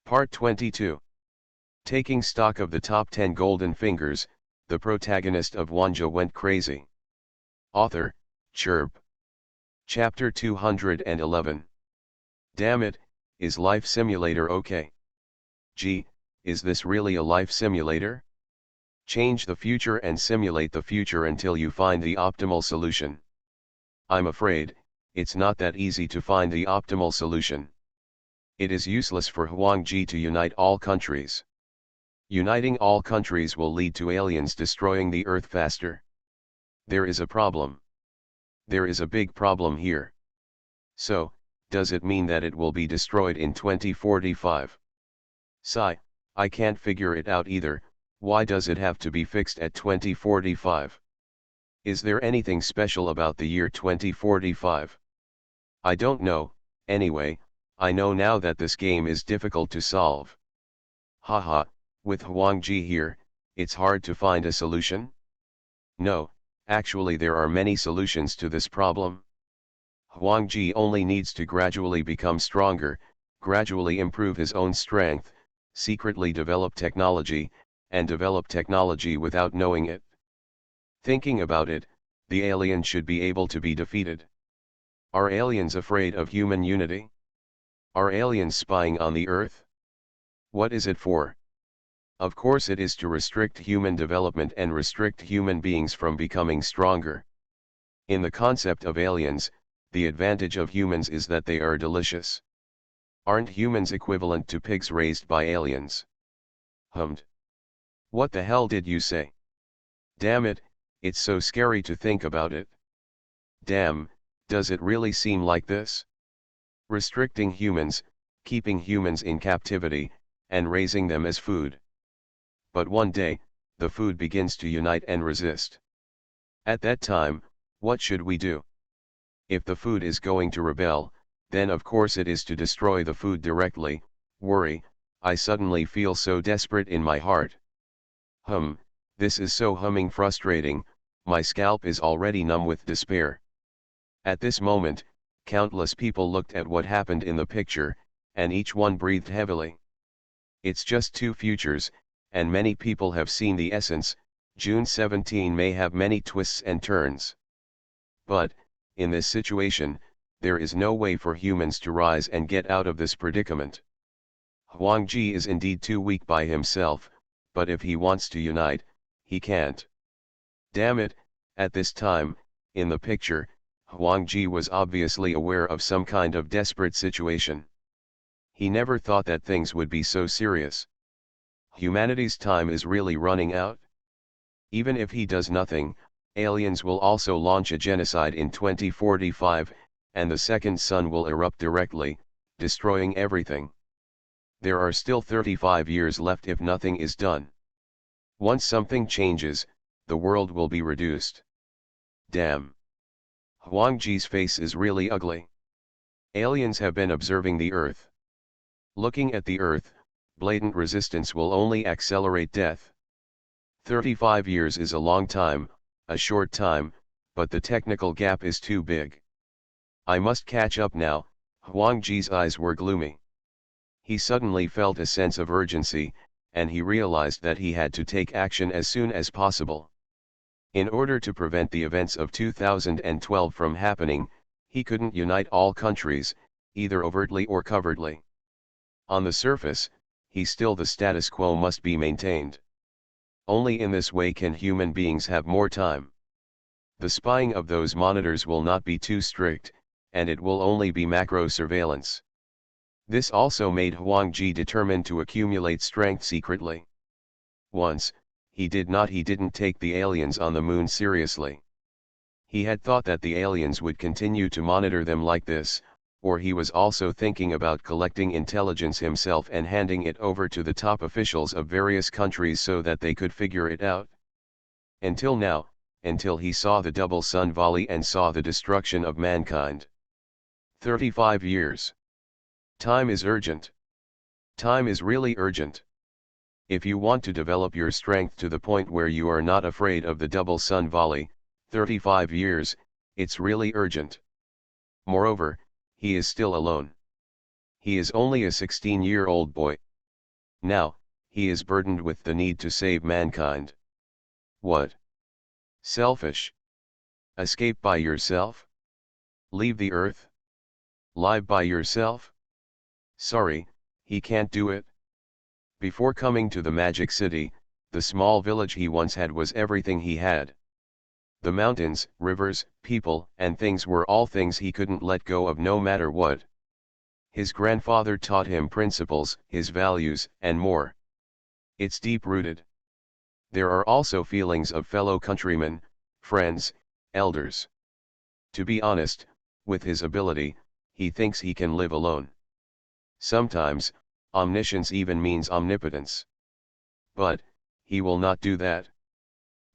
Part 22. Taking stock of the top 10 golden fingers, the protagonist of Wanjie went crazy. Author, Chirp. Chapter 211. Damn it, is life simulator okay? Gee, is this really a life simulator? Change the future and simulate the future until you find the optimal solution. I'm afraid, it's not that easy to find the optimal solution. It is useless for Wanjie to unite all countries. Uniting all countries will lead to aliens destroying the Earth faster. There is a problem. There is a big problem here. So, does it mean that it will be destroyed in 2045? Sigh, I can't figure it out either. Why does it have to be fixed at 2045? Is there anything special about the year 2045? I don't know. Anyway, I know now that this game is difficult to solve. Haha, with Wanjie here, it's hard to find a solution? No, actually there are many solutions to this problem. Wanjie only needs to gradually become stronger, gradually improve his own strength, secretly develop technology, and develop technology without knowing it. Thinking about it, the alien should be able to be defeated. Are aliens afraid of human unity? Are aliens spying on the Earth? What is it for? Of course it is to restrict human development and restrict human beings from becoming stronger. In the concept of aliens, the advantage of humans is that they are delicious. Aren't humans equivalent to pigs raised by aliens? Hummed. What the hell did you say? Damn it, it's so scary to think about it. Damn, does it really seem like this? Restricting humans, keeping humans in captivity, and raising them as food. But one day, the food begins to unite and resist. At that time, what should we do? If the food is going to rebel, then of course it is to destroy the food directly. Worry, I suddenly feel so desperate in my heart. This is so humming frustrating, my scalp is already numb with despair. At this moment, countless people looked at what happened in the picture, and each one breathed heavily. It's just two futures, and many people have seen the essence. June 17 may have many twists and turns. But, in this situation, there is no way for humans to rise and get out of this predicament. Wanjie is indeed too weak by himself, but if he wants to unite, he can't. Damn it, at this time, in the picture, Wanjie was obviously aware of some kind of desperate situation. He never thought that things would be so serious. Humanity's time is really running out. Even if he does nothing, aliens will also launch a genocide in 2045, and the second sun will erupt directly, destroying everything. There are still 35 years left if nothing is done. Once something changes, the world will be reduced. Damn. Wanjie's face is really ugly. Aliens have been observing the Earth. Looking at the Earth, blatant resistance will only accelerate death. 35 years is a long time, a short time, but the technical gap is too big. I must catch up now. Wanjie's eyes were gloomy. He suddenly felt a sense of urgency, and he realized that he had to take action as soon as possible. In order to prevent the events of 2012 from happening, he couldn't unite all countries, either overtly or covertly. On the surface, the status quo must be maintained. Only in this way can human beings have more time. The spying of those monitors will not be too strict, and it will only be macro surveillance. This also made Wanjie determined to accumulate strength secretly. Once, he didn't take the aliens on the moon seriously. He had thought that the aliens would continue to monitor them like this, or he was also thinking about collecting intelligence himself and handing it over to the top officials of various countries so that they could figure it out. Until now, until he saw the double sun volley and saw the destruction of mankind. 35 years. Time is urgent. Time is really urgent. If you want to develop your strength to the point where you are not afraid of the double sun volley, 35 years, it's really urgent. Moreover, he is still alone. He is only a 16-year-old boy. Now, he is burdened with the need to save mankind. What? Selfish. Escape by yourself? Leave the earth? Lie by yourself? Sorry, he can't do it. Before coming to the magic city, the small village he once had was everything he had. The mountains, rivers, people, and things were all things he couldn't let go of no matter what. His grandfather taught him principles, his values, and more. It's deep-rooted. There are also feelings of fellow countrymen, friends, elders. To be honest, with his ability, he thinks he can live alone. Sometimes, omniscience even means omnipotence. But, he will not do that.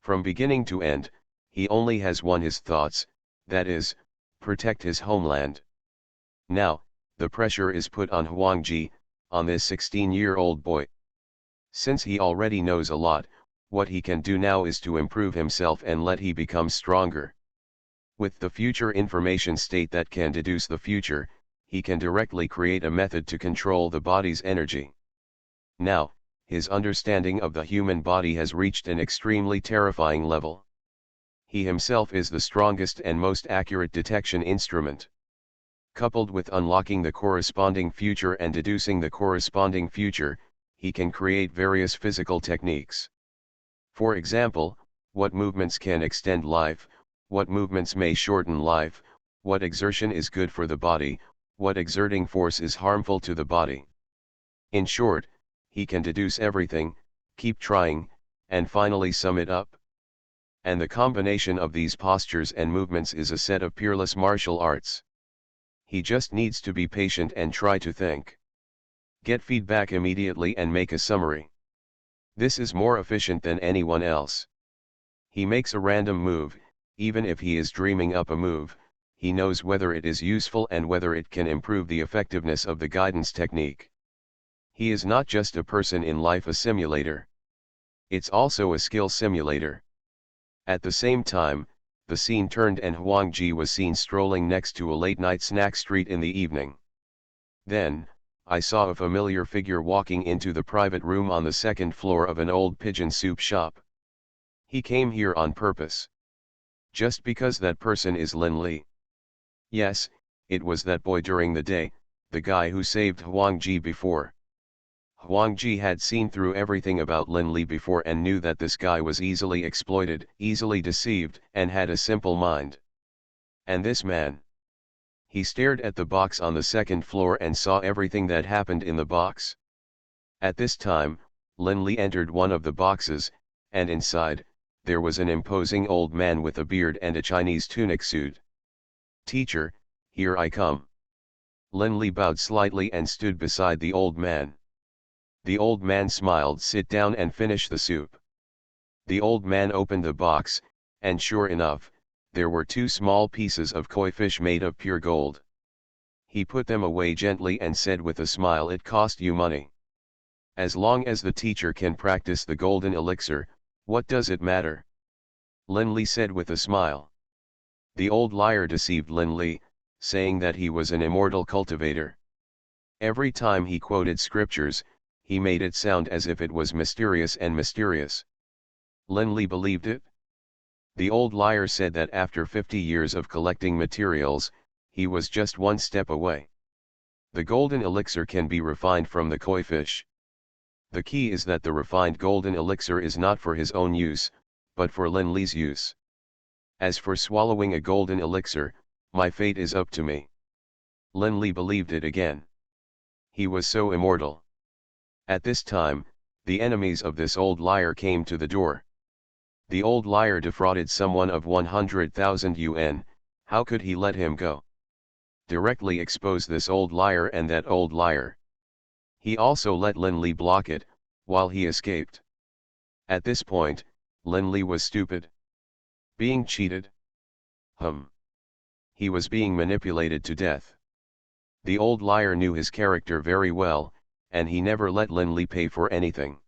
From beginning to end, he only has one his thoughts, that is, protect his homeland. Now, the pressure is put on Wanjie, on this 16-year-old boy. Since he already knows a lot, what he can do now is to improve himself and let he become stronger. With the future information state that can deduce the future, he can directly create a method to control the body's energy. Now, his understanding of the human body has reached an extremely terrifying level. He himself is the strongest and most accurate detection instrument. Coupled with unlocking the corresponding future and deducing the corresponding future, he can create various physical techniques. For example, what movements can extend life, what movements may shorten life, what exertion is good for the body, what exerting force is harmful to the body. In short, he can deduce everything, keep trying, and finally sum it up. And the combination of these postures and movements is a set of peerless martial arts. He just needs to be patient and try to think. Get feedback immediately and make a summary. This is more efficient than anyone else. He makes a random move, even if he is dreaming up a move, he knows whether it is useful and whether it can improve the effectiveness of the guidance technique. He is not just a person in life, a simulator. It's also a skill simulator. At the same time, the scene turned and Wanjie was seen strolling next to a late-night snack street in the evening. Then, I saw a familiar figure walking into the private room on the second floor of an old pigeon soup shop. He came here on purpose. Just because that person is Lin Li. Yes, it was that boy during the day, the guy who saved Wanjie before. Wanjie had seen through everything about Lin Li before and knew that this guy was easily exploited, easily deceived, and had a simple mind. And this man. He stared at the box on the second floor and saw everything that happened in the box. At this time, Lin Li entered one of the boxes, and inside, there was an imposing old man with a beard and a Chinese tunic suit. "Teacher, here I come." Lin Li bowed slightly and stood beside the old man. The old man smiled. "Sit down and finish the soup." The old man opened the box, and sure enough, there were 2 small pieces of koi fish made of pure gold. He put them away gently and said with a smile, "It cost you money. As long as the teacher can practice the golden elixir, what does it matter?" Lin Li said with a smile. The old liar deceived Lin Li, saying that he was an immortal cultivator. Every time he quoted scriptures, he made it sound as if it was mysterious and mysterious. Lin Li believed it. The old liar said that after 50 years of collecting materials, he was just one step away. The golden elixir can be refined from the koi fish. The key is that the refined golden elixir is not for his own use, but for Lin Li's use. As for swallowing a golden elixir, my fate is up to me. Lin Li believed it again. He was so immortal. At this time, the enemies of this old liar came to the door. The old liar defrauded someone of 100,000 yuan, how could he let him go? Directly expose this old liar and that old liar. He also let Lin Li block it, while he escaped. At this point, Lin Li was stupid. Being cheated? He was being manipulated to death. The old liar knew his character very well, and he never let Lin Li pay for anything.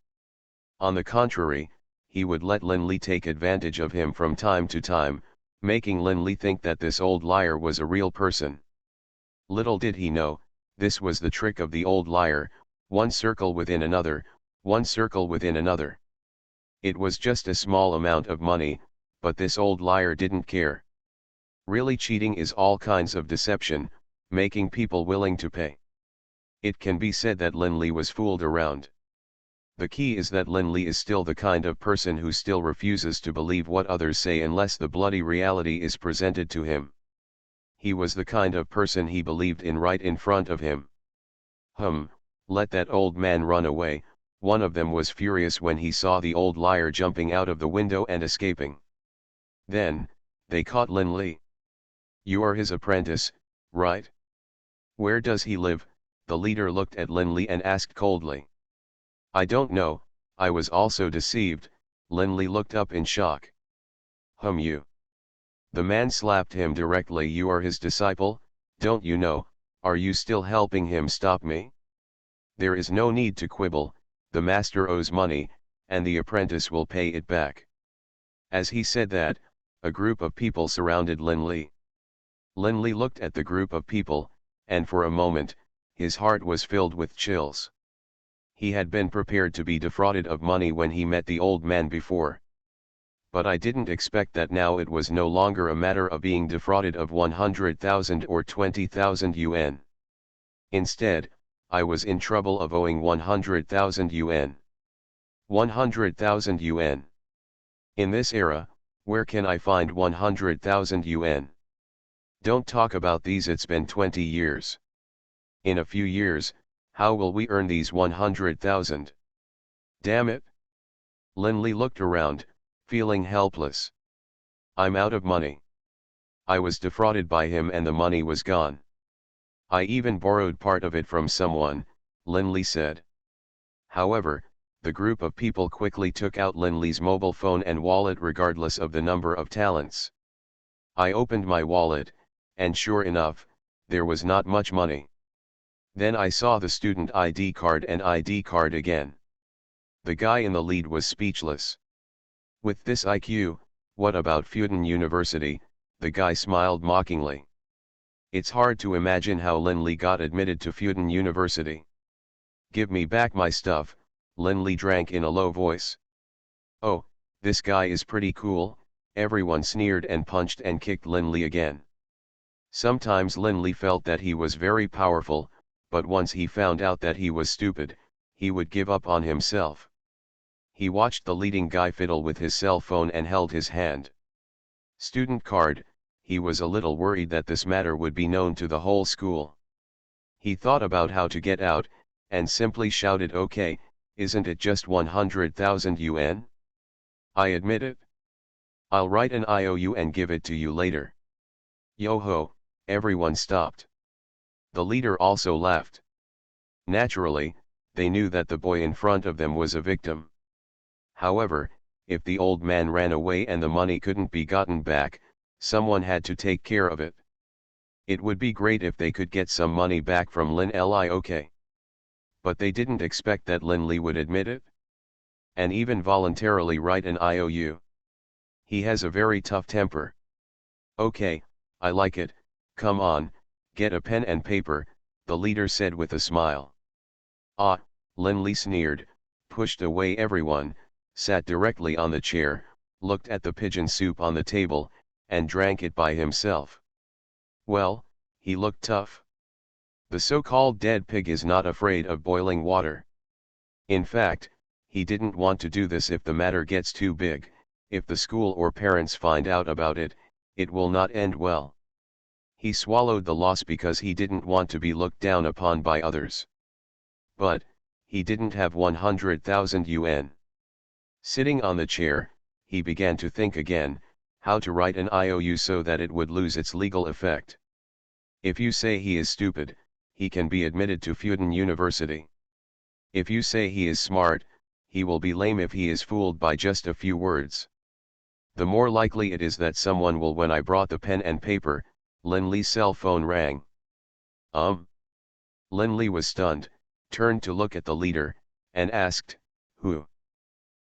On the contrary, he would let Lin Li take advantage of him from time to time, making Lin Li think that this old liar was a real person. Little did he know, this was the trick of the old liar, one circle within another, One circle within another. It was just a small amount of money, but this old liar didn't care. Really, cheating is all kinds of deception, making people willing to pay. It can be said that Linley was fooled around. The key is that Linley is still the kind of person who still refuses to believe what others say unless the bloody reality is presented to him. He was the kind of person he believed in right in front of him. Let that old man run away. One of them was furious when he saw the old liar jumping out of the window and escaping. Then, they caught Linley. You are his apprentice, right? Where does he live? The leader looked at Linley and asked coldly. I don't know, I was also deceived. Linley looked up in shock. You. The man slapped him directly. You are his disciple, don't you know? Are you still helping him stop me? There is no need to quibble, the master owes money, and the apprentice will pay it back. As he said that, a group of people surrounded Linley. Linley looked at the group of people, and for a moment, his heart was filled with chills. He had been prepared to be defrauded of money when he met the old man before. But I didn't expect that now it was no longer a matter of being defrauded of 100,000 or 20,000 yuan. Instead, I was in trouble of owing 100,000 yuan. 100,000 yuan. In this era, where can I find 100,000 yuan? Don't talk about these, it's been 20 years. In a few years, how will we earn these 100,000? Damn it! Linley looked around, feeling helpless. I'm out of money. I was defrauded by him and the money was gone. I even borrowed part of it from someone, Linley said. However, the group of people quickly took out Linley's mobile phone and wallet regardless of the number of talents. I opened my wallet, and sure enough, there was not much money. Then I saw the student ID card and ID card again. The guy in the lead was speechless. With this IQ, what about Fudan University? The guy smiled mockingly. It's hard to imagine how Linley got admitted to Fudan University. Give me back my stuff, Linley drank in a low voice. Oh, this guy is pretty cool, everyone sneered and punched and kicked Linley again. Sometimes Linley felt that he was very powerful, but once he found out that he was stupid, he would give up on himself. He watched the leading guy fiddle with his cell phone and held his hand. Student card, he was a little worried that this matter would be known to the whole school. He thought about how to get out, and simply shouted, okay, isn't it just 100,000 yuan? I admit it. I'll write an IOU and give it to you later. Yo-ho, everyone stopped. The leader also laughed. Naturally, they knew that the boy in front of them was a victim. However, if the old man ran away and the money couldn't be gotten back, someone had to take care of it. It would be great if they could get some money back from Lin Liok. But they didn't expect that Linley would admit it, and even voluntarily write an IOU. He has a very tough temper. Okay, I like it, come on, get a pen and paper, the leader said with a smile. Ah, Linley sneered, pushed away everyone, sat directly on the chair, looked at the pigeon soup on the table, and drank it by himself. Well, he looked tough. The so-called dead pig is not afraid of boiling water. In fact, he didn't want to do this if the matter gets too big. If the school or parents find out about it, it will not end well. He swallowed the loss because he didn't want to be looked down upon by others. But, he didn't have 100,000 yuan. Sitting on the chair, he began to think again, how to write an IOU so that it would lose its legal effect. If you say he is stupid, he can be admitted to Fudan University. If you say he is smart, he will be lame if he is fooled by just a few words. The more likely it is that someone will. When I brought the pen and paper, Linley's cell phone rang. Linley was stunned, turned to look at the leader, and asked, who?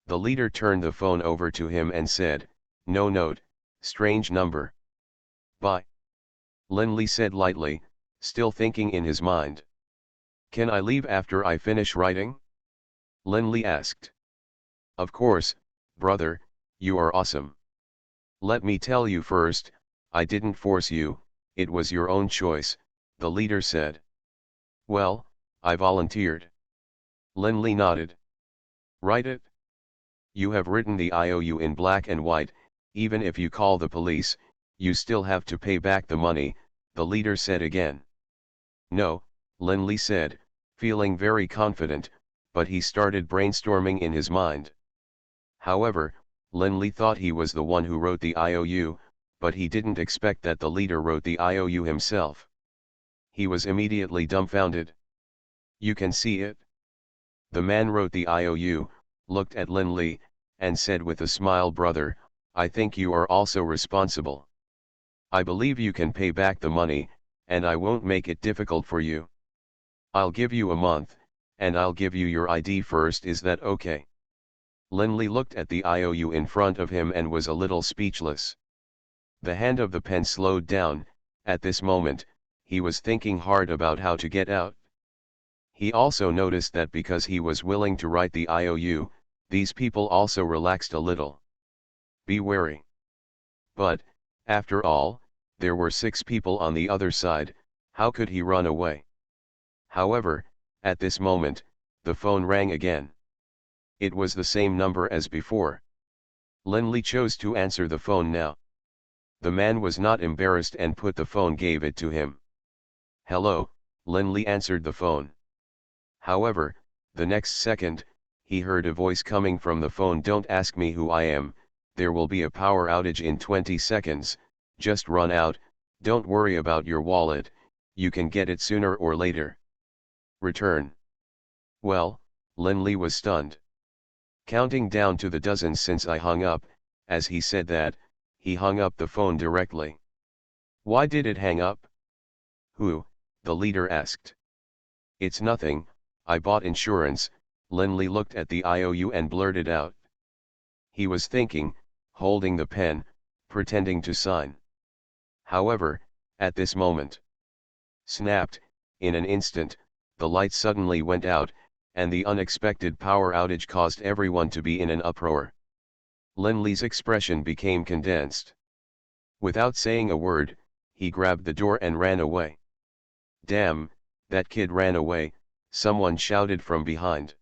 The leader turned the phone over to him and said, no note, strange number. Bye. Linley said lightly, still thinking in his mind. Can I leave after I finish writing? Lin Li asked. Of course, brother, you are awesome. Let me tell you first, I didn't force you, it was your own choice, the leader said. Well, I volunteered. Lin Li nodded. Write it. You have written the IOU in black and white, even if you call the police, you still have to pay back the money, the leader said again. No, Lin Li said, feeling very confident, but he started brainstorming in his mind. However, Lin Li thought he was the one who wrote the IOU, but he didn't expect that the leader wrote the IOU himself. He was immediately dumbfounded. You can see it? The man wrote the IOU, looked at Lin Li, and said with a smile, brother, I think you are also responsible. I believe you can pay back the money, and I won't make it difficult for you. I'll give you a month, and I'll give you your ID first, is that okay? Lin Li looked at the IOU in front of him and was a little speechless. The hand of the pen slowed down. At this moment, he was thinking hard about how to get out. He also noticed that because he was willing to write the IOU, these people also relaxed a little. Be wary. But, after all, there were 6 people on the other side, how could he run away? However, at this moment, the phone rang again. It was the same number as before. Lin Li chose to answer the phone now. The man was not embarrassed and put the phone, gave it to him. Hello, Lin Li answered the phone. However, the next second, he heard a voice coming from the phone. Don't ask me who I am, there will be a power outage in 20 seconds, just run out, don't worry about your wallet, you can get it sooner or later. Return. Well, Lin Li was stunned. Counting down to the dozens since I hung up, as he said that, he hung up the phone directly. Why did it hang up? Who? The leader asked. It's nothing, I bought insurance, Lin Li looked at the IOU and blurted out. He was thinking, holding the pen, pretending to sign. However, at this moment, snapped, in an instant, the light suddenly went out, and the unexpected power outage caused everyone to be in an uproar. Lin Li's expression became condensed. Without saying a word, he grabbed the door and ran away. Damn, that kid ran away, someone shouted from behind.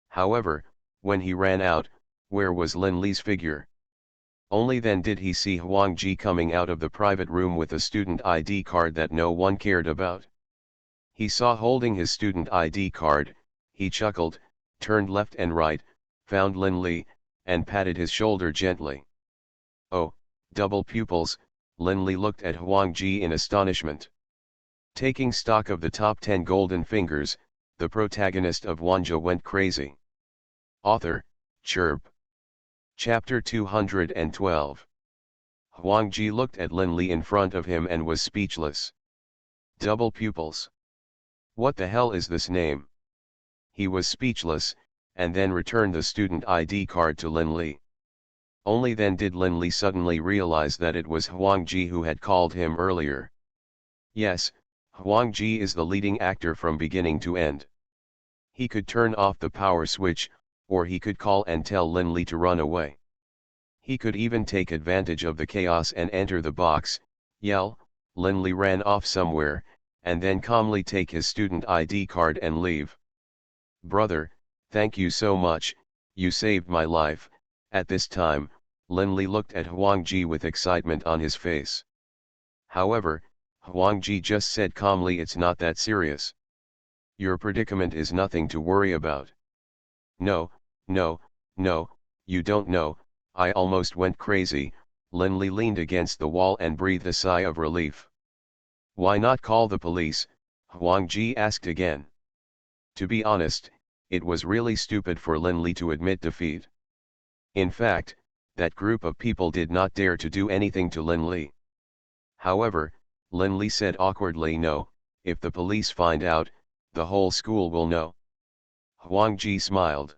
However, when he ran out, where was Lin Li's figure? Only then did he see Wanjie coming out of the private room with a student ID card that no one cared about. He saw holding his student ID card, he chuckled, turned left and right, found Lin Li, and patted his shoulder gently. Oh, double pupils, Lin Li looked at Wanjie in astonishment. Taking stock of the top 10 golden fingers, the protagonist of Wanjie went crazy. Author, Chirp. Chapter 212. Wanjie looked at Lin Li in front of him and was speechless. Double pupils. What the hell is this name? He was speechless, and then returned the student ID card to Lin Li. Only then did Lin Li suddenly realize that it was Wanjie who had called him earlier. Yes, Wanjie is the leading actor from beginning to end. He could turn off the power switch, or he could call and tell Lin Li to run away. He could even take advantage of the chaos and enter the box, yell, Lin Li ran off somewhere, and then calmly take his student ID card and leave. Brother, thank you so much, you saved my life. At this time, Lin Li looked at Wanjie with excitement on his face. However, Wanjie just said calmly, it's not that serious. Your predicament is nothing to worry about. No, no, no, you don't know, I almost went crazy. Lin Li leaned against the wall and breathed a sigh of relief. Why not call the police? Wanjie asked again. To be honest, it was really stupid for Lin Li to admit defeat. In fact, that group of people did not dare to do anything to Lin Li. However, Lin Li said awkwardly, no, if the police find out, the whole school will know. Wanjie smiled.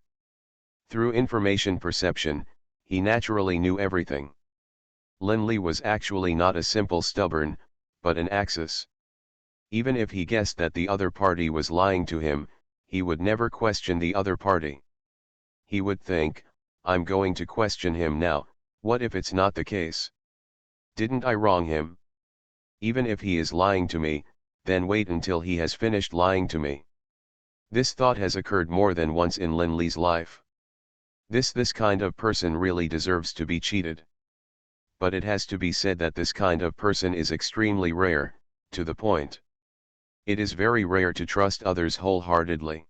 Through information perception, he naturally knew everything. Lin Li was actually not a simple stubborn, but an Axis. Even if he guessed that the other party was lying to him, he would never question the other party. He would think, I'm going to question him now, what if it's not the case? Didn't I wrong him? Even if he is lying to me, then wait until he has finished lying to me. This thought has occurred more than once in Lin Li's life. This kind of person really deserves to be cheated. But it has to be said that this kind of person is extremely rare, to the point. It is very rare to trust others wholeheartedly.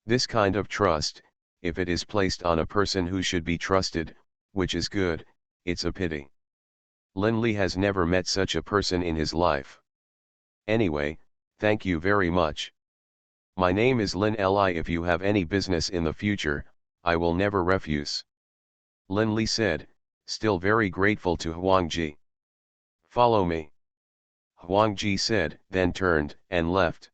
This kind of trust, if it is placed on a person who should be trusted, which is good, it's a pity. Lin Li has never met such a person in his life. Anyway, thank you very much. My name is Lin Li. If you have any business in the future, I will never refuse. Lin Li said, still very grateful to Wanjie. Follow me. Wanjie said, then turned and left.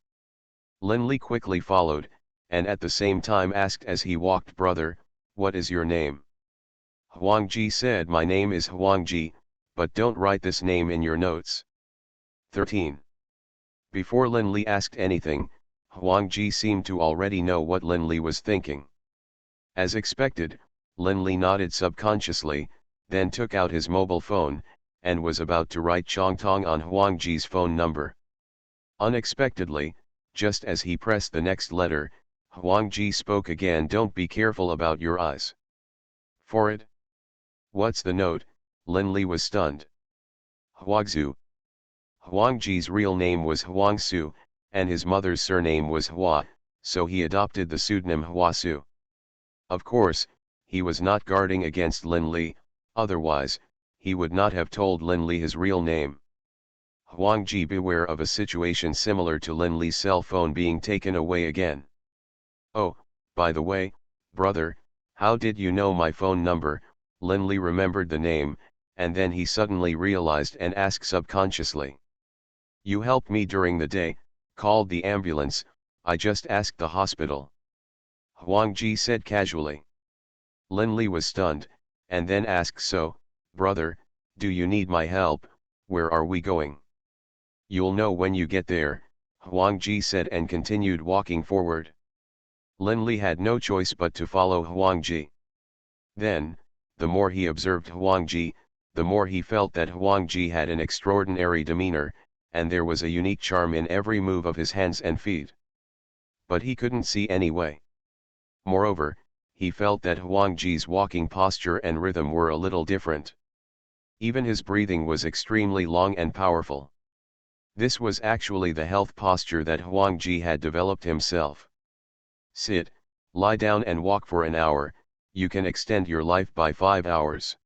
Lin Li quickly followed, and at the same time asked as he walked, brother, what is your name? Wanjie said, my name is Wanjie, but don't write this name in your notes. 13. Before Lin Li asked anything, Wanjie seemed to already know what Lin Li was thinking. As expected, Lin Li nodded subconsciously, then took out his mobile phone, and was about to write Chongtong on Wanjie's phone number. Unexpectedly, just as he pressed the next letter, Wanjie spoke again. Don't be careful about your eyes. For it? What's the note? Lin Li was stunned. Huangzu. Huangjie's real name was Huangsu, and his mother's surname was Hua, so he adopted the pseudonym Huasu. Of course, he was not guarding against Lin Li, otherwise, he would not have told Lin Li his real name. Wanjie, beware of a situation similar to Lin Li's cell phone being taken away again. Oh, by the way, brother, how did you know my phone number? Lin Li remembered the name, and then he suddenly realized and asked subconsciously. You helped me during the day, called the ambulance, I just asked the hospital. Wanjie said casually. Lin Li was stunned, and then asked, so, brother, do you need my help? Where are we going? You'll know when you get there, Wanjie said, and continued walking forward. Lin Li had no choice but to follow Wanjie. Then, the more he observed Wanjie, the more he felt that Wanjie had an extraordinary demeanor, and there was a unique charm in every move of his hands and feet. But he couldn't see any way. Moreover, he felt that Wanjie's walking posture and rhythm were a little different. Even his breathing was extremely long and powerful. This was actually the health posture that Wanjie had developed himself. Sit, lie down and walk for an hour, you can extend your life by 5 hours.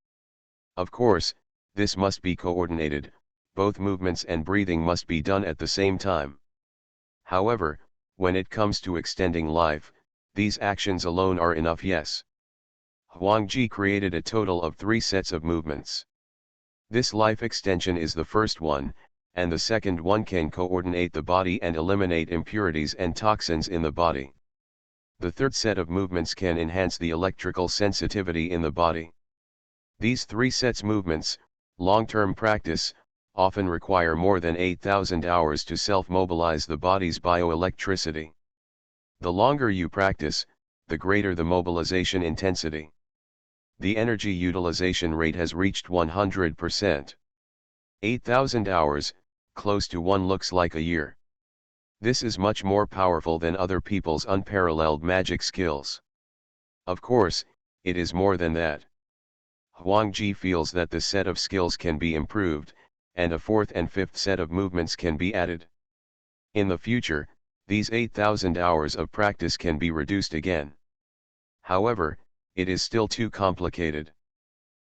Of course, this must be coordinated, both movements and breathing must be done at the same time. However, when it comes to extending life, these actions alone are enough. Yes. Wanjie created a total of 3 sets of movements. This life extension is the first one, and the second one can coordinate the body and eliminate impurities and toxins in the body. The third set of movements can enhance the electrical sensitivity in the body. These 3 sets movements, long-term practice, often require more than 8,000 hours to self-mobilize the body's bioelectricity. The longer you practice, the greater the mobilization intensity. The energy utilization rate has reached 100%. 8,000 hours, close to one looks like a year. This is much more powerful than other people's unparalleled magic skills. Of course, it is more than that. Wanjie feels that the set of skills can be improved, and a 4th and 5th set of movements can be added. In the future, these 8,000 hours of practice can be reduced again. However, it is still too complicated.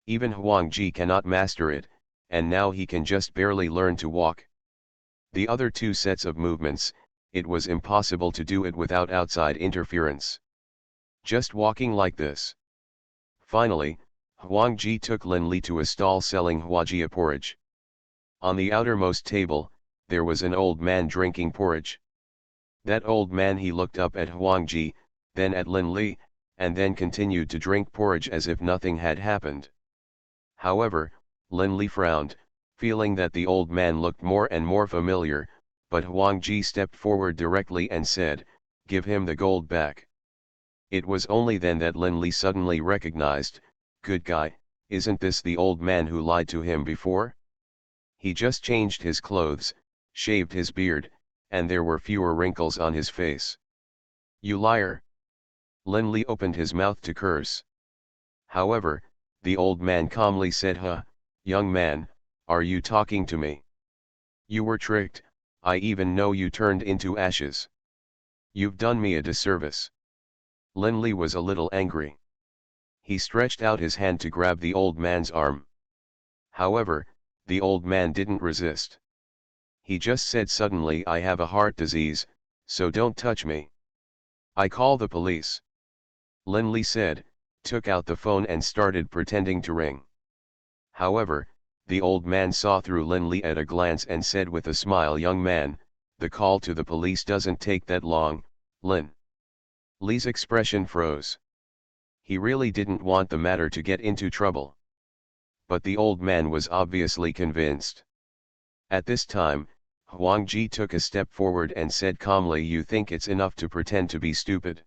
Even Wanjie cannot master it, and now he can just barely learn to walk. The other 2 sets of movements, it was impossible to do it without outside interference. Just walking like this. Finally, Wanjie took Lin Li to a stall selling Huajia porridge. On the outermost table, there was an old man drinking porridge. That old man, he looked up at Wanjie, then at Lin Li, and then continued to drink porridge as if nothing had happened. However, Lin Li frowned, feeling that the old man looked more and more familiar, but Wanjie stepped forward directly and said, "Give him the gold back." It was only then that Lin Li suddenly recognized, good guy, isn't this the old man who lied to him before? He just changed his clothes, shaved his beard, and there were fewer wrinkles on his face. You liar! Lin Li opened his mouth to curse. However, the old man calmly said, young man, are you talking to me? You were tricked, I even know you turned into ashes. You've done me a disservice. Lin Li was a little angry. He stretched out his hand to grab the old man's arm. However, the old man didn't resist. He just said suddenly, I have a heart disease, so don't touch me. I call the police. Lin Li said, took out the phone and started pretending to ring. However, the old man saw through Lin Li at a glance and said with a smile, young man, the call to the police doesn't take that long. Lin Li's expression froze. He really didn't want the matter to get into trouble. But the old man was obviously convinced. At this time, Wanjie took a step forward and said calmly, you think it's enough to pretend to be stupid?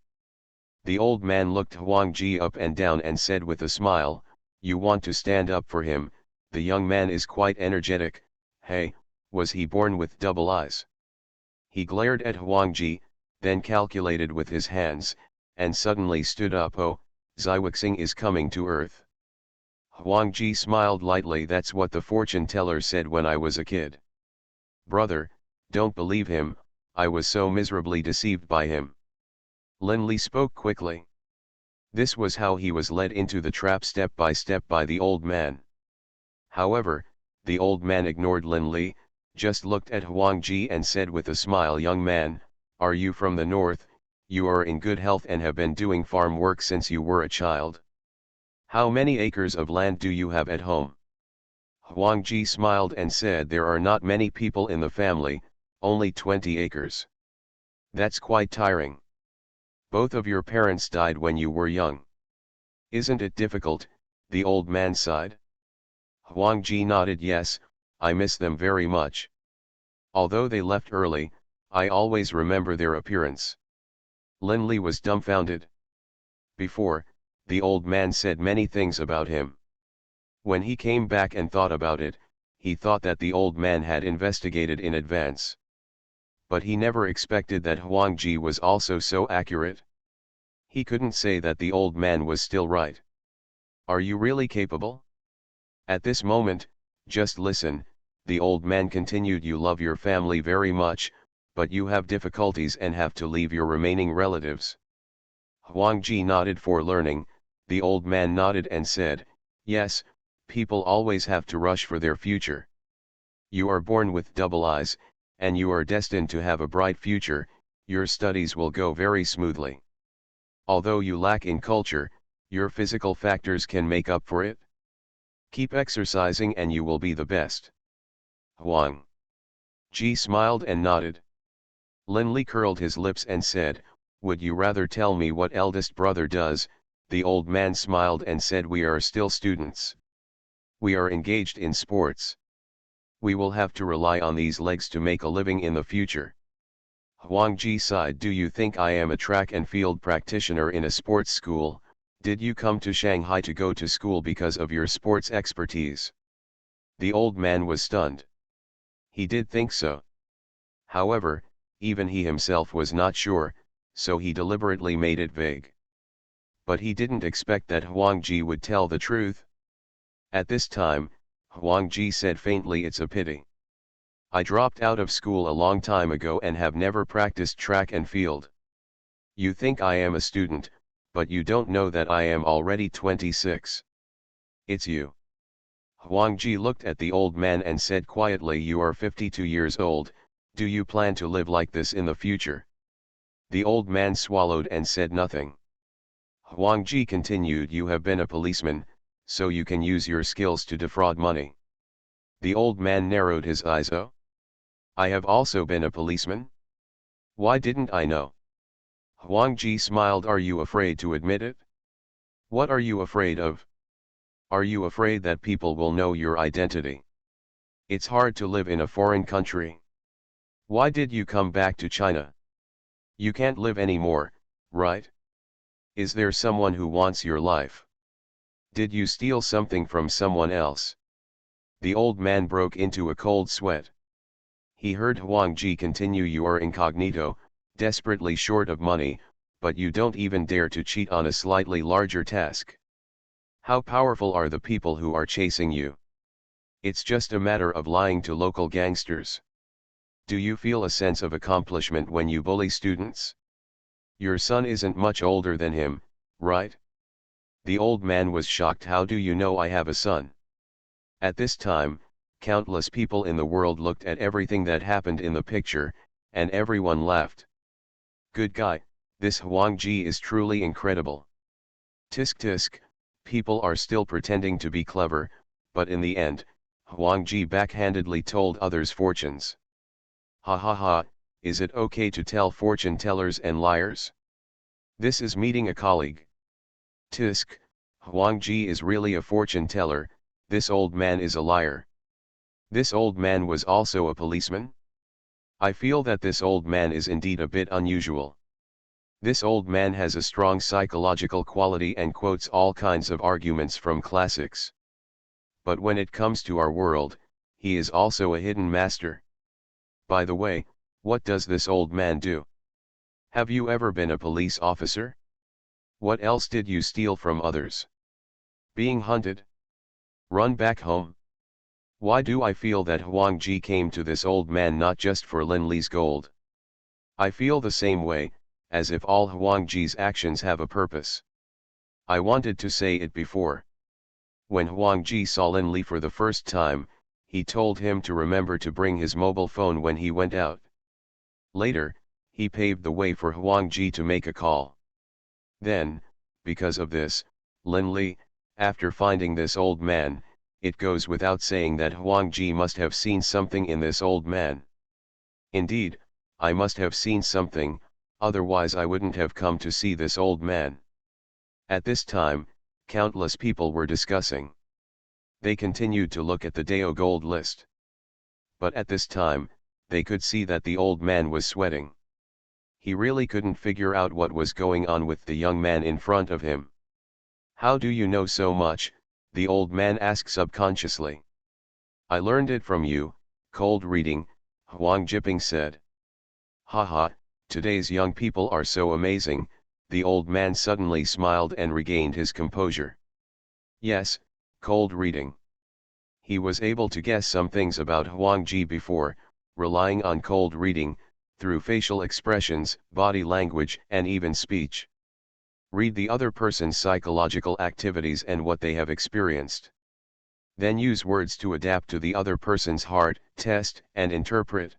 The old man looked Wanjie up and down and said with a smile, you want to stand up for him, the young man is quite energetic, hey, was he born with double eyes? He glared at Wanjie, then calculated with his hands, and suddenly stood up, oh, Ziwixing is coming to earth. Wanjie smiled lightly, that's what the fortune teller said when I was a kid. Brother, don't believe him, I was so miserably deceived by him. Lin Li spoke quickly. This was how he was led into the trap step by step by the old man. However, the old man ignored Lin Li, just looked at Wanjie and said with a smile, young man, are you from the north? You are in good health and have been doing farm work since you were a child. How many acres of land do you have at home? Wanjie smiled and said, there are not many people in the family, only 20 acres. That's quite tiring. Both of your parents died when you were young. Isn't it difficult? The old man sighed. Wanjie nodded, yes, I miss them very much. Although they left early, I always remember their appearance. Lin Li was dumbfounded. Before, the old man said many things about him. When he came back and thought about it, he thought that the old man had investigated in advance. But he never expected that Wanjie was also so accurate. He couldn't say that the old man was still right. Are you really capable? At this moment, just listen, the old man continued, you love your family very much, but you have difficulties and have to leave your remaining relatives. Wanjie nodded for learning, the old man nodded and said, yes, people always have to rush for their future. You are born with double eyes, and you are destined to have a bright future, your studies will go very smoothly. Although you lack in culture, your physical factors can make up for it. Keep exercising and you will be the best. Wanjie smiled and nodded. Lin Li curled his lips and said, would you rather tell me what eldest brother does? The old man smiled and said, we are still students. We are engaged in sports. We will have to rely on these legs to make a living in the future. Wanjie sighed, do you think I am a track and field practitioner in a sports school? Did you come to Shanghai to go to school because of your sports expertise? The old man was stunned. He did think so. However, even he himself was not sure, so he deliberately made it vague. But he didn't expect that Wanjie would tell the truth. At this time, Wanjie said faintly, it's a pity. I dropped out of school a long time ago and have never practiced track and field. You think I am a student, but you don't know that I am already 26. It's you. Wanjie looked at the old man and said quietly, you are 52 years old, do you plan to live like this in the future? The old man swallowed and said nothing. Wanjie continued, you have been a policeman, so you can use your skills to defraud money. The old man narrowed his eyes, oh? I have also been a policeman? Why didn't I know? Wanjie smiled, are you afraid to admit it? What are you afraid of? Are you afraid that people will know your identity? It's hard to live in a foreign country. Why did you come back to China? You can't live anymore, right? Is there someone who wants your life? Did you steal something from someone else? The old man broke into a cold sweat. He heard Wanjie continue, you are incognito, desperately short of money, but you don't even dare to cheat on a slightly larger task. How powerful are the people who are chasing you? It's just a matter of lying to local gangsters. Do you feel a sense of accomplishment when you bully students? Your son isn't much older than him, right? The old man was shocked. How do you know I have a son? At this time, countless people in the world looked at everything that happened in the picture, and everyone laughed. Good guy, this Wanjie is truly incredible. Tisk tisk, people are still pretending to be clever, but in the end, Wanjie backhandedly told others fortunes. Ha ha ha, is it okay to tell fortune tellers and liars? This is meeting a colleague. Tisk, Wanjie is really a fortune teller, this old man is a liar. This old man was also a policeman? I feel that this old man is indeed a bit unusual. This old man has a strong psychological quality and quotes all kinds of arguments from classics. But when it comes to our world, he is also a hidden master. By the way, what does this old man do? Have you ever been a police officer? What else did you steal from others? Being hunted? Run back home? Why do I feel that Wanjie came to this old man not just for Lin Li's gold? I feel the same way, as if all Wanjie's actions have a purpose. I wanted to say it before. When Wanjie saw Lin Li for the first time, he told him to remember to bring his mobile phone when he went out. Later, he paved the way for Wanjie to make a call. Then, because of this, Lin Li, after finding this old man, it goes without saying that Wanjie must have seen something in this old man. Indeed, I must have seen something, otherwise I wouldn't have come to see this old man. At this time, countless people were discussing. They continued to look at the Dao gold list. But at this time, they could see that the old man was sweating. He really couldn't figure out what was going on with the young man in front of him. How do you know so much? The old man asked subconsciously. I learned it from you, cold reading, Huang Jiping said. Haha, today's young people are so amazing, the old man suddenly smiled and regained his composure. Yes, cold reading. He was able to guess some things about Wanjie before, relying on cold reading, through facial expressions, body language and even speech. Read the other person's psychological activities and what they have experienced. Then use words to adapt to the other person's heart, test and interpret.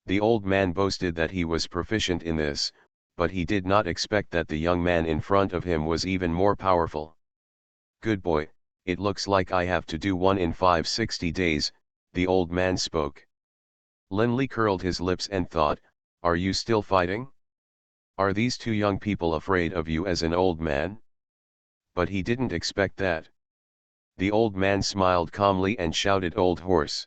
The old man boasted that he was proficient in this, but he did not expect that the young man in front of him was even more powerful. Good boy, it looks like I have to do 1 in 560 days, the old man spoke. Lin Li curled his lips and thought, are you still fighting? Are these two young people afraid of you as an old man? But he didn't expect that. The old man smiled calmly and shouted, old horse.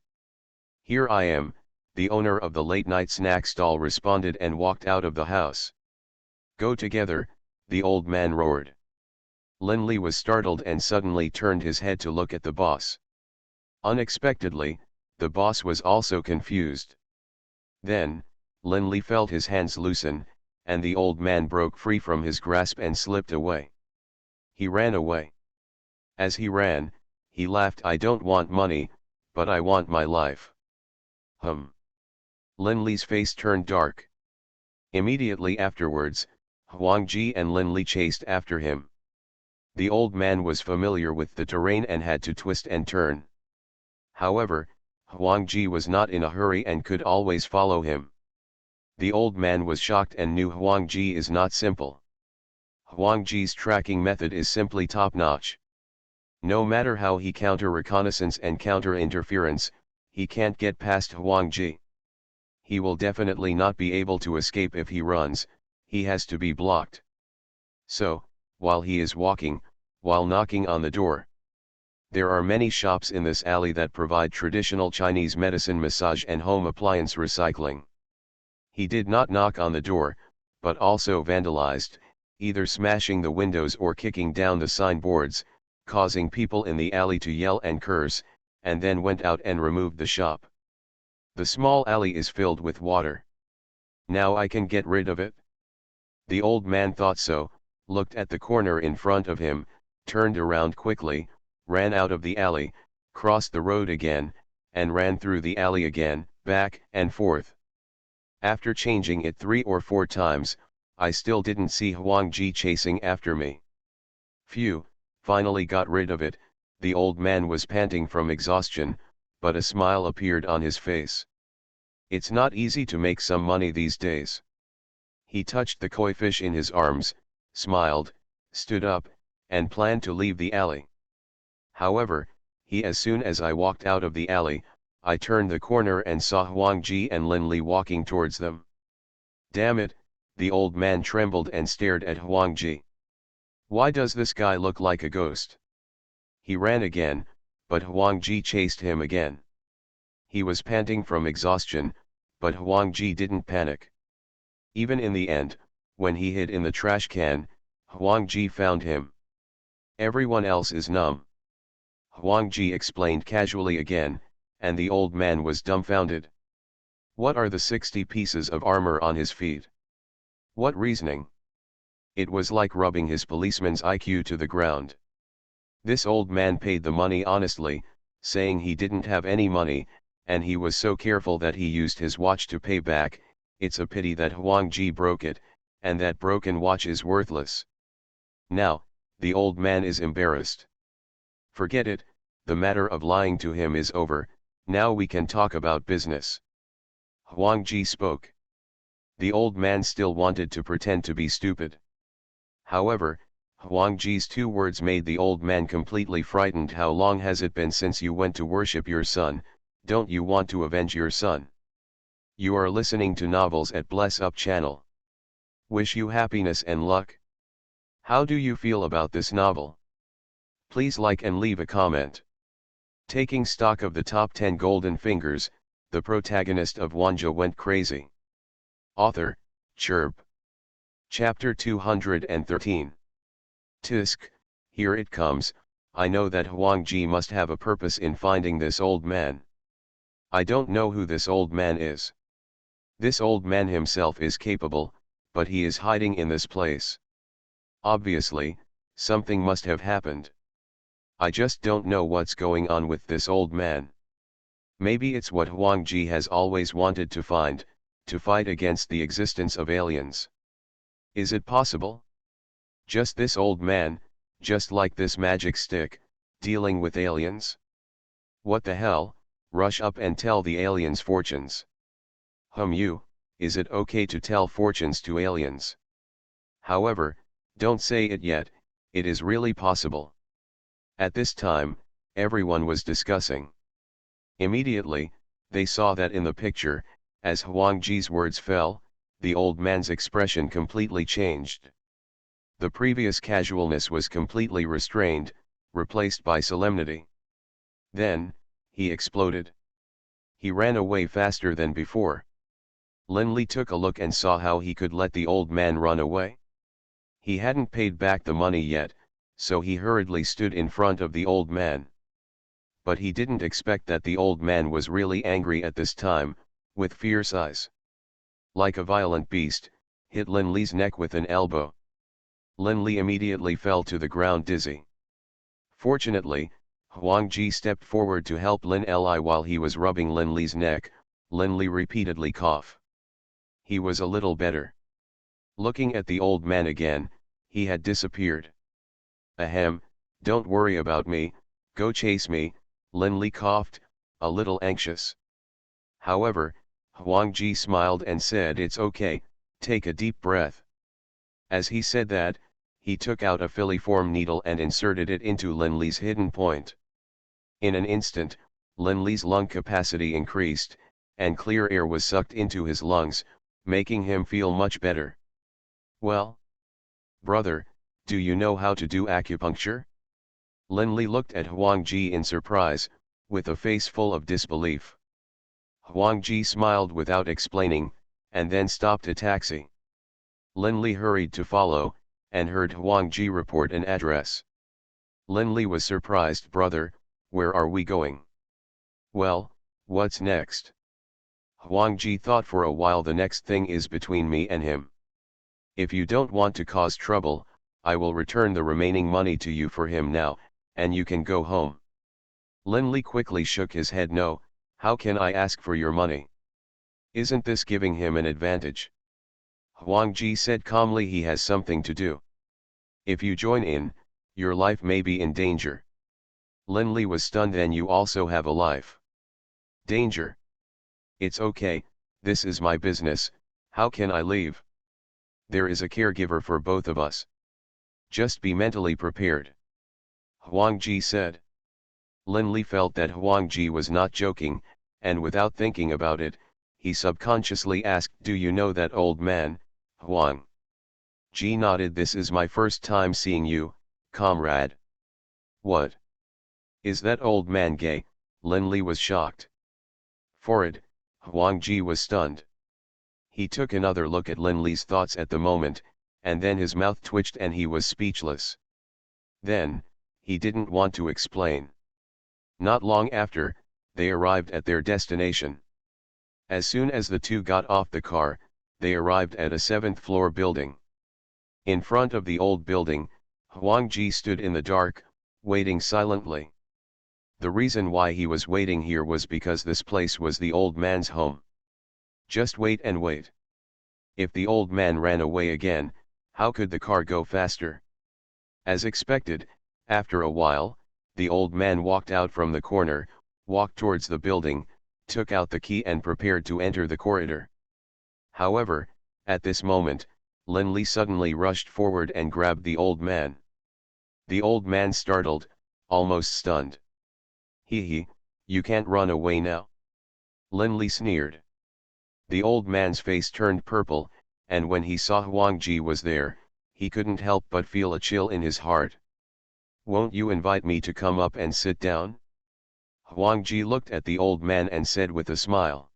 Here I am, the owner of the late-night snack stall responded and walked out of the house. Go together, the old man roared. Lin Li was startled and suddenly turned his head to look at the boss. Unexpectedly, the boss was also confused. Then, Lin Li felt his hands loosen, and the old man broke free from his grasp and slipped away. He ran away. As he ran, he laughed, I don't want money, but I want my life. Lin Li's face turned dark. Immediately afterwards, Wanjie and Lin Li chased after him. The old man was familiar with the terrain and had to twist and turn. However, Wanjie was not in a hurry and could always follow him. The old man was shocked and knew Wanjie is not simple. Wanjie's tracking method is simply top-notch. No matter how he counter-reconnaissance and counter-interference, he can't get past Wanjie. He will definitely not be able to escape if he runs, he has to be blocked. So, while he is walking, while knocking on the door. There are many shops in this alley that provide traditional Chinese medicine, massage and home appliance recycling. He did not knock on the door, but also vandalized, either smashing the windows or kicking down the signboards, causing people in the alley to yell and curse, and then went out and removed the shop. The small alley is filled with water. Now I can get rid of it? The old man thought so, looked at the corner in front of him, turned around quickly, ran out of the alley, crossed the road again, and ran through the alley again, back and forth. After changing it 3 or 4 times, I still didn't see Wanjie chasing after me. Phew, finally got rid of it. The old man was panting from exhaustion, but a smile appeared on his face. It's not easy to make some money these days. He touched the koi fish in his arms, smiled, stood up, and planned to leave the alley. However, as soon as I walked out of the alley, I turned the corner and saw Wanjie and Linli walking towards them. Damn it, the old man trembled and stared at Wanjie. Why does this guy look like a ghost? He ran again, but Wanjie chased him again. He was panting from exhaustion, but Wanjie didn't panic. Even in the end, when he hid in the trash can, Wanjie found him. Everyone else is numb. Wanjie explained casually again, and the old man was dumbfounded. What are the 60 pieces of armor on his feet? What reasoning? It was like rubbing his policeman's IQ to the ground. This old man paid the money honestly, saying he didn't have any money, and he was so careful that he used his watch to pay back. It's a pity that Wanjie broke it, and that broken watch is worthless. Now, the old man is embarrassed. Forget it, the matter of lying to him is over, now we can talk about business. Wanjie spoke. The old man still wanted to pretend to be stupid. However, Wanjie's 2 words made the old man completely frightened. How long has it been since you went to worship your son? Don't you want to avenge your son? You are listening to novels at Bless Up channel. Wish you happiness and luck. How do you feel about this novel? Please like and leave a comment. Taking stock of the top 10 golden fingers, the protagonist of Wanjie went crazy. Author, Chirp. Chapter 213. Tisk, here it comes. I know that Wanjie must have a purpose in finding this old man. I don't know who this old man is. This old man himself is capable, but he is hiding in this place. Obviously, something must have happened. I just don't know what's going on with this old man. Maybe it's what Wanjie has always wanted to find, to fight against the existence of aliens. Is it possible? Just this old man, just like this magic stick, dealing with aliens? What the hell, rush up and tell the aliens fortunes. Is it okay to tell fortunes to aliens? However, don't say it yet, it is really possible. At this time, everyone was discussing. Immediately, they saw that in the picture, as Wanjie's words fell, the old man's expression completely changed. The previous casualness was completely restrained, replaced by solemnity. Then, he exploded. He ran away faster than before. Linli took a look and saw how he could let the old man run away. He hadn't paid back the money yet, so he hurriedly stood in front of the old man. But he didn't expect that the old man was really angry at this time, with fierce eyes. Like a violent beast, hit Linli's neck with an elbow. Linli immediately fell to the ground dizzy. Fortunately, Wanjie stepped forward to help Linli while he was rubbing Linli's neck. Linli repeatedly coughed. He was a little better. Looking at the old man again, he had disappeared. Ahem, don't worry about me, go chase me, Linli coughed, a little anxious. However, Wanjie smiled and said it's okay, take a deep breath. As he said that, he took out a filiform needle and inserted it into Linli's hidden point. In an instant, Linli's lung capacity increased, and clear air was sucked into his lungs, making him feel much better. Well? Brother, do you know how to do acupuncture? Linli looked at Wanjie in surprise, with a face full of disbelief. Wanjie smiled without explaining, and then stopped a taxi. Linli hurried to follow, and heard Wanjie report an address. Lin Li was surprised. Brother, where are we going? Well, what's next? Wanjie thought for a while. The next thing is between me and him. If you don't want to cause trouble, I will return the remaining money to you for him now, and you can go home. Lin Li quickly shook his head. No, how can I ask for your money? Isn't this giving him an advantage? Wanjie said calmly. He has something to do. If you join in, your life may be in danger. Lin Li was stunned. And you also have a life. Danger? It's okay, this is my business, how can I leave? There is a caregiver for both of us. Just be mentally prepared. Wanjie said. Lin Li felt that Wanjie was not joking, and without thinking about it, he subconsciously asked, do you know that old man, Wanjie nodded. This is my first time seeing you, comrade. What? Is that old man gay? Lin Li was shocked. For it, Wanjie was stunned. He took another look at Lin Li's thoughts at the moment, and then his mouth twitched and he was speechless. Then, he didn't want to explain. Not long after, they arrived at their destination. As soon as the two got off the car, they arrived at a 7th-floor building. In front of the old building, Wanjie stood in the dark, waiting silently. The reason why he was waiting here was because this place was the old man's home. Just wait and wait. If the old man ran away again, how could the car go faster? As expected, after a while, the old man walked out from the corner, walked towards the building, took out the key and prepared to enter the corridor. However, at this moment, Lin Li suddenly rushed forward and grabbed the old man. The old man startled, almost stunned. Hee, you can't run away now. Lin Li sneered. The old man's face turned purple, and when he saw Wanjie was there, he couldn't help but feel a chill in his heart. Won't you invite me to come up and sit down? Wanjie looked at the old man and said with a smile.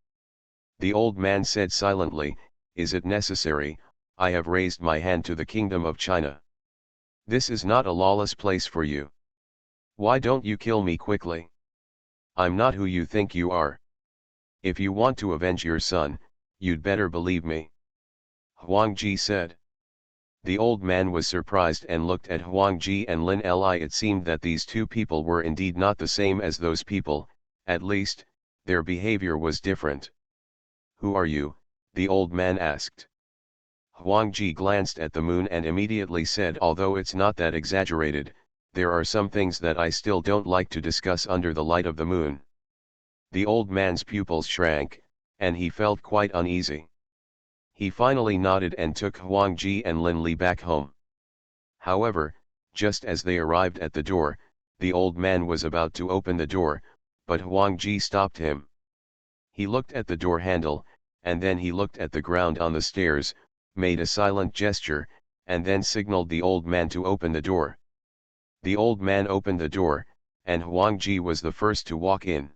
The old man said silently, is it necessary? I have raised my hand to the kingdom of China. This is not a lawless place for you. Why don't you kill me quickly? I'm not who you think you are. If you want to avenge your son, you'd better believe me. Wanjie said. The old man was surprised and looked at Wanjie and Lin Li. It seemed that these two people were indeed not the same as those people, at least, their behavior was different. Who are you? The old man asked. Wanjie glanced at the moon and immediately said, although it's not that exaggerated, there are some things that I still don't like to discuss under the light of the moon. The old man's pupils shrank, and he felt quite uneasy. He finally nodded and took Wanjie and Lin Li back home. However, just as they arrived at the door, the old man was about to open the door, but Wanjie stopped him. He looked at the door handle, and then he looked at the ground on the stairs, made a silent gesture, and then signaled the old man to open the door. The old man opened the door, and Wanjie was the first to walk in.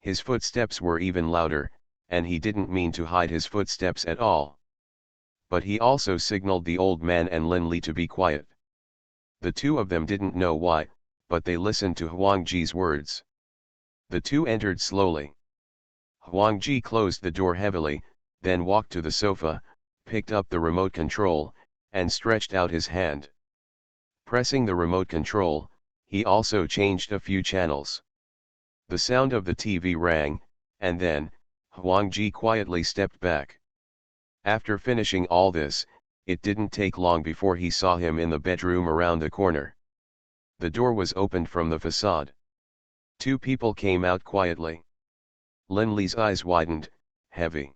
His footsteps were even louder, and he didn't mean to hide his footsteps at all. But he also signaled the old man and Lin Li to be quiet. The two of them didn't know why, but they listened to Wanjie's words. The two entered slowly. Wanjie closed the door heavily, then walked to the sofa, picked up the remote control, and stretched out his hand. Pressing the remote control, he also changed a few channels. The sound of the TV rang, and then, Wanjie quietly stepped back. After finishing all this, it didn't take long before he saw him in the bedroom around the corner. The door was opened from the facade. Two people came out quietly. Lin Li's eyes widened, heavy.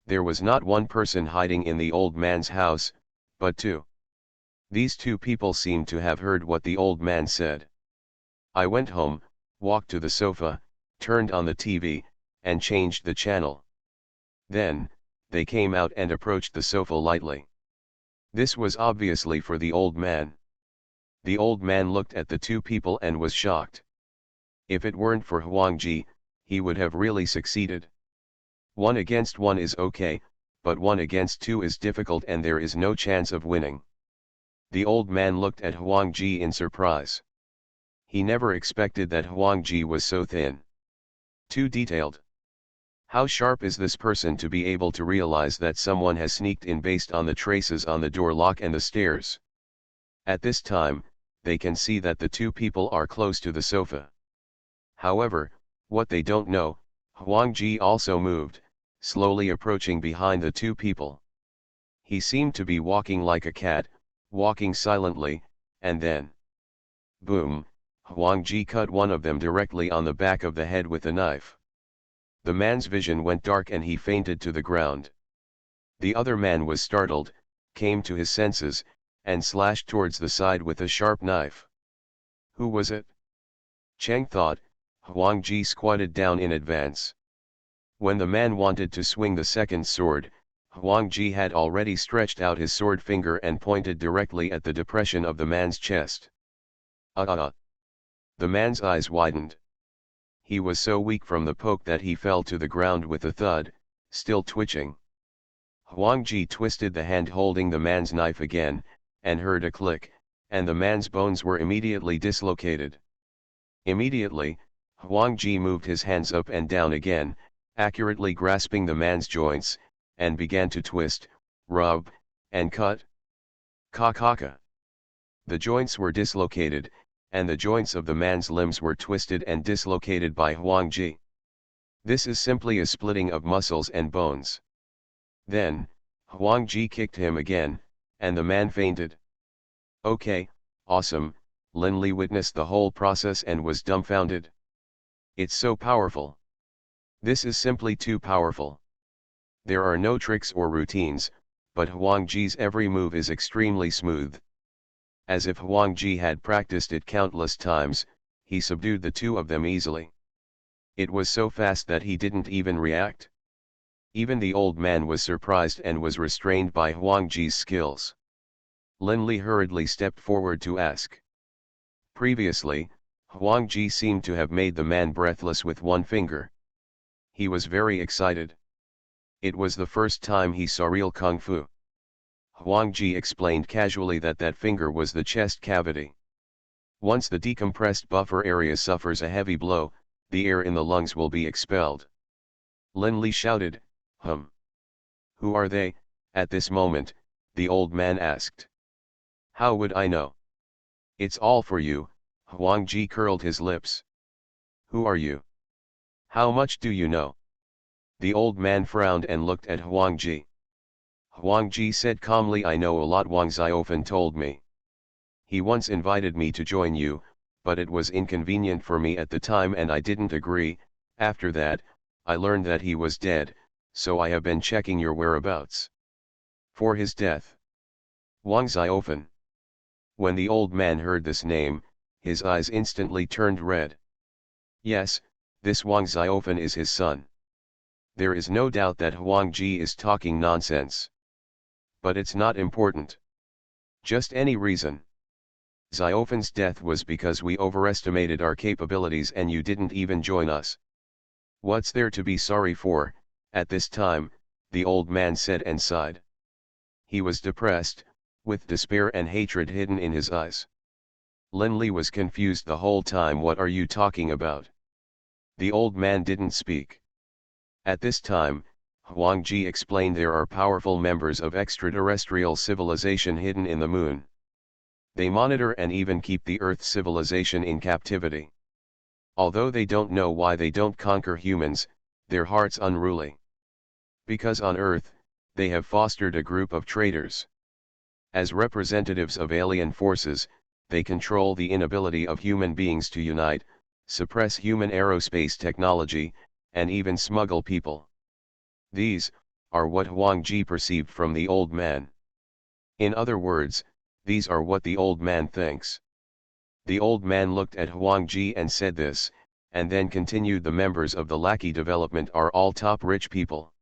There was not one person hiding in the old man's house, but two. These two people seemed to have heard what the old man said. I went home, walked to the sofa, turned on the TV, and changed the channel. Then, they came out and approached the sofa lightly. This was obviously for the old man. The old man looked at the two people and was shocked. If it weren't for Wanjie, he would have really succeeded. 1 against 1 is okay, but 1 against 2 is difficult and there is no chance of winning. The old man looked at Wanjie in surprise. He never expected that Wanjie was so thin. Too detailed. How sharp is this person to be able to realize that someone has sneaked in based on the traces on the door lock and the stairs? At this time, they can see that the two people are close to the sofa. However, what they don't know, Wanjie also moved, slowly approaching behind the two people. He seemed to be walking like a cat, walking silently, and then, boom, Wanjie cut one of them directly on the back of the head with a knife. The man's vision went dark and he fainted to the ground. The other man was startled, came to his senses, and slashed towards the side with a sharp knife. Who was it? Cheng thought. Wanjie squatted down in advance. When the man wanted to swing the second sword, Wanjie had already stretched out his sword finger and pointed directly at the depression of the man's chest. The man's eyes widened. He was so weak from the poke that he fell to the ground with a thud, still twitching. Wanjie twisted the hand holding the man's knife again, and heard a click, and the man's bones were immediately dislocated. Immediately, Wanjie moved his hands up and down again, accurately grasping the man's joints, and began to twist, rub, and cut. Ka. The joints were dislocated, and the joints of the man's limbs were twisted and dislocated by Wanjie. This is simply a splitting of muscles and bones. Then, Wanjie kicked him again, and the man fainted. Okay, awesome. Linley witnessed the whole process and was dumbfounded. It's so powerful. This is simply too powerful. There are no tricks or routines, but Wanjie's every move is extremely smooth. As if Wanjie had practiced it countless times, he subdued the two of them easily. It was so fast that he didn't even react. Even the old man was surprised and was restrained by Wanjie's skills. Linley hurriedly stepped forward to ask. Previously, Wanjie seemed to have made the man breathless with one finger. He was very excited. It was the first time he saw real kung fu. Wanjie explained casually that that finger was the chest cavity. Once the decompressed buffer area suffers a heavy blow, the air in the lungs will be expelled. Linley shouted, Who are they? At this moment, the old man asked. How would I know? It's all for you. Wanjie curled his lips. Who are you? How much do you know? The old man frowned and looked at Wanjie. Wanjie said calmly, I know a lot. Wang Xiaofan told me. He once invited me to join you, but it was inconvenient for me at the time and I didn't agree. After that, I learned that he was dead, so I have been checking your whereabouts. For his death. Wang Xiaofan. When the old man heard this name, his eyes instantly turned red. Yes, this Wang Xiaofan is his son. There is no doubt that Wanjie is talking nonsense. But it's not important. Just any reason. Xiaofan's death was because we overestimated our capabilities and you didn't even join us. What's there to be sorry for? At this time, the old man said and sighed. He was depressed, with despair and hatred hidden in his eyes. Linley was confused the whole time. What are you talking about? The old man didn't speak. At this time, Wanjie explained there are powerful members of extraterrestrial civilization hidden in the moon. They monitor and even keep the Earth civilization in captivity. Although they don't know why they don't conquer humans, their hearts unruly. Because on Earth, they have fostered a group of traitors. As representatives of alien forces, they control the inability of human beings to unite, suppress human aerospace technology, and even smuggle people. These are what Wanjie perceived from the old man. In other words, these are what the old man thinks. The old man looked at Wanjie and said this, and then continued, the members of the Lackey development are all top rich people.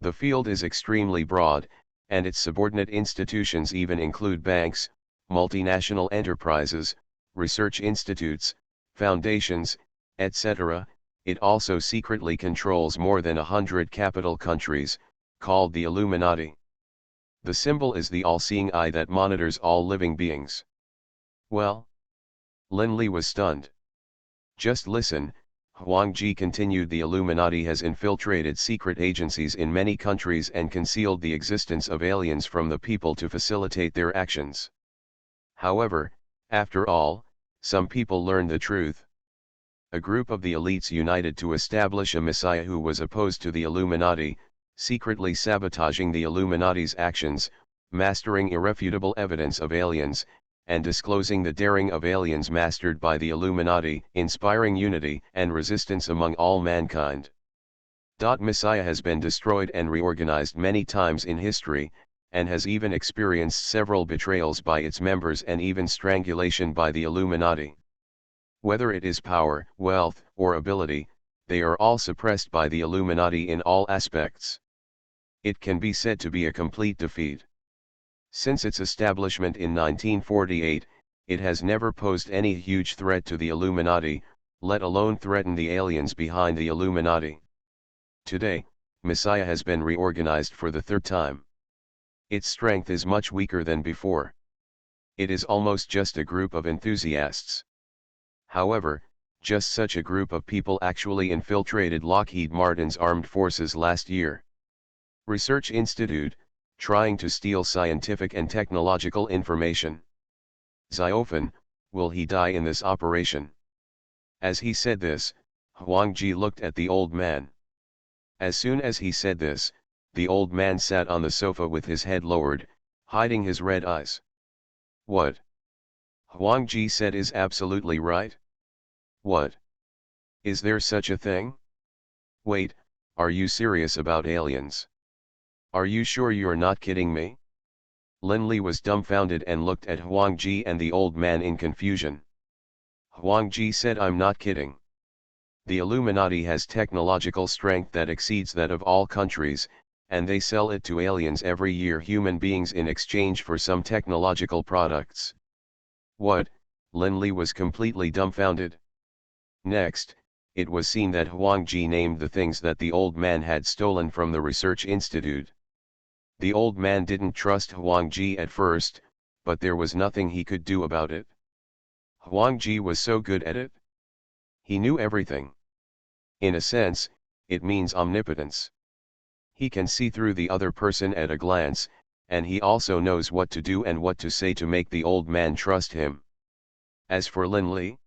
The field is extremely broad, and its subordinate institutions even include banks, multinational enterprises, research institutes, foundations, etc. It also secretly controls more than 100 capital countries, called the Illuminati. The symbol is the all-seeing eye that monitors all living beings. Well? Linley was stunned. Just listen, Wanjie continued. The Illuminati has infiltrated secret agencies in many countries and concealed the existence of aliens from the people to facilitate their actions. However, after all, some people learned the truth. A group of the elites united to establish a messiah who was opposed to the Illuminati, secretly sabotaging the Illuminati's actions, mastering irrefutable evidence of aliens, and disclosing the daring of aliens mastered by the Illuminati, inspiring unity and resistance among all mankind. Messiah has been destroyed and reorganized many times in history, and has even experienced several betrayals by its members and even strangulation by the Illuminati. Whether it is power, wealth, or ability, they are all suppressed by the Illuminati in all aspects. It can be said to be a complete defeat. Since its establishment in 1948, it has never posed any huge threat to the Illuminati, let alone threaten the aliens behind the Illuminati. Today, Messiah has been reorganized for the third time. Its strength is much weaker than before. It is almost just a group of enthusiasts. However, just such a group of people actually infiltrated Lockheed Martin's armed forces last year. Research Institute, trying to steal scientific and technological information. Xiofen, will he die in this operation? As he said this, Wanjie looked at the old man. As soon as he said this, the old man sat on the sofa with his head lowered, hiding his red eyes. What Wanjie said is absolutely right. What? Is there such a thing? Wait, are you serious about aliens? Are you sure you're not kidding me? Linley was dumbfounded and looked at Wanjie and the old man in confusion. Wanjie said, I'm not kidding. The Illuminati has technological strength that exceeds that of all countries, and they sell it to aliens every year, human beings, in exchange for some technological products. What? Linley was completely dumbfounded. Next, it was seen that Wanjie named the things that the old man had stolen from the Research Institute. The old man didn't trust Wanjie at first, but there was nothing he could do about it. Wanjie was so good at it. He knew everything. In a sense, it means omnipotence. He can see through the other person at a glance, and he also knows what to do and what to say to make the old man trust him. As for Linley,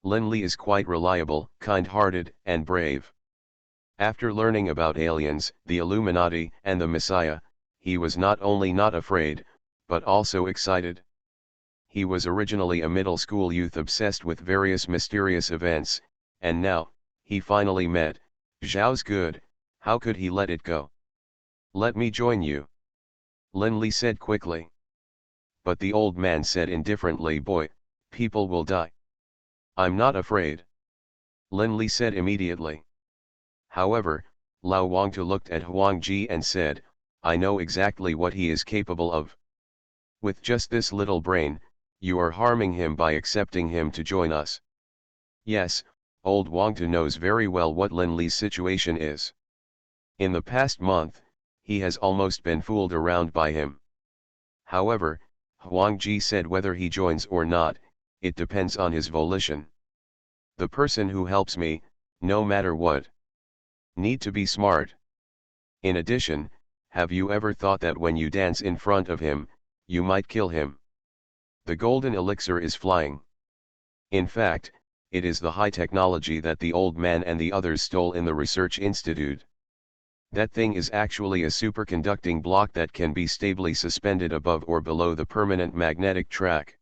Linley is quite reliable, kind-hearted, and brave. After learning about aliens, the Illuminati, and the Messiah, he was not only not afraid, but also excited. He was originally a middle school youth obsessed with various mysterious events, and now, he finally met Zhao's good. How could he let it go? Let me join you, Linley said quickly. But the old man said indifferently, boy, people will die. I'm not afraid, Linley said immediately. However, Lao Wangtu looked at Wanjie and said, I know exactly what he is capable of. With just this little brain, you are harming him by accepting him to join us. Yes, old Wangtu knows very well what Linley's situation is. In the past month, he has almost been fooled around by him. However, Wanjie said whether he joins or not, it depends on his volition. The person who helps me, no matter what, need to be smart. In addition, have you ever thought that when you dance in front of him, you might kill him? The golden elixir is flying. In fact, it is the high technology that the old man and the others stole in the Research Institute. That thing is actually a superconducting block that can be stably suspended above or below the permanent magnetic track.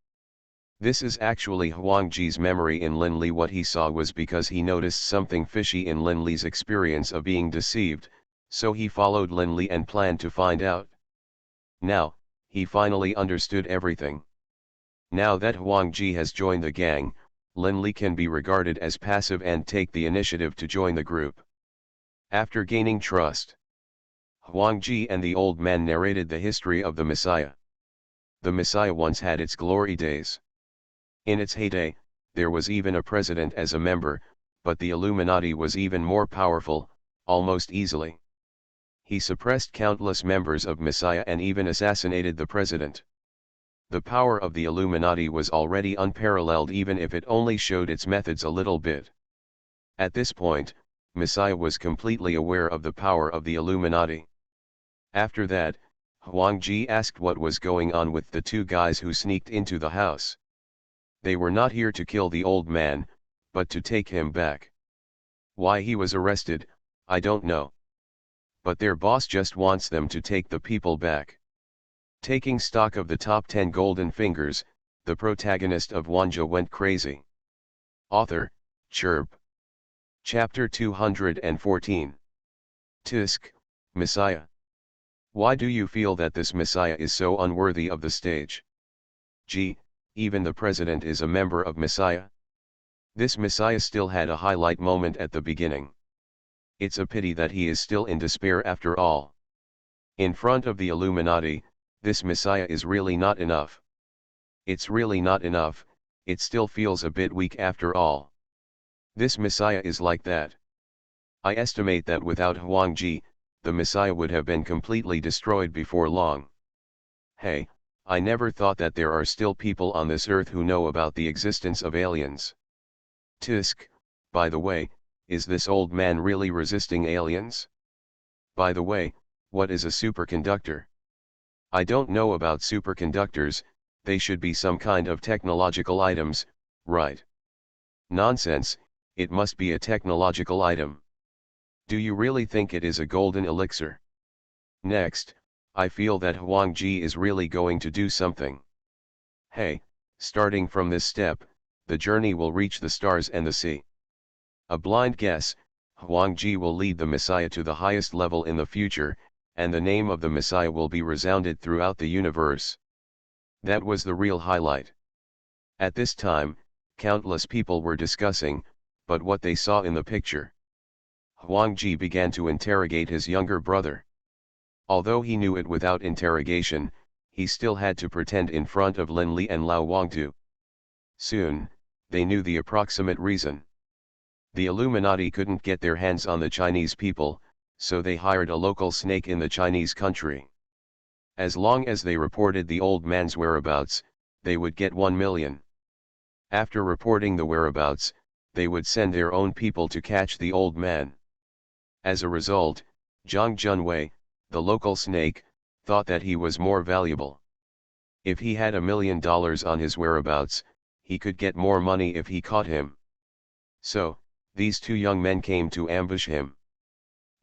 This is actually Wanjie's memory in Linley. What he saw was because he noticed something fishy in Linley's experience of being deceived, so he followed Linley and planned to find out. Now, he finally understood everything. Now that Wanjie has joined the gang, Linley can be regarded as passive and take the initiative to join the group. After gaining trust, Wanjie and the old man narrated the history of the Messiah. The Messiah once had its glory days. In its heyday, there was even a president as a member, but the Illuminati was even more powerful, almost easily. He suppressed countless members of Messiah and even assassinated the president. The power of the Illuminati was already unparalleled, even if it only showed its methods a little bit. At this point, Messiah was completely aware of the power of the Illuminati. After that, Wanjie asked what was going on with the two guys who sneaked into the house. They were not here to kill the old man, but to take him back. Why he was arrested, I don't know. But their boss just wants them to take the people back. Taking stock of the top 10 golden fingers, the protagonist of Wanjie went crazy. Author, Chirp. Chapter 214. Tisk, Messiah. Why do you feel that this Messiah is so unworthy of the stage? Gee, even the president is a member of Messiah? This Messiah still had a highlight moment at the beginning. It's a pity that he is still in despair after all. In front of the Illuminati, this Messiah is really not enough. It's really not enough, it still feels a bit weak after all. This Messiah is like that. I estimate that without Wanjie, the Messiah would have been completely destroyed before long. Hey, I never thought that there are still people on this earth who know about the existence of aliens. Tisk, by the way, is this old man really resisting aliens? By the way, what is a superconductor? I don't know about superconductors, they should be some kind of technological items, right? Nonsense, it must be a technological item. Do you really think it is a golden elixir? Next, I feel that Wanjie is really going to do something. Hey, starting from this step, the journey will reach the stars and the sea. A blind guess, Wanjie will lead the Messiah to the highest level in the future, and the name of the Messiah will be resounded throughout the universe. That was the real highlight. At this time, countless people were discussing, but what they saw in the picture. Wanjie began to interrogate his younger brother. Although he knew it without interrogation, he still had to pretend in front of Lin Li and Lao Wangtu. Soon, they knew the approximate reason. The Illuminati couldn't get their hands on the Chinese people, so they hired a local snake in the Chinese country. As long as they reported the old man's whereabouts, they would get 1 million. After reporting the whereabouts, they would send their own people to catch the old man. As a result, Zhang Junwei, the local snake, thought that he was more valuable. If he had $1 million on his whereabouts, he could get more money if he caught him. So, these two young men came to ambush him.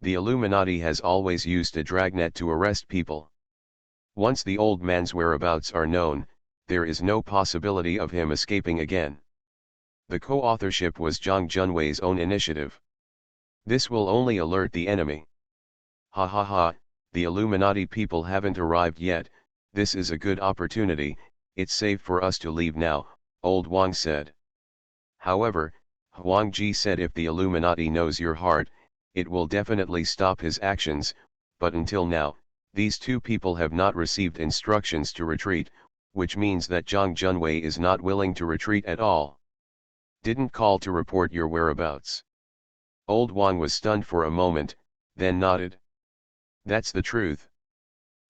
The Illuminati has always used a dragnet to arrest people. Once the old man's whereabouts are known, there is no possibility of him escaping again. The co-authorship was Zhang Junwei's own initiative. This will only alert the enemy. Ha ha ha, the Illuminati people haven't arrived yet, this is a good opportunity, it's safe for us to leave now, old Wang said. However, Wanjie said if the Illuminati knows your heart, it will definitely stop his actions, but until now, these two people have not received instructions to retreat, which means that Zhang Junwei is not willing to retreat at all. Didn't call to report your whereabouts. Old Wang was stunned for a moment, then nodded. That's the truth.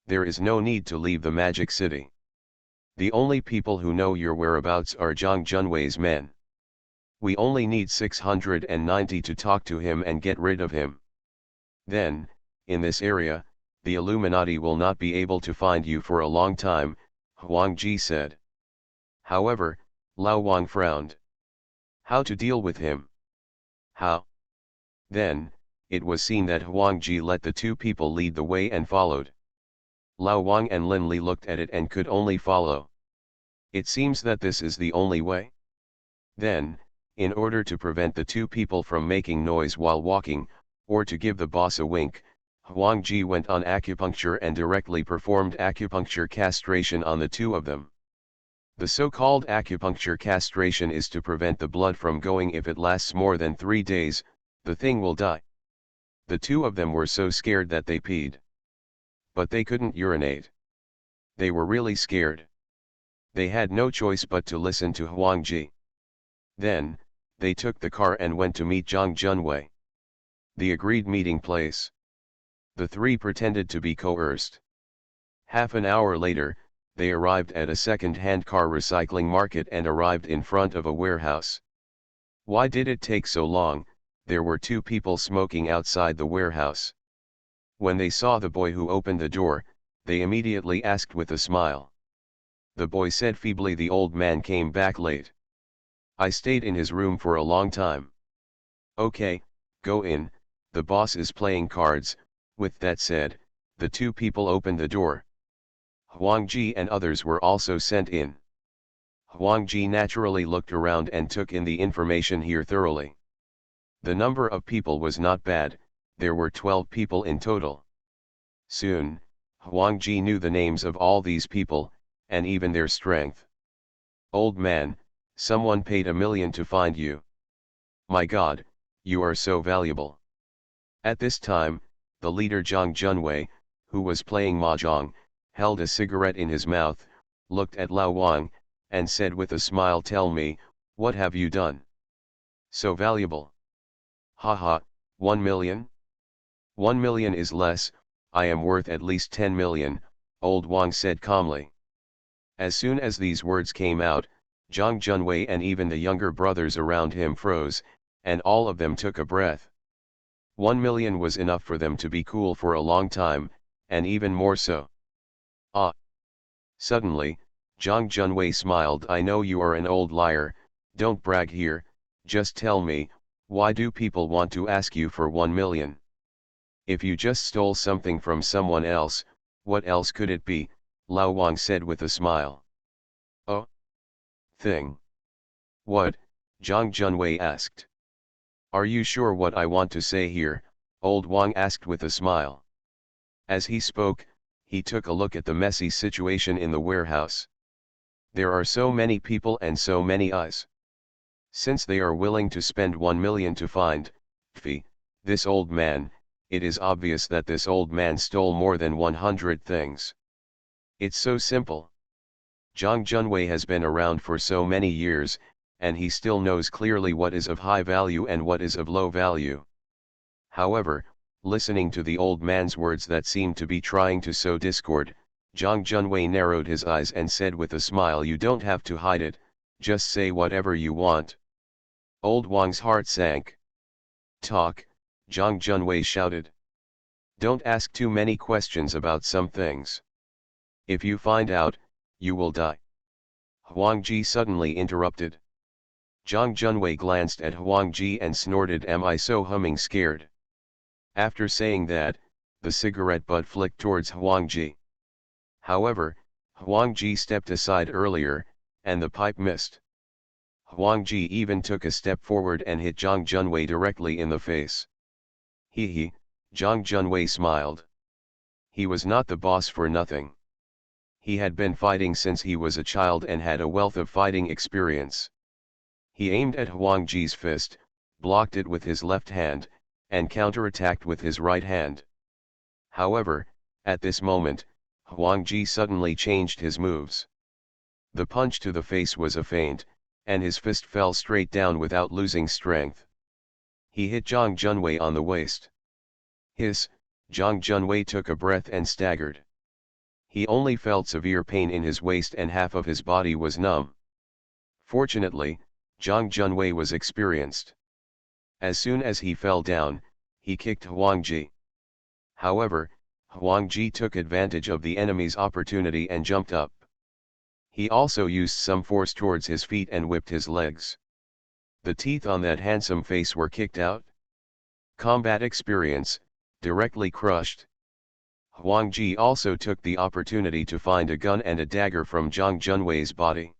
There is no need to leave the magic city. The only people who know your whereabouts are Zhang Junwei's men. We only need 690 to talk to him and get rid of him. Then, in this area, the Illuminati will not be able to find you for a long time, Wanjie said. However, Lao Wang frowned. How to deal with him? How? Then, it was seen that Wanjie let the two people lead the way and followed. Lao Wang and Lin Li looked at it and could only follow. It seems that this is the only way. Then, in order to prevent the two people from making noise while walking, or to give the boss a wink, Wanjie went on acupuncture and directly performed acupuncture castration on the two of them. The so-called acupuncture castration is to prevent the blood from going. If it lasts more than 3 days, the thing will die. The two of them were so scared that they peed. But they couldn't urinate. They were really scared. They had no choice but to listen to Wanjie. Then, they took the car and went to meet Zhang Junwei. The agreed meeting place. The three pretended to be coerced. Half an hour later, they arrived at a second-hand car recycling market and arrived in front of a warehouse. Why did it take so long? There were two people smoking outside the warehouse. When they saw the boy who opened the door, they immediately asked with a smile. The boy said feebly, "The old man came back late. I stayed in his room for a long time." "Okay, go in, the boss is playing cards." With that said, the two people opened the door. Wanjie and others were also sent in. Wanjie naturally looked around and took in the information here thoroughly. The number of people was not bad, there were 12 people in total. Soon, Wanjie knew the names of all these people, and even their strength. "Old man, someone paid $1 million to find you. My God, you are so valuable." At this time, the leader Zhang Junwei, who was playing mahjong, held a cigarette in his mouth, looked at Lao Wang, and said with a smile, "Tell me, what have you done? So valuable." "Haha, 1 million? 1 million is less, I am worth at least 10 million, old Wang said calmly. As soon as these words came out, Zhang Junwei and even the younger brothers around him froze, and all of them took a breath. 1 million was enough for them to be cool for a long time, and even more so. Ah! Suddenly, Zhang Junwei smiled. "I know you are an old liar, don't brag here, just tell me, why do people want to ask you for 1 million? If you just stole something from someone else, what else could it be?" Lao Wang said with a smile. "Oh? Thing? What?" Zhang Junwei asked. "Are you sure what I want to say here?" old Wang asked with a smile. As he spoke, he took a look at the messy situation in the warehouse. There are so many people and so many eyes. Since they are willing to spend 1 million to find, this old man, it is obvious that this old man stole more than 100 things. It's so simple. Zhang Junwei has been around for so many years, and he still knows clearly what is of high value and what is of low value. However, listening to the old man's words that seemed to be trying to sow discord, Zhang Junwei narrowed his eyes and said with a smile, "You don't have to hide it, just say whatever you want." Old Wang's heart sank. "Talk," Zhang Junwei shouted. "Don't ask too many questions about some things. If you find out, you will die." Wanjie suddenly interrupted. Zhang Junwei glanced at Wanjie and snorted, "Am I so humming scared?" After saying that, the cigarette butt flicked towards Wanjie. However, Wanjie stepped aside earlier, and the pipe missed. Wanjie even took a step forward and hit Zhang Junwei directly in the face. He, Zhang Junwei smiled. He was not the boss for nothing. He had been fighting since he was a child and had a wealth of fighting experience. He aimed at Wanjie's fist, blocked it with his left hand, and counterattacked with his right hand. However, at this moment, Wanjie suddenly changed his moves. The punch to the face was a feint, and his fist fell straight down without losing strength. He hit Zhang Junwei on the waist. Hiss, Zhang Junwei took a breath and staggered. He only felt severe pain in his waist and half of his body was numb. Fortunately, Zhang Junwei was experienced. As soon as he fell down, he kicked Wanjie. However, Wanjie took advantage of the enemy's opportunity and jumped up. He also used some force towards his feet and whipped his legs. The teeth on that handsome face were kicked out. Combat experience, directly crushed. Wanjie also took the opportunity to find a gun and a dagger from Zhang Junwei's body.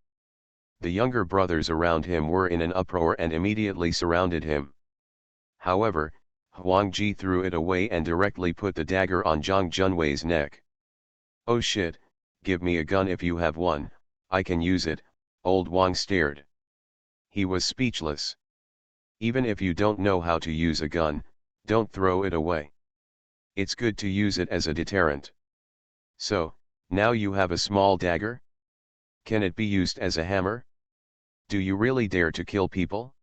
The younger brothers around him were in an uproar and immediately surrounded him. However, Wanjie threw it away and directly put the dagger on Zhang Junwei's neck. "Oh shit, give me a gun if you have one, I can use it," old Wang stared. He was speechless. Even if you don't know how to use a gun, don't throw it away. It's good to use it as a deterrent. So, now you have a small dagger? Can it be used as a hammer? Do you really dare to kill people?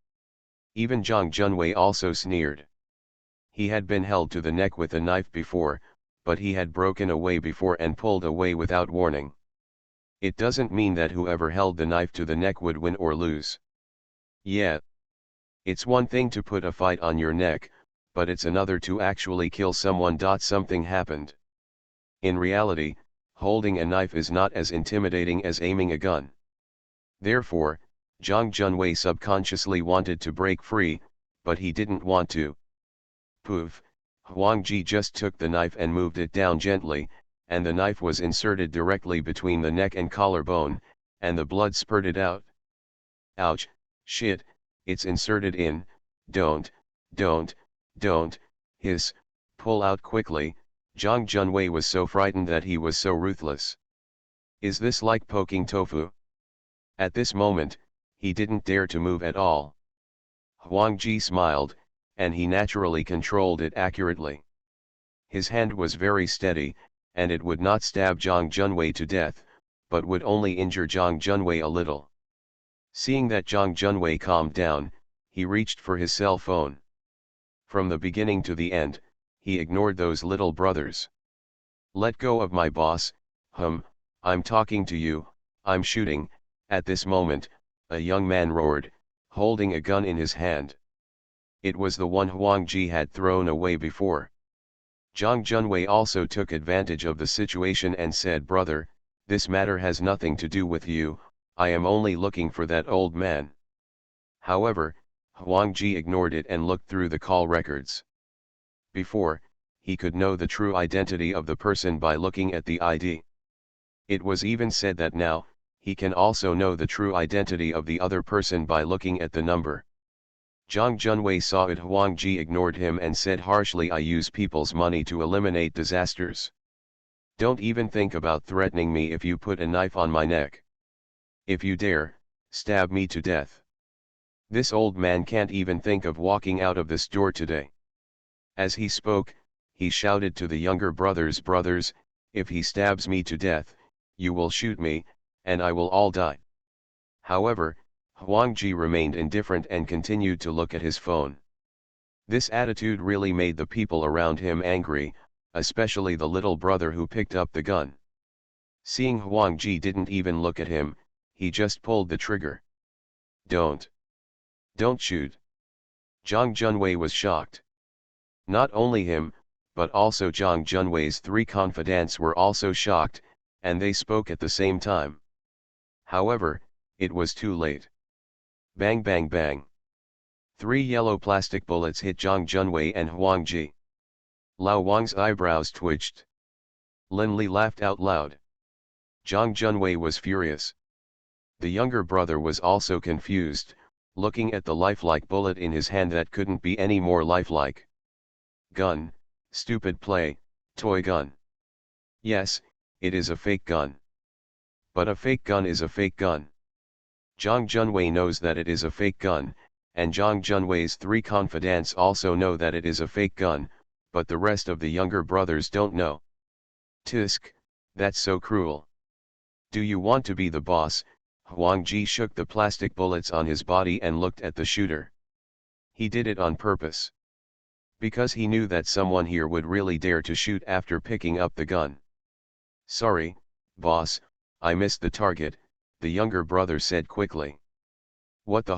Even Zhang Junwei also sneered. He had been held to the neck with a knife before, but he had broken away before and pulled away without warning. It doesn't mean that whoever held the knife to the neck would win or lose. Yeah. It's one thing to put a fight on your neck, but it's another to actually kill someone. Something happened. In reality, holding a knife is not as intimidating as aiming a gun. Therefore, Zhang Junwei subconsciously wanted to break free, but he didn't want to. Poof, Wanjie just took the knife and moved it down gently, and the knife was inserted directly between the neck and collarbone, and the blood spurted out. Ouch, shit, it's inserted in, don't, hiss, pull out quickly. Zhang Junwei was so frightened that he was so ruthless. Is this like poking tofu? At this moment, he didn't dare to move at all. Wanjie smiled, and he naturally controlled it accurately. His hand was very steady, and it would not stab Zhang Junwei to death, but would only injure Zhang Junwei a little. Seeing that Zhang Junwei calmed down, he reached for his cell phone. From the beginning to the end, he ignored those little brothers. Let go of my boss, I'm talking to you, I'm shooting. At this moment, a young man roared, holding a gun in his hand. It was the one Wanjie had thrown away before. Zhang Junwei also took advantage of the situation and said, "Brother, this matter has nothing to do with you, I am only looking for that old man." However, Wanjie ignored it and looked through the call records. Before, he could know the true identity of the person by looking at the ID. It was even said that now, he can also know the true identity of the other person by looking at the number. Zhang Junwei saw it. Wanjie ignored him and said harshly, "I use people's money to eliminate disasters. Don't even think about threatening me if you put a knife on my neck. If you dare, stab me to death. This old man can't even think of walking out of this door today." As he spoke, he shouted to the younger brothers, "Brothers, if he stabs me to death, you will shoot me, and I will all die." However, Wanjie remained indifferent and continued to look at his phone. This attitude really made the people around him angry, especially the little brother who picked up the gun. Seeing Wanjie didn't even look at him, he just pulled the trigger. Don't shoot." Zhang Junwei was shocked. Not only him, but also Zhang Junwei's three confidants were also shocked, and they spoke at the same time. However, it was too late. Bang bang bang. 3 yellow plastic bullets hit Zhang Junwei and Wanjie. Lao Wang's eyebrows twitched. Lin Li laughed out loud. Zhang Junwei was furious. The younger brother was also confused, looking at the lifelike bullet in his hand that couldn't be any more lifelike. Gun, stupid play, toy gun. Yes, it is a fake gun. But a fake gun is a fake gun. Zhang Junwei knows that it is a fake gun, and Zhang Junwei's 3 confidants also know that it is a fake gun, but the rest of the younger brothers don't know. Tisk, that's so cruel. Do you want to be the boss? Wanjie shook the plastic bullets on his body and looked at the shooter. He did it on purpose. Because he knew that someone here would really dare to shoot after picking up the gun. "Sorry, boss, I missed the target," the younger brother said quickly. "What the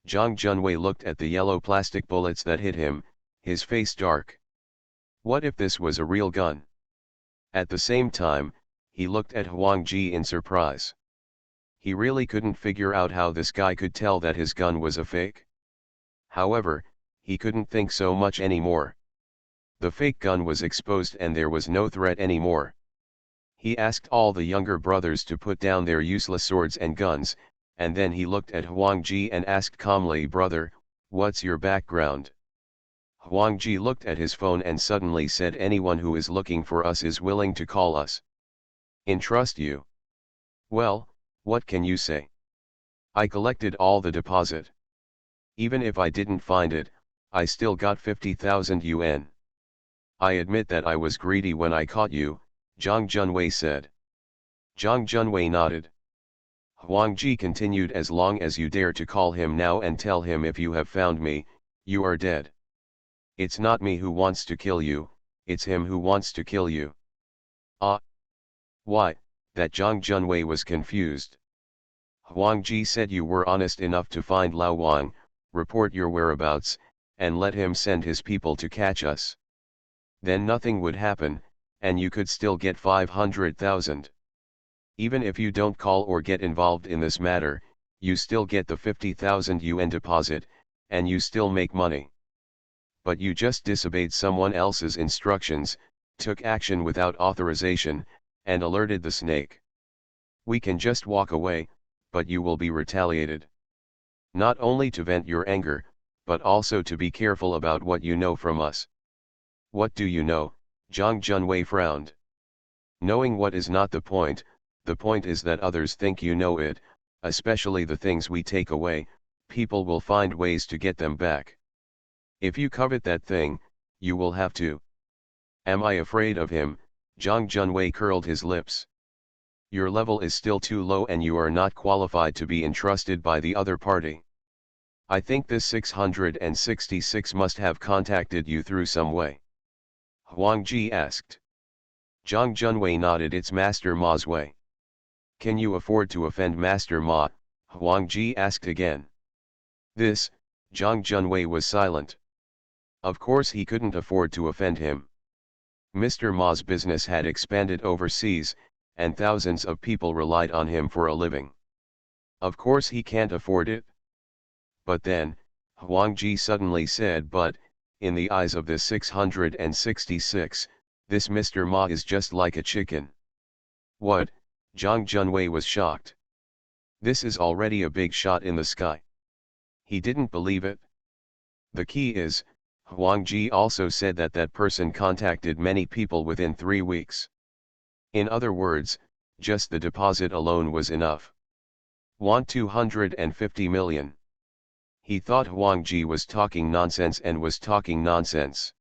Zhang Junwei looked at the yellow plastic bullets that hit him, his face dark. What if this was a real gun? At the same time, he looked at Wanjie in surprise. He really couldn't figure out how this guy could tell that his gun was a fake. However, he couldn't think so much anymore. The fake gun was exposed and there was no threat anymore. He asked all the younger brothers to put down their useless swords and guns, and then he looked at Wanjie and asked calmly, "Brother, what's your background?" Wanjie looked at his phone and suddenly said, "Anyone who is looking for us is willing to call us. Entrust you." "Well, what can you say? I collected all the deposit. Even if I didn't find it, I still got 50,000 yuan. I admit that I was greedy when I caught you," Zhang Junwei said. Zhang Junwei nodded. Wanjie continued, "As long as you dare to call him now and tell him if you have found me, you are dead. It's not me who wants to kill you, it's him who wants to kill you. Ah. Why, that Zhang Junwei was confused. Wanjie said you were honest enough to find Lao Wang, report your whereabouts, and let him send his people to catch us. Then nothing would happen, and you could still get 500,000. Even if you don't call or get involved in this matter, you still get the 50,000 yuan deposit, and you still make money. But you just disobeyed someone else's instructions, took action without authorization, and alerted the snake. We can just walk away, but you will be retaliated. Not only to vent your anger, but also to be careful about what you know from us. What do you know? Zhang Junwei frowned. Knowing what is not the point is that others think you know it, especially the things we take away, people will find ways to get them back. If you covet that thing, you will have to. Am I afraid of him? Zhang Junwei curled his lips. Your level is still too low and you are not qualified to be entrusted by the other party. I think this 666 must have contacted you through some way. Wanjie asked. Zhang Junwei nodded. It's Master Ma's way. Can you afford to offend Master Ma? Wanjie asked again. Zhang Junwei was silent. Of course he couldn't afford to offend him. Mr. Ma's business had expanded overseas, and thousands of people relied on him for a living. Of course he can't afford it. But then, Wanjie suddenly said, but, in the eyes of this 666, this Mr. Ma is just like a chicken. What? Zhang Junwei was shocked. This is already a big shot in the sky. He didn't believe it. The key is, Wanjie also said that that person contacted many people within 3 weeks. In other words, just the deposit alone was enough. 250 million. He thought Wanjie was talking nonsense and was talking nonsense.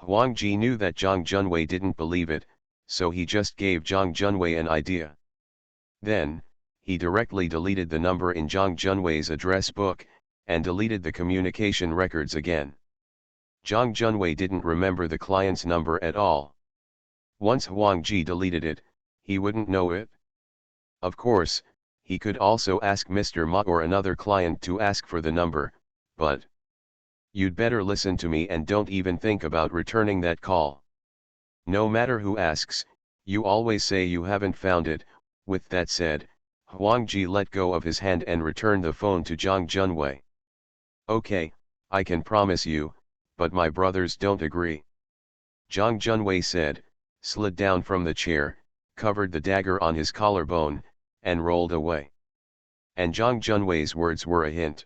Wanjie knew that Zhang Junwei didn't believe it, so he just gave Zhang Junwei an idea. Then, he directly deleted the number in Zhang Junwei's address book, and deleted the communication records again. Zhang Junwei didn't remember the client's number at all. Once Wanjie deleted it, he wouldn't know it. Of course, he could also ask Mr. Ma or another client to ask for the number, but you'd better listen to me and don't even think about returning that call. No matter who asks, you always say you haven't found it. With that said, Wanjie let go of his hand and returned the phone to Zhang Junwei. Okay, I can promise you, but my brothers don't agree. Zhang Junwei said, slid down from the chair, covered the dagger on his collarbone, and rolled away. And Zhang Junwei's words were a hint.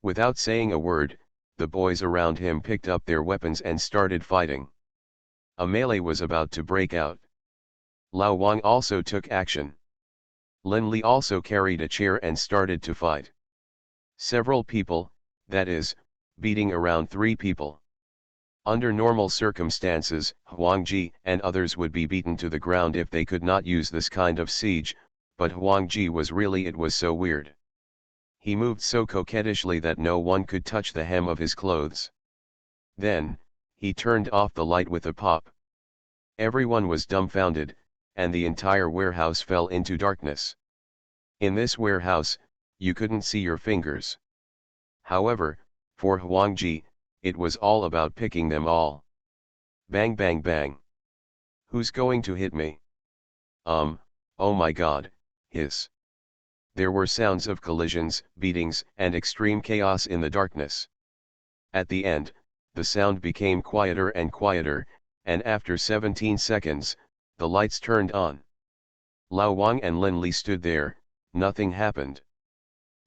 Without saying a word, the boys around him picked up their weapons and started fighting. A melee was about to break out. Lao Wang also took action. Lin Li also carried a chair and started to fight. Several people, that is, beating around 3 people. Under normal circumstances, Wanjie and others would be beaten to the ground if they could not use this kind of siege, but Wanjie was really, it was so weird. He moved so coquettishly that no one could touch the hem of his clothes. Then, he turned off the light with a pop. Everyone was dumbfounded, and the entire warehouse fell into darkness. In this warehouse, you couldn't see your fingers. However, for Wanjie, it was all about picking them all. Bang bang bang. Who's going to hit me? Oh my god, hiss. There were sounds of collisions, beatings, and extreme chaos in the darkness. At the end, the sound became quieter and quieter, and after 17 seconds, the lights turned on. Lao Wang and Lin Li stood there, nothing happened.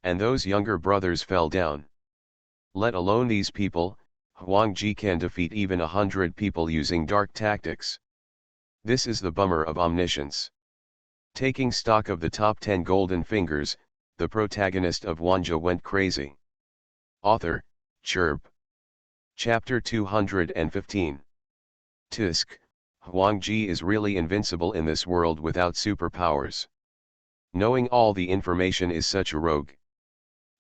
And those younger brothers fell down. Let alone these people, Wanjie can defeat even 100 people using dark tactics. This is the bummer of omniscience. Taking stock of the top 10 golden fingers, the protagonist of Wanjie went crazy. Author, Chirp. Chapter 215. Tisk, Wanjie is really invincible in this world without superpowers. Knowing all the information is such a rogue.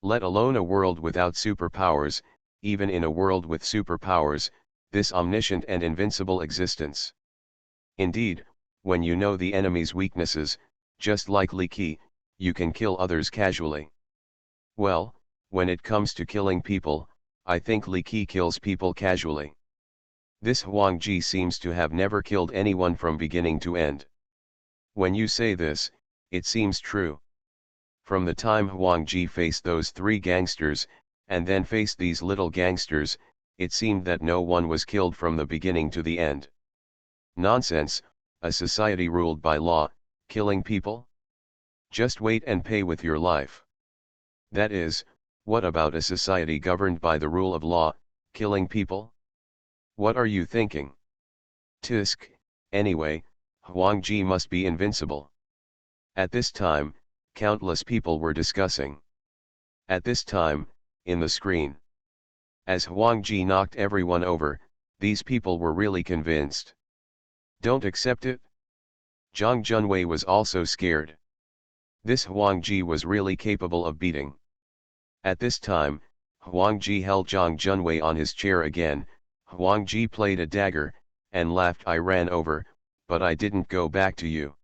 Let alone a world without superpowers, even in a world with superpowers, this omniscient and invincible existence. Indeed, when you know the enemy's weaknesses, just like Li Qi, you can kill others casually. Well, when it comes to killing people, I think Li Qi kills people casually. This Wanjie seems to have never killed anyone from beginning to end. When you say this, it seems true. From the time Wanjie faced those three gangsters, and then faced these little gangsters, it seemed that no one was killed from the beginning to the end. Nonsense, a society ruled by law, killing people? Just wait and pay with your life. That is, what about a society governed by the rule of law, killing people? What are you thinking? Tisk, anyway, Wanjie must be invincible. At this time, countless people were discussing. At this time, in the screen. As Wanjie knocked everyone over, these people were really convinced. Don't accept it? Zhang Junwei was also scared. This Wanjie was really capable of beating. At this time, Wanjie held Zhang Junwei on his chair again. Wanjie played a dagger, and laughed. I ran over, but I didn't go back to you.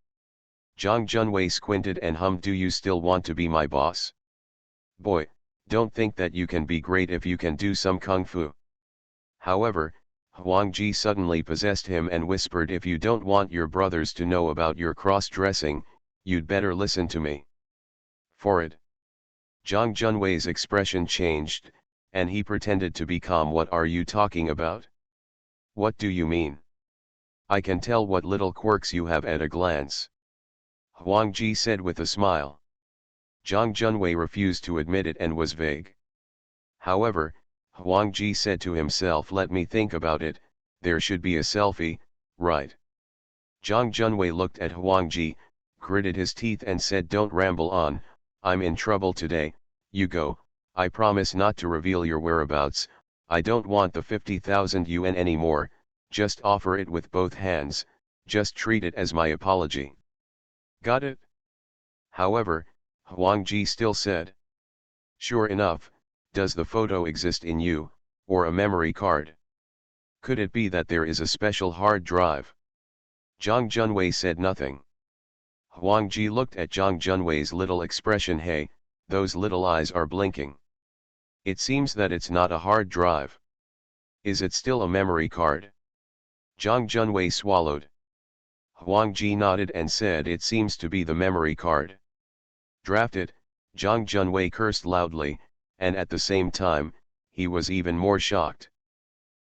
Zhang Junwei squinted and hummed. Do you still want to be my boss? Boy, don't think that you can be great if you can do some kung fu. However, Wanjie suddenly possessed him and whispered, if you don't want your brothers to know about your cross-dressing, you'd better listen to me. For it. Zhang Junwei's expression changed, and he pretended to be calm. What are you talking about? What do you mean? I can tell what little quirks you have at a glance. Wanjie said with a smile. Zhang Junwei refused to admit it and was vague. However, Wanjie said to himself, let me think about it, there should be a selfie, right? Zhang Junwei looked at Wanjie, gritted his teeth and said, don't ramble on, I'm in trouble today, you go, I promise not to reveal your whereabouts, I don't want the 50,000 yuan anymore, just offer it with both hands, just treat it as my apology. Got it? However, Wanjie still said. Sure enough, does the photo exist in you, or a memory card? Could it be that there is a special hard drive? Zhang Junwei said nothing. Wanjie looked at Zhang Junwei's little expression. Hey, those little eyes are blinking. It seems that it's not a hard drive. Is it still a memory card? Zhang Junwei swallowed. Wanjie nodded and said, it seems to be the memory card. Draft it, Zhang Junwei cursed loudly, and at the same time, he was even more shocked.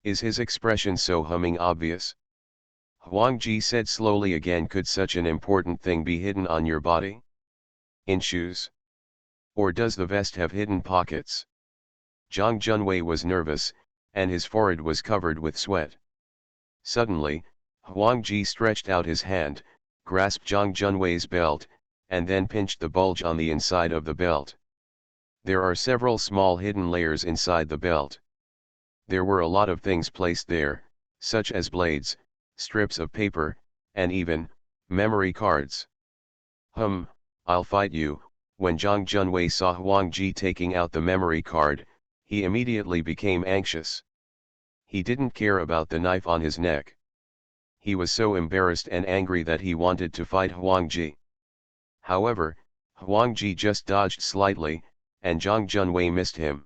Is his expression so humming obvious? Wanjie said slowly again, could such an important thing be hidden on your body? In shoes? Or does the vest have hidden pockets? Zhang Junwei was nervous, and his forehead was covered with sweat. Suddenly, Wanjie stretched out his hand, grasped Zhang Junwei's belt, and then pinched the bulge on the inside of the belt. There are several small hidden layers inside the belt. There were a lot of things placed there, such as blades, strips of paper, and even memory cards. I'll fight you. When Zhang Junwei saw Wanjie taking out the memory card, he immediately became anxious. He didn't care about the knife on his neck. He was so embarrassed and angry that he wanted to fight Wanjie. However, Wanjie just dodged slightly, and Zhang Junwei missed him.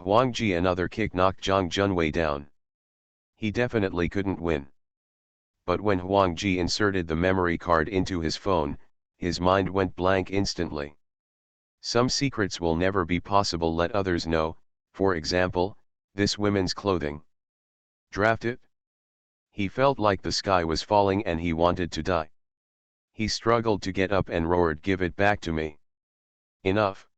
Wanjie another kick knocked Zhang Junwei down. He definitely couldn't win. But when Wanjie inserted the memory card into his phone, his mind went blank instantly. Some secrets will never be possible let others know, for example, this woman's clothing. Draft it? He felt like the sky was falling and he wanted to die. He struggled to get up and roared, give it back to me. Enough.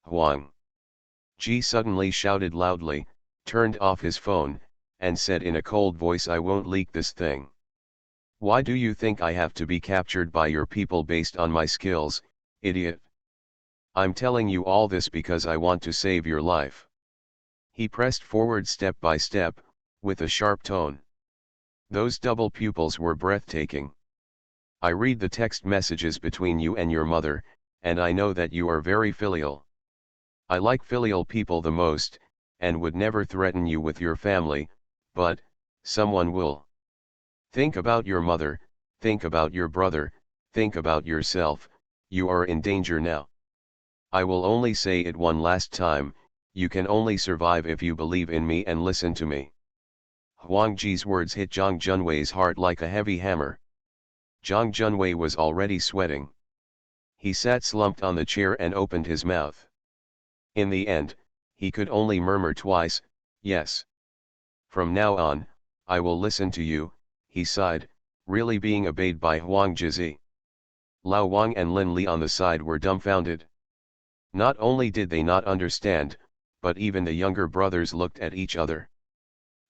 Wanjie suddenly shouted loudly, turned off his phone, and said in a cold voice, I won't leak this thing. Why do you think I have to be captured by your people based on my skills, idiot? I'm telling you all this because I want to save your life. He pressed forward step by step, with a sharp tone. Those double pupils were breathtaking. I read the text messages between you and your mother, and I know that you are very filial. I like filial people the most, and would never threaten you with your family, but someone will. Think about your mother, think about your brother, think about yourself, you are in danger now. I will only say it one last time, you can only survive if you believe in me and listen to me. Wanjie's words hit Zhang Junwei's heart like a heavy hammer. Zhang Junwei was already sweating. He sat slumped on the chair and opened his mouth. In the end, he could only murmur twice, yes. From now on, I will listen to you, he sighed, really being obeyed by Wanjie. Lao Wang and Lin Li on the side were dumbfounded. Not only did they not understand, but even the younger brothers looked at each other.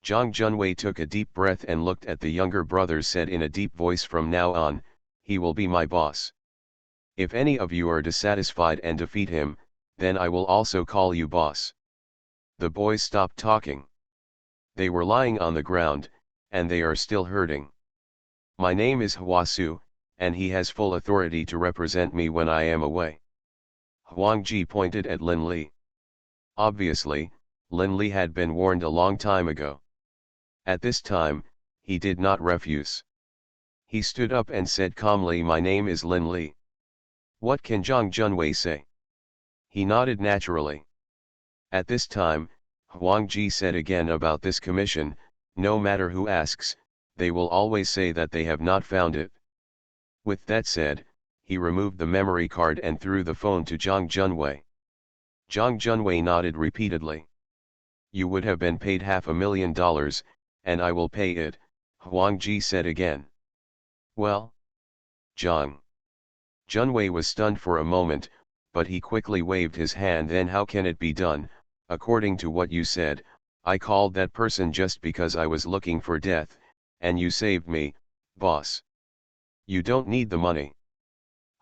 Zhang Junwei took a deep breath and looked at the younger brothers, said in a deep voice, from now on, he will be my boss. If any of you are dissatisfied and defeat him, then I will also call you boss. The boys stopped talking. They were lying on the ground, and they are still hurting. My name is Hwasu, and he has full authority to represent me when I am away. Wanjie pointed at Lin Li. Obviously, Lin Li had been warned a long time ago. At this time, he did not refuse. He stood up and said calmly, my name is Lin Li. What can Zhang Junwei say? He nodded naturally. At this time, Wanjie said again about this commission, no matter who asks, they will always say that they have not found it. With that said, he removed the memory card and threw the phone to Zhang Junwei. Zhang Junwei nodded repeatedly. You would have been paid $500,000, and I will pay it, Wanjie said again. Well? Zhang Junwei was stunned for a moment, but he quickly waved his hand. Then how can it be done? According to what you said, I called that person just because I was looking for death, and you saved me, boss. You don't need the money.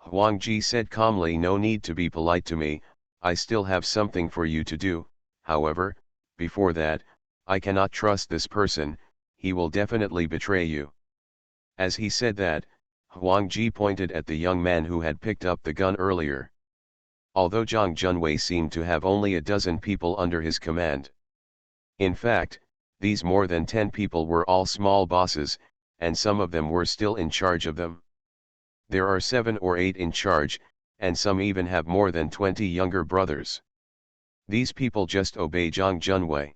Wanjie said calmly, no need to be polite to me, I still have something for you to do, however, before that, I cannot trust this person, he will definitely betray you. As he said that, Wanjie pointed at the young man who had picked up the gun earlier. Although Zhang Junwei seemed to have only a dozen people under his command. In fact, these more than 10 people were all small bosses, and some of them were still in charge of them. There are 7 or 8 in charge, and some even have more than 20 younger brothers. These people just obey Zhang Junwei.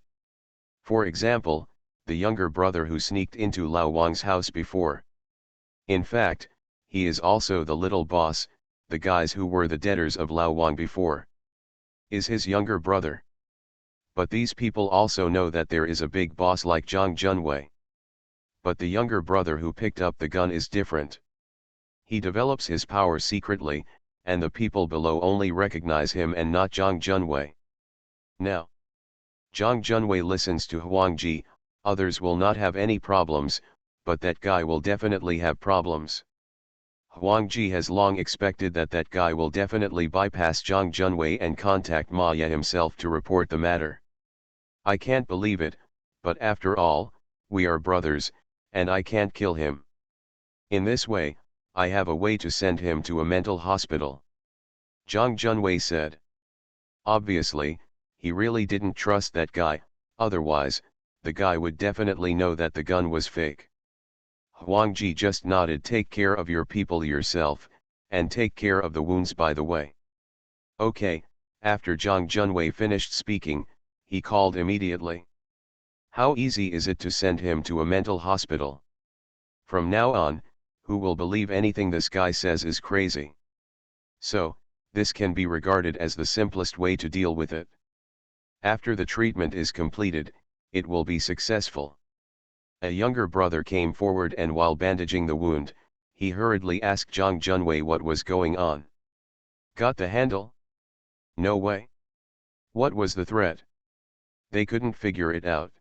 For example, the younger brother who sneaked into Lao Wang's house before. In fact, he is also the little boss, the guys who were the debtors of Lao Wang before. Is his younger brother. But these people also know that there is a big boss like Zhang Junwei. But the younger brother who picked up the gun is different. He develops his power secretly, and the people below only recognize him and not Zhang Junwei. Now, Zhang Junwei listens to Wanjie, others will not have any problems, but that guy will definitely have problems. Wanjie has long expected that that guy will definitely bypass Zhang Junwei and contact Maya himself to report the matter. I can't believe it, but after all, we are brothers, and I can't kill him. In this way, I have a way to send him to a mental hospital. Zhang Junwei said. Obviously, he really didn't trust that guy, otherwise, the guy would definitely know that the gun was fake. Wanjie just nodded. Take care of your people yourself, and take care of the wounds by the way. Okay, after Zhang Junwei finished speaking, he called immediately. How easy is it to send him to a mental hospital? From now on, who will believe anything this guy says is crazy? So, this can be regarded as the simplest way to deal with it. After the treatment is completed, it will be successful. A younger brother came forward and while bandaging the wound, he hurriedly asked Zhang Junwei what was going on. Got the handle? No way. What was the threat? They couldn't figure it out.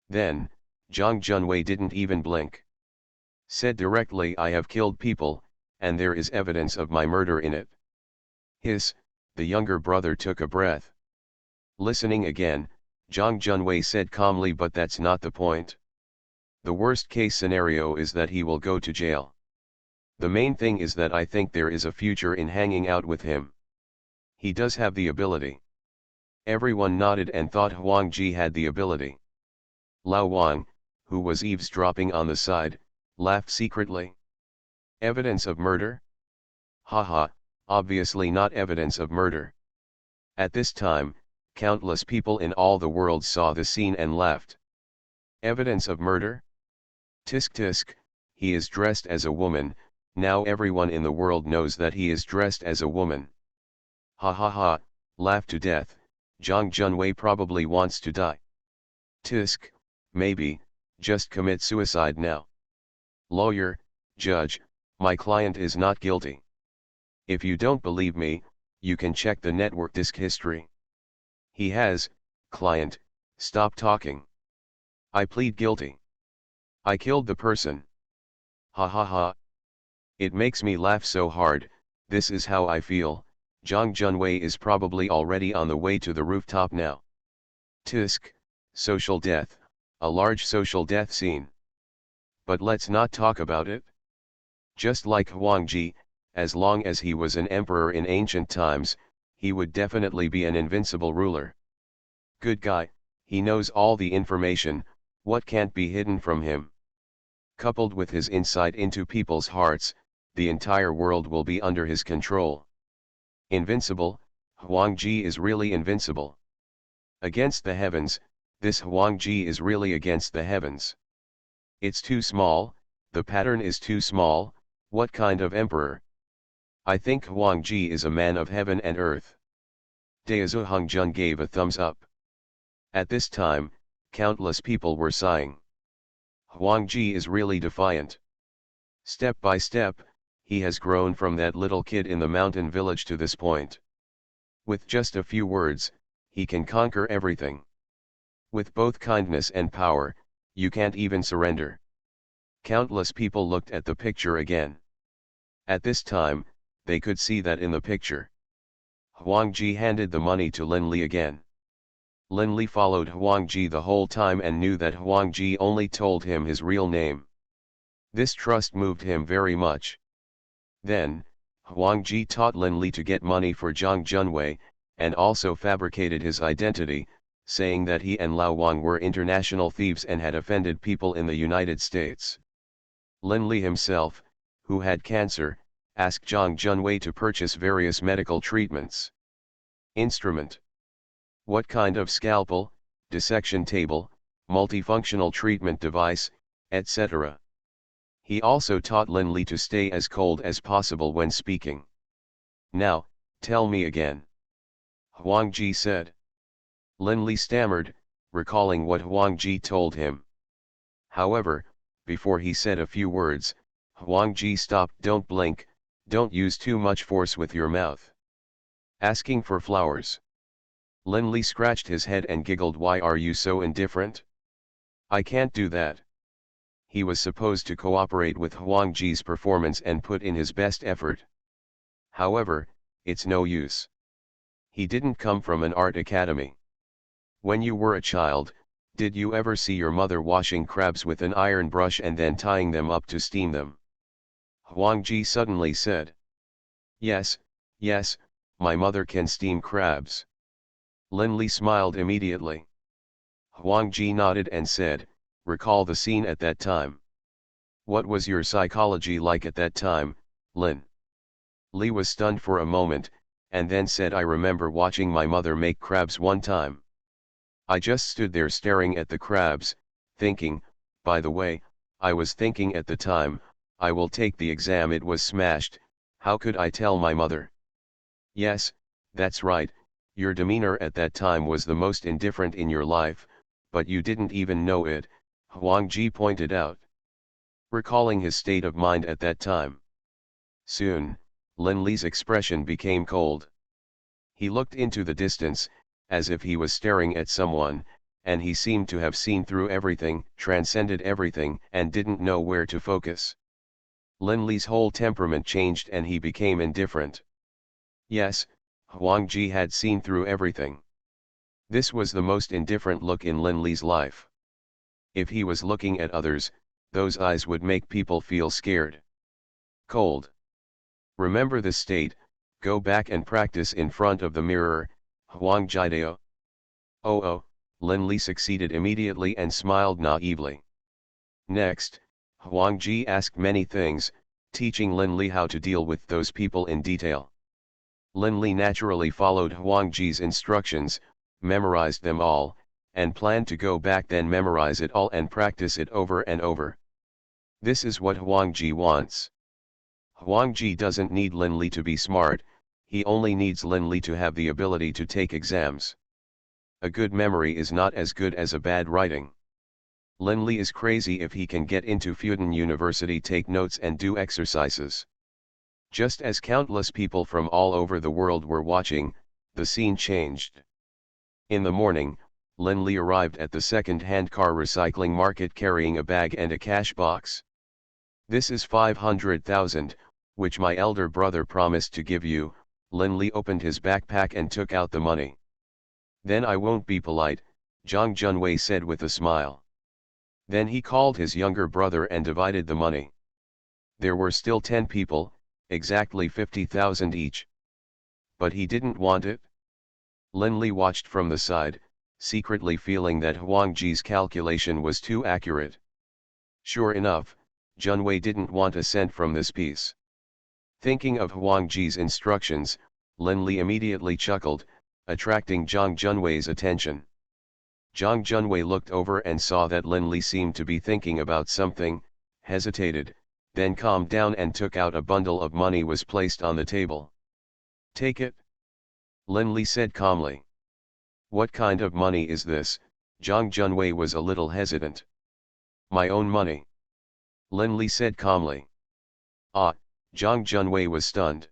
Then, Zhang Junwei didn't even blink. Said directly, I have killed people, and there is evidence of my murder in it. The younger brother took a breath. Listening again, Zhang Junwei said calmly, but that's not the point. The worst case scenario is that he will go to jail. The main thing is that I think there is a future in hanging out with him. He does have the ability. Everyone nodded and thought Wanjie had the ability. Lao Wang, who was eavesdropping on the side, laughed secretly. Evidence of murder? Haha, obviously not evidence of murder. At this time, countless people in all the world saw the scene and laughed. Evidence of murder? Tisk tisk, he is dressed as a woman, now everyone in the world knows that he is dressed as a woman. Ha ha ha, laugh to death, Zhang Junwei probably wants to die. Tisk, maybe, just commit suicide now. Lawyer, judge, my client is not guilty. If you don't believe me, you can check the network disk history. He has, client, stop talking. I plead guilty. I killed the person. Ha ha ha. It makes me laugh so hard, this is how I feel, Zhang Junwei is probably already on the way to the rooftop now. Tisk, social death, a large social death scene. But let's not talk about it. Just like Wanjie, as long as he was an emperor in ancient times, he would definitely be an invincible ruler. Good guy, he knows all the information, what can't be hidden from him. Coupled with his insight into people's hearts, the entire world will be under his control. Invincible, Wanjie is really invincible. Against the heavens, this Wanjie is really against the heavens. It's too small, the pattern is too small, what kind of emperor? I think Wanjie is a man of heaven and earth. Daezu Hongjun gave a thumbs up. At this time, countless people were sighing. Wanjie is really defiant. Step by step, he has grown from that little kid in the mountain village to this point. With just a few words, he can conquer everything. With both kindness and power, you can't even surrender. Countless people looked at the picture again. At this time, they could see that in the picture. Wanjie handed the money to Lin Li again. Lin Li followed Wanjie the whole time and knew that Wanjie only told him his real name. This trust moved him very much. Then, Wanjie taught Lin Li to get money for Zhang Junwei, and also fabricated his identity, saying that he and Lao Wang were international thieves and had offended people in the United States. Lin Li himself, who had cancer, asked Zhang Junwei to purchase various medical treatments. Instrument. What kind of scalpel, dissection table, multifunctional treatment device, etc. He also taught Lin Li to stay as cold as possible when speaking. Now, tell me again. Wanjie said. Lin Li stammered, recalling what Wanjie told him. However, before he said a few words, Wanjie stopped. Don't blink, don't use too much force with your mouth. Asking for flowers. Lin Li scratched his head and giggled. Why are you so indifferent? I can't do that. He was supposed to cooperate with Wanjie's performance and put in his best effort. However, it's no use. He didn't come from an art academy. When you were a child, did you ever see your mother washing crabs with an iron brush and then tying them up to steam them? Wanjie suddenly said. Yes, yes, my mother can steam crabs. Lin Li smiled immediately. Wanjie nodded and said, recall the scene at that time. What was your psychology like at that time, Lin? Li was stunned for a moment, and then said, I remember watching my mother make crabs one time. I just stood there staring at the crabs, thinking, by the way, I was thinking at the time, I will take the exam. It was smashed, how could I tell my mother? Yes, that's right, your demeanor at that time was the most indifferent in your life, but you didn't even know it, Wanjie pointed out. Recalling his state of mind at that time. Soon, Lin Li's expression became cold. He looked into the distance, as if he was staring at someone, and he seemed to have seen through everything, transcended everything, and didn't know where to focus. Lin Li's whole temperament changed and he became indifferent. Yes, Wanjie had seen through everything. This was the most indifferent look in Lin Li's life. If he was looking at others, those eyes would make people feel scared. Cold. Remember the state, go back and practice in front of the mirror, Wanjie. Oh, Lin Li succeeded immediately and smiled naively. Next, Wanjie asked many things, teaching Lin Li how to deal with those people in detail. Lin Li naturally followed Wanjie's instructions, memorized them all, and planned to go back then memorize it all and practice it over and over. This is what Wanjie wants. Wanjie doesn't need Lin Li to be smart, he only needs Lin Li to have the ability to take exams. A good memory is not as good as a bad writing. Lin Li is crazy if he can get into Fudan University, take notes and do exercises. Just as countless people from all over the world were watching, the scene changed. In the morning, Lin Li arrived at the second-hand car recycling market carrying a bag and a cash box. "This is 500,000, which my elder brother promised to give you." Lin Li opened his backpack and took out the money. "Then I won't be polite," Zhang Junwei said with a smile. Then he called his younger brother and divided the money. There were still 10 people, exactly 50,000 each. But he didn't want it. Lin Li watched from the side, secretly feeling that Huangjie's calculation was too accurate. Sure enough, Junwei didn't want a cent from this piece. Thinking of Huangjie's instructions, Lin Li immediately chuckled, attracting Zhang Junwei's attention. Zhang Junwei looked over and saw that Lin Li seemed to be thinking about something, hesitated, then calmed down and took out a bundle of money was placed on the table. "Take it," Lin Li said calmly. "What kind of money is this?" Zhang Junwei was a little hesitant. "My own money," Lin Li said calmly. "Ah," Zhang Junwei was stunned.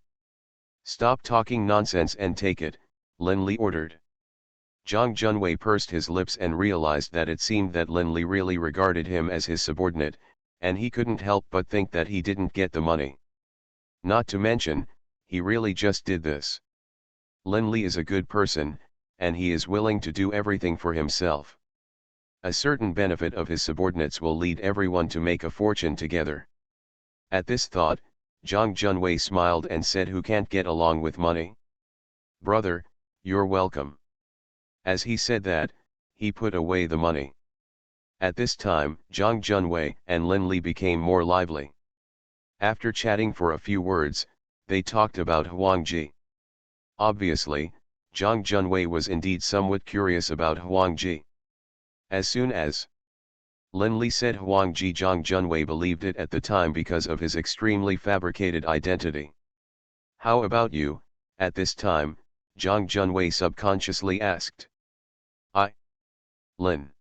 "Stop talking nonsense and take it," Lin Li ordered. Zhang Junwei pursed his lips and realized that it seemed that Lin Li really regarded him as his subordinate, and he couldn't help but think that he didn't get the money. Not to mention, he really just did this. Lin Li is a good person, and he is willing to do everything for himself. A certain benefit of his subordinates will lead everyone to make a fortune together. At this thought, Zhang Junwei smiled and said, "Who can't get along with money? Brother, you're welcome." As he said that, he put away the money. At this time, Zhang Junwei and Lin Li became more lively. After chatting for a few words, they talked about Huangjie. Obviously, Zhang Junwei was indeed somewhat curious about Huangjie. As soon as Lin Li said Huangjie, Zhang Junwei believed it at the time because of his extremely fabricated identity. "How about you?" At this time, Zhang Junwei subconsciously asked. Lin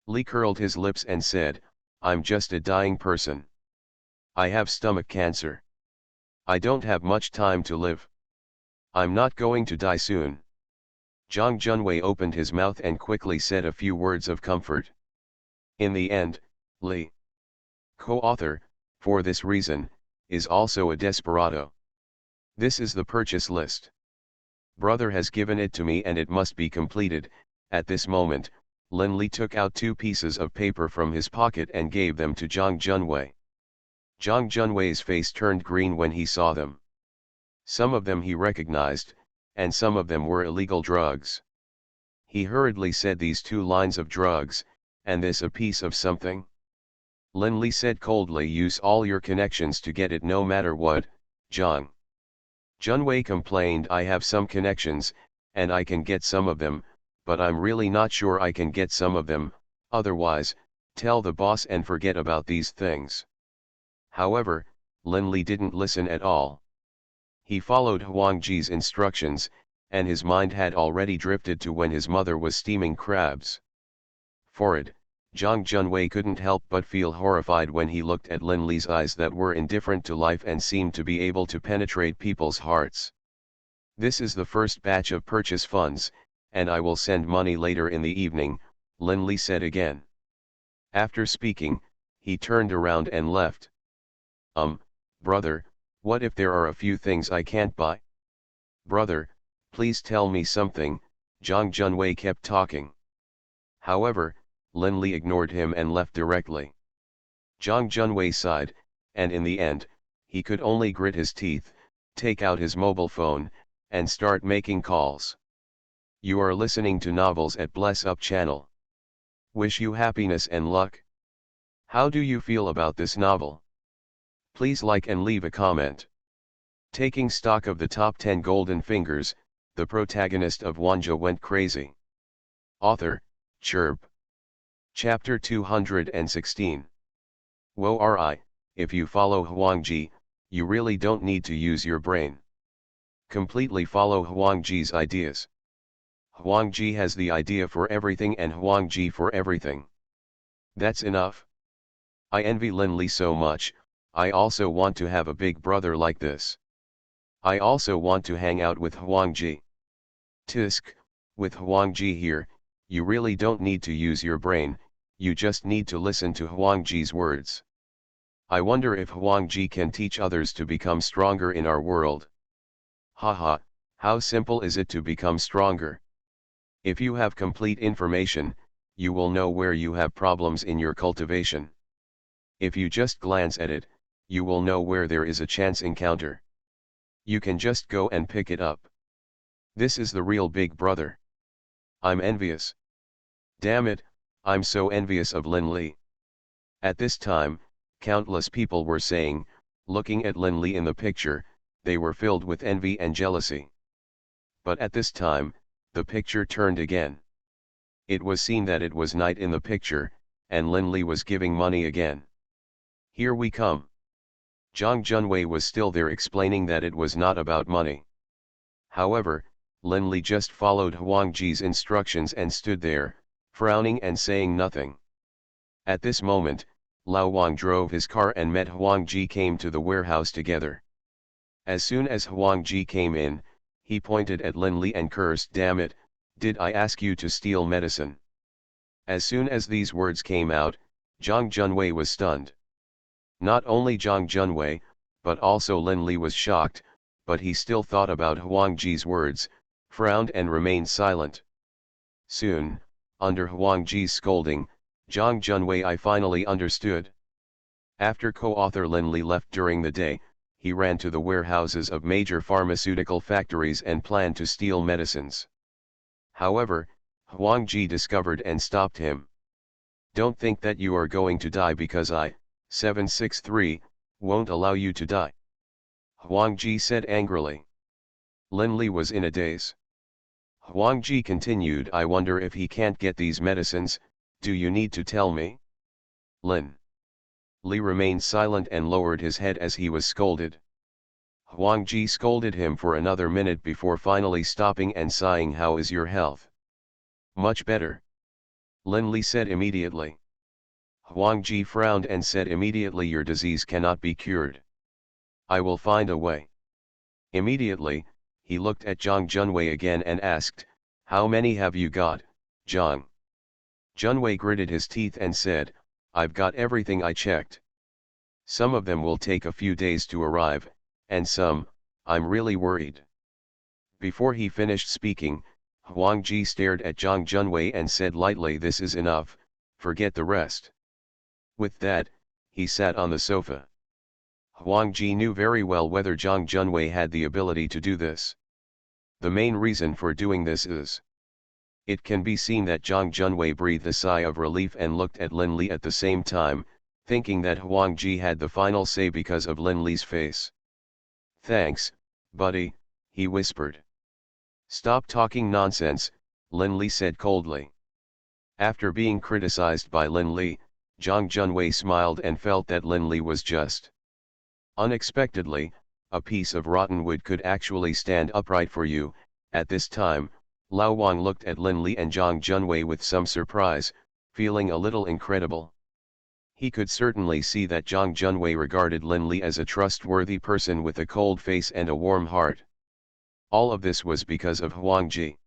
Li curled his lips and said, "I'm just a dying person. I have stomach cancer. I don't have much time to live. I'm not going to die soon." Zhang Junwei opened his mouth and quickly said a few words of comfort. In the end, Li, co-author, for this reason, is also a desperado. This is the purchase list. Brother has given it to me and it must be completed. At this moment, Lin Li took out 2 pieces of paper from his pocket and gave them to Zhang Junwei. Zhang Junwei's face turned green when he saw them. Some of them he recognized, and some of them were illegal drugs. He hurriedly said, "These 2 lines of drugs, and this a piece of something?" Lin Li said coldly, "Use all your connections to get it no matter what." Zhang Junwei complained, "I have some connections, and I can get some of them, but I'm really not sure I can get some of them, otherwise, tell the boss and forget about these things." However, Lin Li didn't listen at all. He followed Huangjie's instructions, and his mind had already drifted to when his mother was steaming crabs. For it, Zhang Junwei couldn't help but feel horrified when he looked at Lin Li's eyes that were indifferent to life and seemed to be able to penetrate people's hearts. "This is the first batch of purchase funds, and I will send money later in the evening," Lin Li said again. After speaking, he turned around and left. Brother, what if there are a few things I can't buy?" "Brother, please tell me something," Zhang Junwei kept talking. However, Lin Li ignored him and left directly. Zhang Junwei sighed, and in the end, he could only grit his teeth, take out his mobile phone, and start making calls. You are listening to Novels at Bless Up channel. Wish you happiness and luck. How do you feel about this novel? Please like and leave a comment. Taking stock of the top 10 golden fingers, the protagonist of Wanjie went crazy. Author, Chirp. Chapter 216. Whoa, if you follow Wanjie, you really don't need to use your brain. Completely follow Wanjie's ideas. Wanjie has the idea for everything and Wanjie for everything. That's enough. I envy Linley so much. I also want to have a big brother like this. I also want to hang out with Wanjie. Tisk, with Wanjie here, you really don't need to use your brain, you just need to listen to Wanjie's words. I wonder if Wanjie can teach others to become stronger in our world. Haha, how simple is it to become stronger? If you have complete information, you will know where you have problems in your cultivation. If you just glance at it, you will know where there is a chance encounter. You can just go and pick it up. This is the real big brother. I'm envious. Damn it, I'm so envious of Linley. At this time, countless people were saying, looking at Linley in the picture, they were filled with envy and jealousy. But at this time, the picture turned again. It was seen that it was night in the picture, and Linley was giving money again. Here we come. Zhang Junwei was still there explaining that it was not about money. However, Linley just followed Huangjie's instructions and stood there, frowning and saying nothing. At this moment, Lao Wang drove his car and met Huangjie came to the warehouse together. As soon as Huangjie came in, he pointed at Linley and cursed, "Damn it, did I ask you to steal medicine?" As soon as these words came out, Zhang Junwei was stunned. Not only Zhang Junwei, but also Linley was shocked, but he still thought about Huangjie's words, frowned and remained silent. Soon, under Huangjie's scolding, Zhang Junwei finally understood. After co-author Linley left during the day, he ran to the warehouses of major pharmaceutical factories and planned to steal medicines. However, Huangjie discovered and stopped him. "Don't think that you are going to die because I, 763, won't allow you to die," Huangjie said angrily. Linley was in a daze. Huangjie continued, "I wonder if he can't get these medicines, do you need to tell me?" Li remained silent and lowered his head as he was scolded. Huangjie scolded him for another minute before finally stopping and sighing, "How is your health?" "Much better," Linley said immediately. Huangjie frowned and said immediately, "Your disease cannot be cured. I will find a way." Immediately, he looked at Zhang Junwei again and asked, "How many have you got, Zhang?" Junwei gritted his teeth and said, "I've got everything I checked. Some of them will take a few days to arrive, and some, I'm really worried." Before he finished speaking, Huangjie stared at Zhang Junwei and said lightly, "This is enough, forget the rest." With that, he sat on the sofa. Huangjie knew very well whether Zhang Junwei had the ability to do this. The main reason for doing this is, it can be seen that Zhang Junwei breathed a sigh of relief and looked at Linley at the same time, thinking that Huangjie had the final say because of Linley's face. "Thanks, buddy," he whispered. "Stop talking nonsense," Linley said coldly. After being criticized by Linley, Zhang Junwei smiled and felt that Linley was just. Unexpectedly, a piece of rotten wood could actually stand upright for you. At this time, Lao Wang looked at Linley and Zhang Junwei with some surprise, feeling a little incredible. He could certainly see that Zhang Junwei regarded Linley as a trustworthy person with a cold face and a warm heart. All of this was because of Huangjie.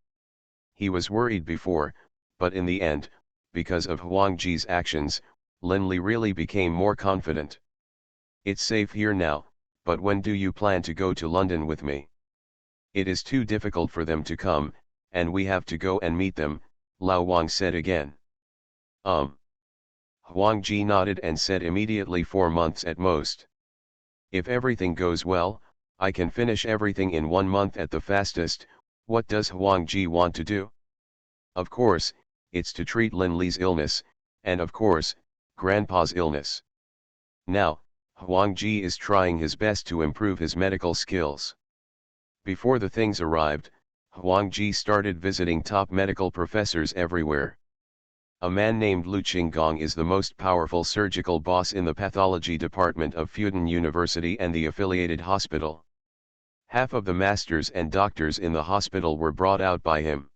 He was worried before, but in the end, because of Huangjie's actions, Linley really became more confident. "It's safe here now, but when do you plan to go to London with me?" "It is too difficult for them to come, and we have to go and meet them," Lao Wang said again. Huangjie nodded and said immediately, 4 months at most. "If everything goes well, I can finish everything in 1 month at the fastest, What does Wanjie want to do? Of course, it's to treat Lin Li's illness, and of course, Grandpa's illness. Now, Wanjie is trying his best to improve his medical skills. Before the things arrived, Wanjie started visiting top medical professors everywhere. A man named Lu Qinggong is the most powerful surgical boss in the pathology department of Fudan University and the affiliated hospital. Half of the masters and doctors in the hospital were brought out by him.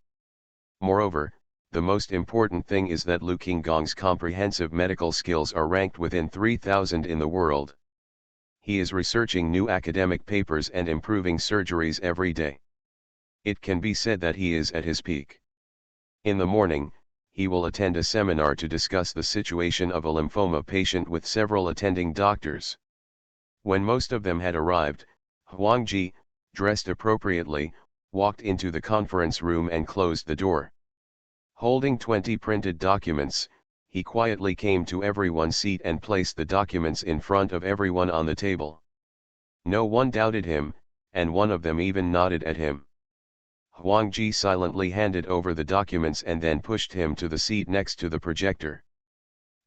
Moreover, the most important thing is that Lu Qinggong's comprehensive medical skills are ranked within 3,000 in the world. He is researching new academic papers and improving surgeries every day. It can be said that he is at his peak. In the morning, he will attend a seminar to discuss the situation of a lymphoma patient with several attending doctors. When most of them had arrived, Wanjie, dressed appropriately, walked into the conference room and closed the door. Holding 20 printed documents, he quietly came to everyone's seat and placed the documents in front of everyone on the table. No one doubted him, and one of them even nodded at him. Wanjie silently handed over the documents and then pushed him to the seat next to the projector.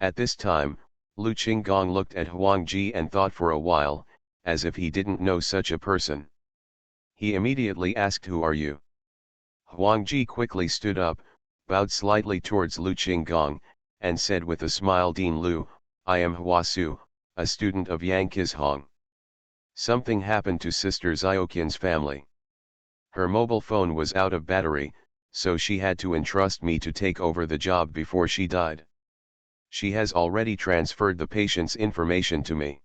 At this time, Lu Qinggong looked at Wanjie and thought for a while, as if he didn't know such a person. He immediately asked, "Who are you?" Wanjie quickly stood up, bowed slightly towards Lu Qinggong, and said with a smile, "Dean Lu, I am Hua Su, a student of Yang Kishong. Something happened to Sister Xiaoqian's family. Her mobile phone was out of battery, so she had to entrust me to take over the job before she died. She has already transferred the patient's information to me.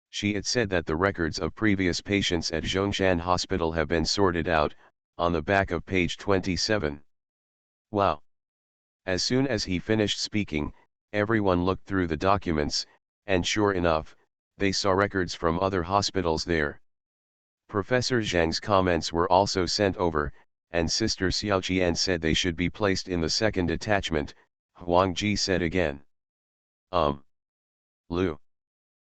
She had said that the records of previous patients at Zhongshan Hospital have been sorted out, on the back of page 27. Wow! As soon as he finished speaking, everyone looked through the documents, and sure enough, they saw records from other hospitals there. Professor Zhang's comments were also sent over, and Sister Xiaoqian said they should be placed in the second attachment. Wanjie said again. Lu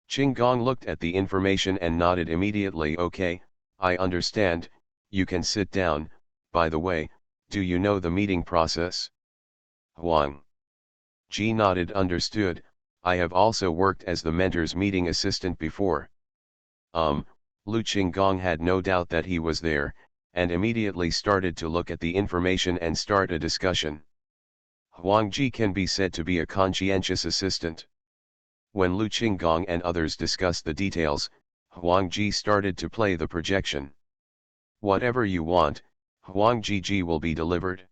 Qinggong looked at the information and nodded immediately. "Okay, I understand, you can sit down. By the way, do you know the meeting process?" Wanjie nodded. "Understood, I have also worked as the mentor's meeting assistant before." Lu Qinggong had no doubt that he was there, and immediately started to look at the information and start a discussion. Wanjie can be said to be a conscientious assistant. When Lu Qinggong and others discussed the details, Wanjie started to play the projection. Whatever you want, Wanjie will be delivered.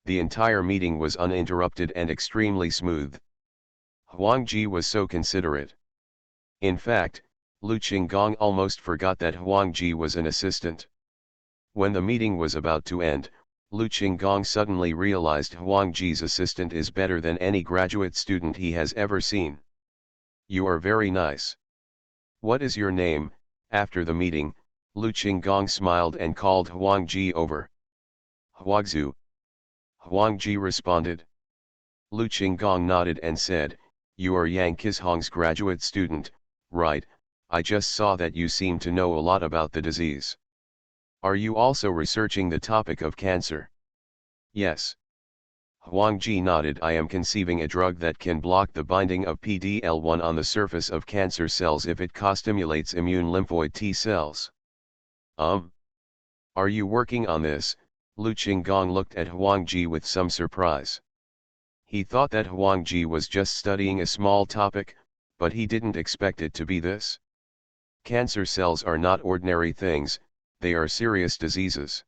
The entire meeting was uninterrupted and extremely smooth. Wanjie was so considerate. In fact, Lu Qinggong almost forgot that Wanjie was an assistant. When the meeting was about to end, Lu Qinggong suddenly realized Wanjie's assistant is better than any graduate student he has ever seen. "You are very nice. What is your name?" After the meeting, Lu Qinggong smiled and called Wanjie over. "Huaxu." Wanjie responded. Lu Qinggong nodded and said, "You are Yang Kishong's graduate student, right? I just saw that you seem to know a lot about the disease. Are you also researching the topic of cancer?" "Yes." Wanjie nodded. "I am conceiving a drug that can block the binding of PDL1 on the surface of cancer cells if it co-stimulates immune lymphoid T cells." Are you working on this?" Lu Qinggong looked at Wanjie with some surprise. He thought that Wanjie was just studying a small topic, but he didn't expect it to be this. Cancer cells are not ordinary things, they are serious diseases.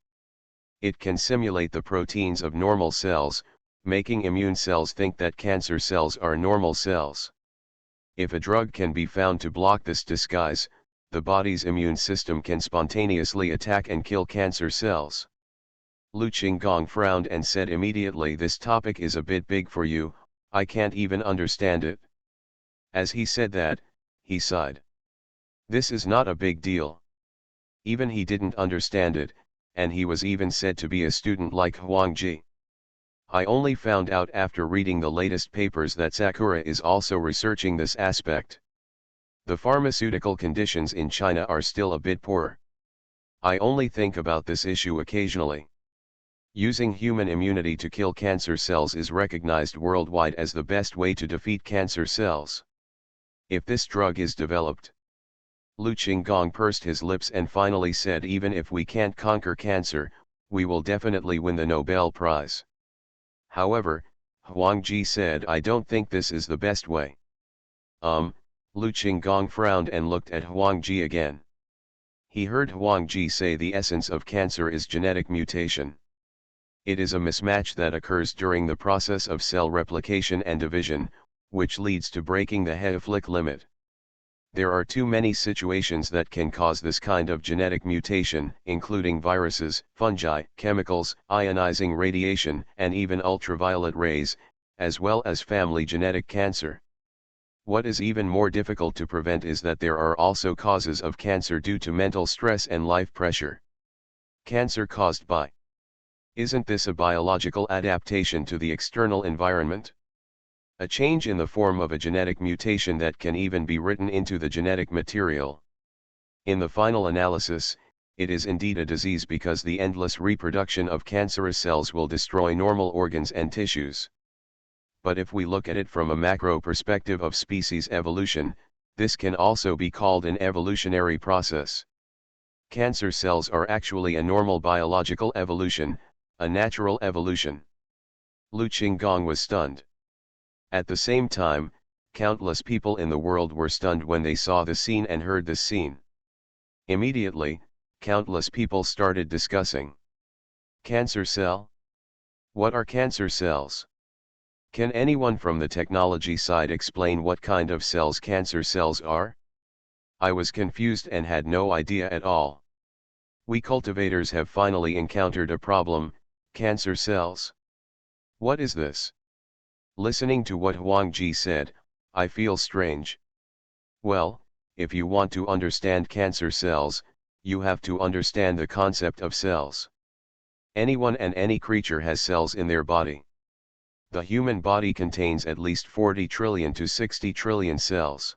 It can simulate the proteins of normal cells, making immune cells think that cancer cells are normal cells. If a drug can be found to block this disguise, the body's immune system can spontaneously attack and kill cancer cells. Lu Qinggong frowned and said immediately, "This topic is a bit big for you, I can't even understand it." As he said that, he sighed. This is not a big deal. Even he didn't understand it, and he was even said to be a student like Wanjie. I only found out after reading the latest papers that Sakura is also researching this aspect. The pharmaceutical conditions in China are still a bit poor. I only think about this issue occasionally. Using human immunity to kill cancer cells is recognized worldwide as the best way to defeat cancer cells. If this drug is developed. Lu Qinggong pursed his lips and finally said, even if we can't conquer cancer, we will definitely win the Nobel Prize. However, Wanjie said, I don't think this is the best way. Lu Qinggong frowned and looked at Wanjie again. He heard Wanjie say the essence of cancer is genetic mutation. It is a mismatch that occurs during the process of cell replication and division, which leads to breaking the Hayflick limit. There are too many situations that can cause this kind of genetic mutation, including viruses, fungi, chemicals, ionizing radiation, and even ultraviolet rays, as well as family genetic cancer. What is even more difficult to prevent is that there are also causes of cancer due to mental stress and life pressure. Cancer caused by. Isn't this a biological adaptation to the external environment? A change in the form of a genetic mutation that can even be written into the genetic material. In the final analysis, it is indeed a disease because the endless reproduction of cancerous cells will destroy normal organs and tissues. But if we look at it from a macro perspective of species evolution, this can also be called an evolutionary process. Cancer cells are actually a normal biological evolution, a natural evolution. Lu Qinggong was stunned. At the same time, countless people in the world were stunned when they saw the scene and heard this scene. Immediately, countless people started discussing. Cancer cell? What are cancer cells? Can anyone from the technology side explain what kind of cells cancer cells are? I was confused and had no idea at all. We cultivators have finally encountered a problem, cancer cells. What is this? Listening to what Wanjie said, I feel strange. Well, if you want to understand cancer cells, you have to understand the concept of cells. Anyone and any creature has cells in their body. The human body contains at least 40 trillion to 60 trillion cells.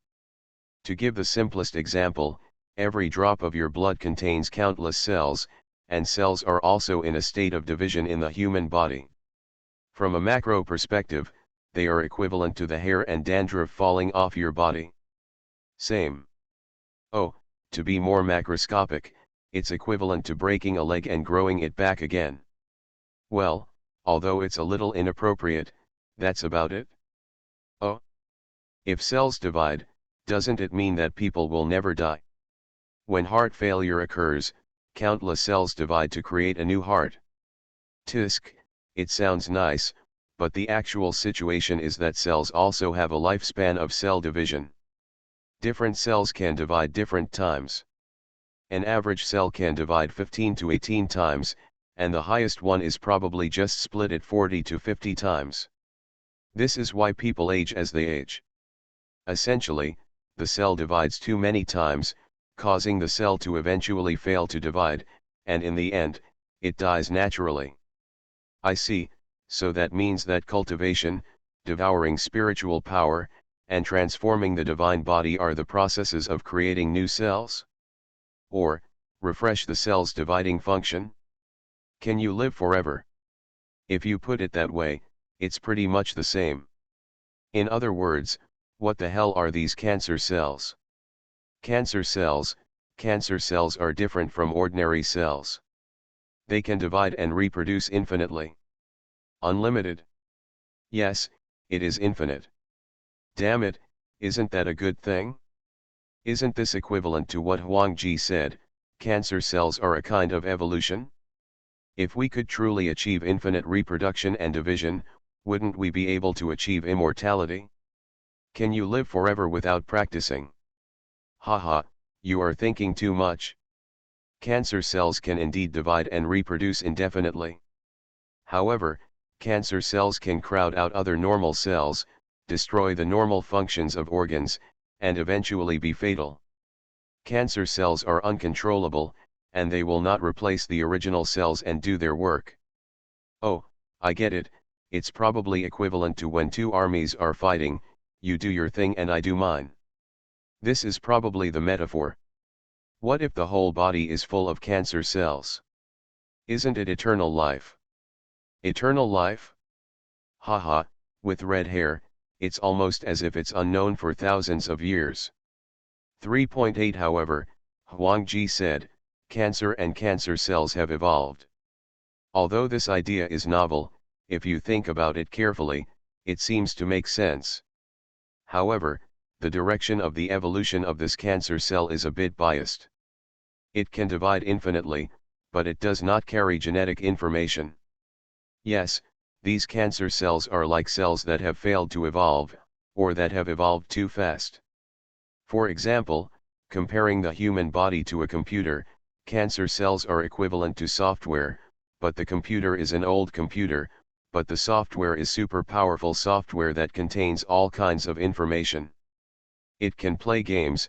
To give the simplest example, every drop of your blood contains countless cells, and cells are also in a state of division in the human body. From a macro perspective, they are equivalent to the hair and dandruff falling off your body. Same. Oh, to be more macroscopic, it's equivalent to breaking a leg and growing it back again. Well, although it's a little inappropriate, that's about it. Oh. If cells divide, doesn't it mean that people will never die? When heart failure occurs, countless cells divide to create a new heart. Tisk, it sounds nice, but the actual situation is that cells also have a lifespan of cell division. Different cells can divide different times. An average cell can divide 15 to 18 times, and the highest one is probably just split at 40 to 50 times. This is why people age as they age. Essentially, the cell divides too many times, causing the cell to eventually fail to divide, and in the end, it dies naturally. I see. So that means that cultivation, devouring spiritual power, and transforming the divine body are the processes of creating new cells? Or, refresh the cell's dividing function? Can you live forever? If you put it that way, it's pretty much the same. In other words, what the hell are these cancer cells? Cancer cells are different from ordinary cells. They can divide and reproduce infinitely. Unlimited. Yes, it is infinite. Damn it, isn't that a good thing? Isn't this equivalent to what Wanjie said, cancer cells are a kind of evolution? If we could truly achieve infinite reproduction and division, wouldn't we be able to achieve immortality? Can you live forever without practicing? Haha, you are thinking too much. Cancer cells can indeed divide and reproduce indefinitely. However, cancer cells can crowd out other normal cells, destroy the normal functions of organs, and eventually be fatal. Cancer cells are uncontrollable, and they will not replace the original cells and do their work. Oh, I get it, it's probably equivalent to when two armies are fighting, you do your thing and I do mine. This is probably the metaphor. What if the whole body is full of cancer cells? Isn't it eternal life? Eternal life? Haha, with red hair, it's almost as if it's unknown for thousands of years. 3.8 However, Wanjie said, cancer and cancer cells have evolved. Although this idea is novel, if you think about it carefully, it seems to make sense. However, the direction of the evolution of this cancer cell is a bit biased. It can divide infinitely, but it does not carry genetic information. Yes, these cancer cells are like cells that have failed to evolve, or that have evolved too fast. For example, comparing the human body to a computer, cancer cells are equivalent to software, but the computer is an old computer, but the software is super powerful software that contains all kinds of information. It can play games,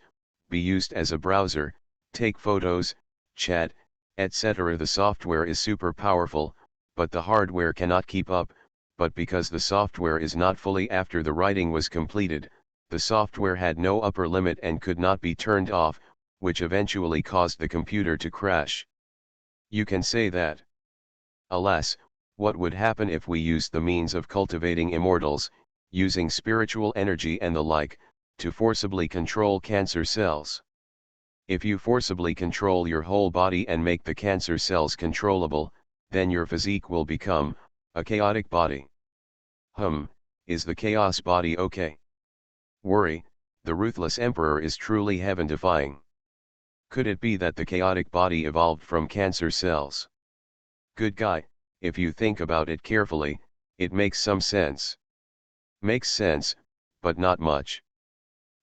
be used as a browser, take photos, chat, etc. The software is super powerful, but the hardware cannot keep up, but because the software is not fully after the writing was completed, the software had no upper limit and could not be turned off, which eventually caused the computer to crash. You can say that. Alas, what would happen if we used the means of cultivating immortals, using spiritual energy and the like, to forcibly control cancer cells? If you forcibly control your whole body and make the cancer cells controllable, then your physique will become a chaotic body. Is the chaos body okay? Worry, the ruthless emperor is truly heaven-defying. Could it be that the chaotic body evolved from cancer cells? Good guy, if you think about it carefully, it makes some sense. Makes sense, but not much.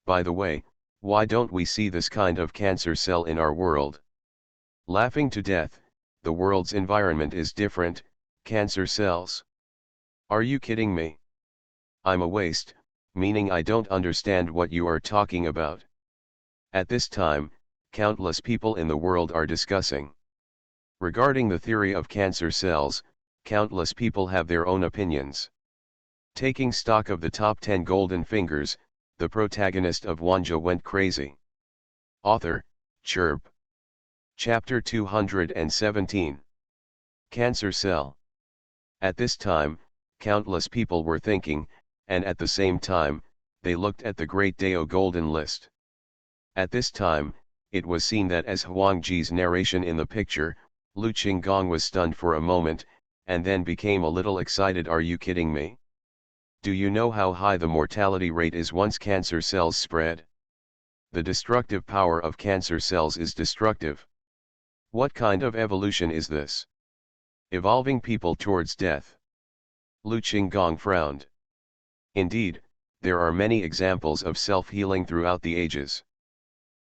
By the way, why don't we see this kind of cancer cell in our world? Laughing to death, the world's environment is different, cancer cells. Are you kidding me? I'm a waste, meaning I don't understand what you are talking about. At this time, countless people in the world are discussing. Regarding the theory of cancer cells, countless people have their own opinions. Taking stock of the top 10 golden fingers, the protagonist of Wanjie went crazy. Author, Chirp. Chapter 217. Cancer Cell. At this time, countless people were thinking, and at the same time, they looked at the Great Dao Golden List. At this time, it was seen that as Huangjie's narration in the picture, Lu Qinggong was stunned for a moment, and then became a little excited. Are you kidding me? Do you know how high the mortality rate is once cancer cells spread? The destructive power of cancer cells is destructive. What kind of evolution is this? Evolving people towards death. Lu Qinggong frowned. Indeed, there are many examples of self-healing throughout the ages.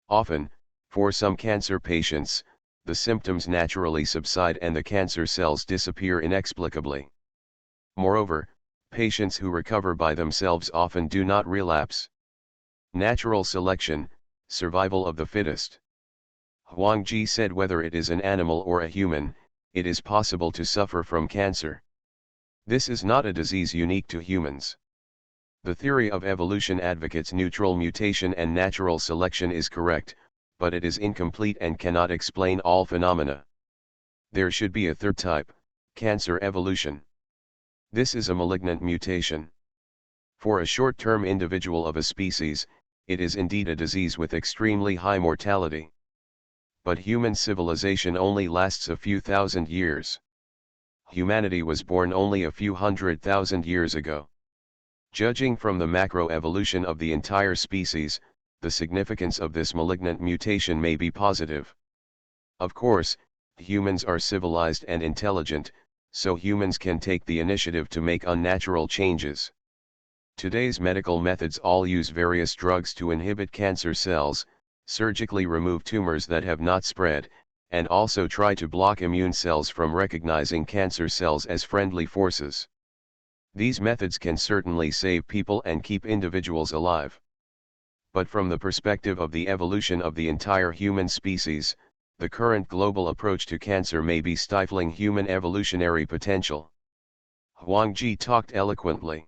Often, for some cancer patients, the symptoms naturally subside and the cancer cells disappear inexplicably. Moreover, patients who recover by themselves often do not relapse. Natural selection, survival of the fittest. Wanjie said whether it is an animal or a human, it is possible to suffer from cancer. This is not a disease unique to humans. The theory of evolution advocates neutral mutation and natural selection is correct, but it is incomplete and cannot explain all phenomena. There should be a third type, cancer evolution. This is a malignant mutation. For a short-term individual of a species, it is indeed a disease with extremely high mortality. But human civilization only lasts a few thousand years. Humanity was born only a few 100,000 years ago. Judging from the macroevolution of the entire species, the significance of this malignant mutation may be positive. Of course, humans are civilized and intelligent, so humans can take the initiative to make unnatural changes. Today's medical methods all use various drugs to inhibit cancer cells, surgically remove tumors that have not spread, and also try to block immune cells from recognizing cancer cells as friendly forces. These methods can certainly save people and keep individuals alive. But from the perspective of the evolution of the entire human species, the current global approach to cancer may be stifling human evolutionary potential. Wanjie talked eloquently.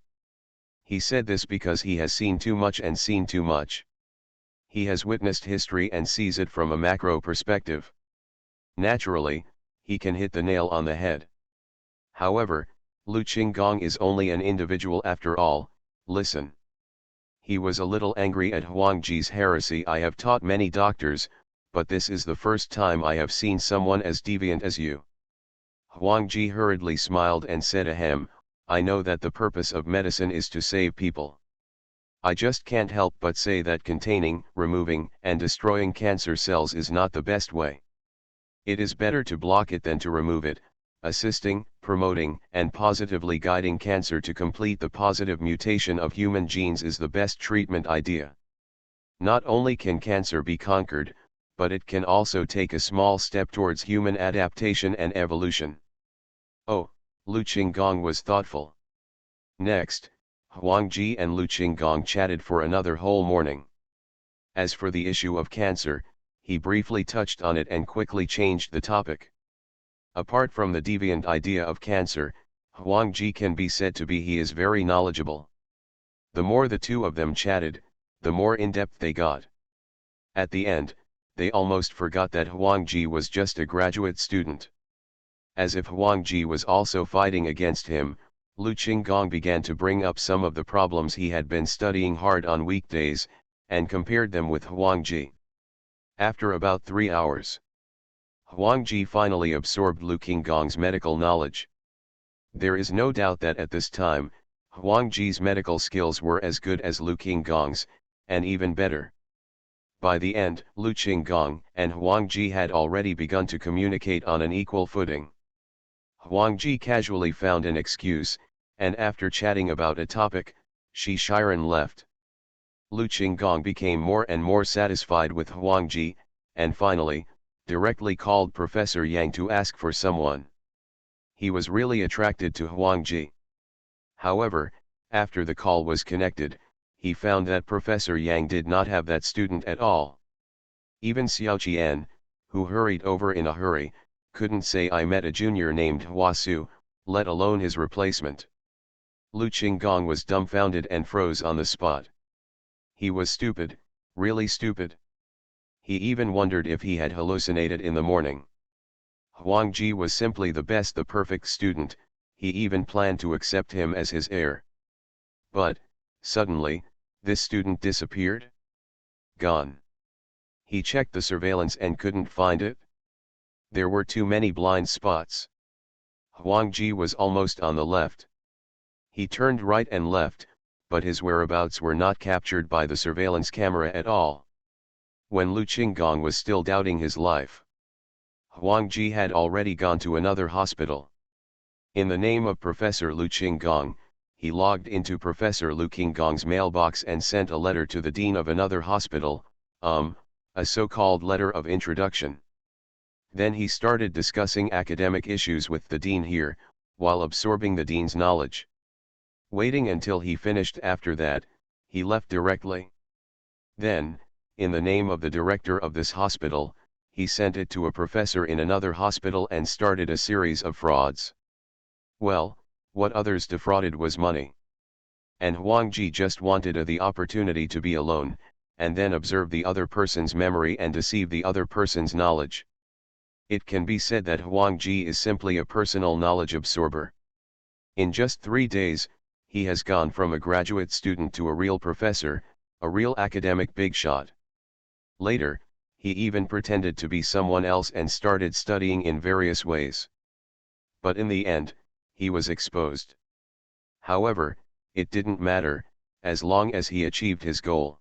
He said this because he has seen too much and seen too much. He has witnessed history and sees it from a macro perspective. Naturally, he can hit the nail on the head. However, Lu Qinggong is only an individual after all. Listen. He was a little angry at Huangjie's heresy. I have taught many doctors, but this is the first time I have seen someone as deviant as you. Wanjie hurriedly smiled and said ahem, I know that the purpose of medicine is to save people. I just can't help but say that containing, removing, and destroying cancer cells is not the best way. It is better to block it than to remove it. Assisting, promoting, and positively guiding cancer to complete the positive mutation of human genes is the best treatment idea. Not only can cancer be conquered, but it can also take a small step towards human adaptation and evolution. Oh, Lu Qinggong was thoughtful. Next, Huangjie and Lu Qinggong chatted for another whole morning. As for the issue of cancer, he briefly touched on it and quickly changed the topic. Apart from the deviant idea of cancer, Wanjie can be said to be he is very knowledgeable. The more the two of them chatted, the more in-depth they got. At the end, they almost forgot that Wanjie was just a graduate student. As if Wanjie was also fighting against him, Lu Qinggong began to bring up some of the problems he had been studying hard on weekdays, and compared them with Wanjie. After about 3 hours, Wanjie finally absorbed Lu Qinggong's medical knowledge. There is no doubt that at this time, Wanjie's medical skills were as good as Lu Qinggong's, and even better. By the end, Lu Qinggong and Wanjie had already begun to communicate on an equal footing. Wanjie casually found an excuse, and after chatting about a topic, Shiren left. Lu Qinggong became more and more satisfied with Wanjie, and finally, directly called Professor Yang to ask for someone. He was really attracted to Wanjie. However, after the call was connected, he found that Professor Yang did not have that student at all. Even Xiao Qian, who hurried over in a hurry, couldn't say I met a junior named Huasu, let alone his replacement. Lu Qinggong was dumbfounded and froze on the spot. He was stupid, really stupid. He even wondered if he had hallucinated in the morning. Wanjie was simply the best, the perfect student. He even planned to accept him as his heir. But, suddenly, this student disappeared? Gone. He checked the surveillance and couldn't find it. There were too many blind spots. Wanjie was almost on the left. He turned right and left, but his whereabouts were not captured by the surveillance camera at all. When Lu Qinggong was still doubting his life, Wanjie had already gone to another hospital. In the name of Professor Lu Qinggong, he logged into Professor Lu Qinggong's mailbox and sent a letter to the dean of another hospital, a so-called letter of introduction. Then he started discussing academic issues with the dean here, while absorbing the dean's knowledge. Waiting until he finished after that, he left directly. Then, in the name of the director of this hospital, he sent it to a professor in another hospital and started a series of frauds. Well, what others defrauded was money. And Wanjie just wanted the opportunity to be alone, and then observe the other person's memory and deceive the other person's knowledge. It can be said that Wanjie is simply a personal knowledge absorber. In just 3 days, he has gone from a graduate student to a real professor, a real academic big shot. Later, he even pretended to be someone else and started studying in various ways. But in the end, he was exposed. However, it didn't matter, as long as he achieved his goal.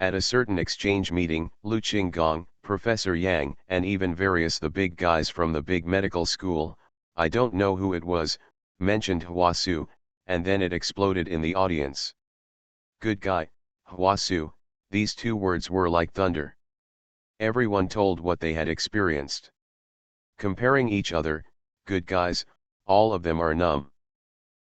At a certain exchange meeting, Lu Qinggong, Professor Yang, and even various the big guys from the big medical school, I don't know who it was, mentioned Huasu, and then it exploded in the audience. Good guy, Huasu, these 2 words were like thunder. Everyone told what they had experienced. Comparing each other, good guys, all of them are numb.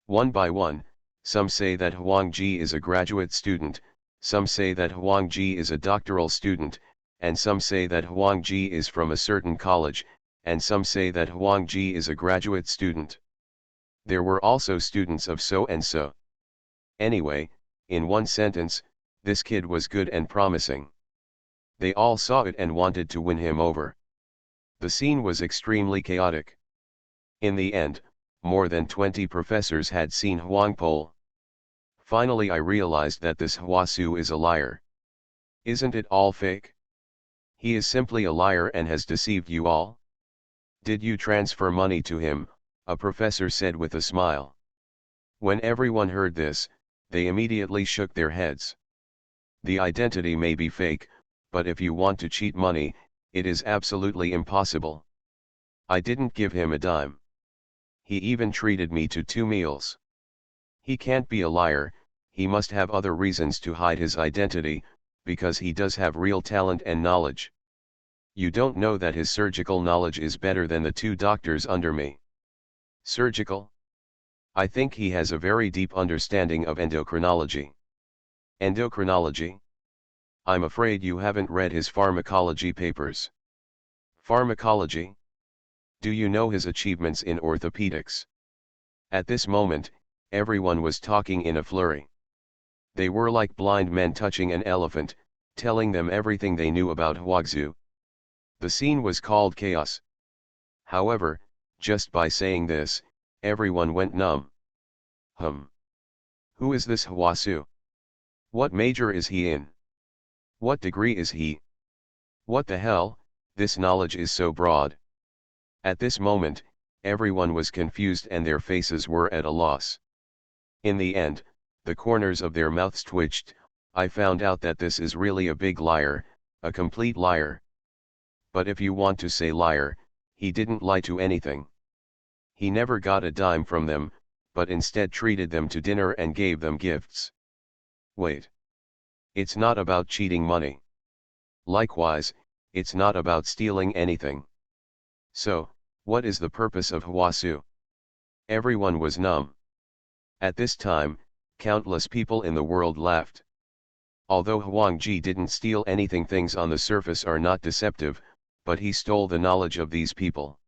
One by one, some say that Wanjie is a graduate student, some say that Wanjie is a doctoral student, and some say that Wanjie is from a certain college, and some say that Wanjie is a graduate student. There were also students of so and so. Anyway, in one sentence, this kid was good and promising. They all saw it and wanted to win him over. The scene was extremely chaotic. In the end, more than 20 professors had seen Huang Po. Finally I realized that this Huasu is a liar. Isn't it all fake? He is simply a liar and has deceived you all. Did you transfer money to him? A professor said with a smile. When everyone heard this, they immediately shook their heads. The identity may be fake, but if you want to cheat money, it is absolutely impossible. I didn't give him a dime. He even treated me to 2 meals. He can't be a liar, he must have other reasons to hide his identity, because he does have real talent and knowledge. You don't know that his surgical knowledge is better than the 2 doctors under me. Surgical? I think he has a very deep understanding of endocrinology. Endocrinology? I'm afraid you haven't read his pharmacology papers. Pharmacology? Do you know his achievements in orthopedics? At this moment, everyone was talking in a flurry. They were like blind men touching an elephant, telling them everything they knew about Huaxu. The scene was called chaos. However, just by saying this, everyone went numb. Who is this Huasu? What major is he in? What degree is he? What the hell, this knowledge is so broad. At this moment, everyone was confused and their faces were at a loss. In the end, the corners of their mouths twitched. I found out that this is really a big liar, a complete liar. But if you want to say liar, he didn't lie to anything. He never got a dime from them, but instead treated them to dinner and gave them gifts. Wait. It's not about cheating money. Likewise, it's not about stealing anything. So, what is the purpose of Huasu? Everyone was numb. At this time, countless people in the world laughed. Although Wanjie didn't steal anything, things on the surface are not deceptive, but he stole the knowledge of these people.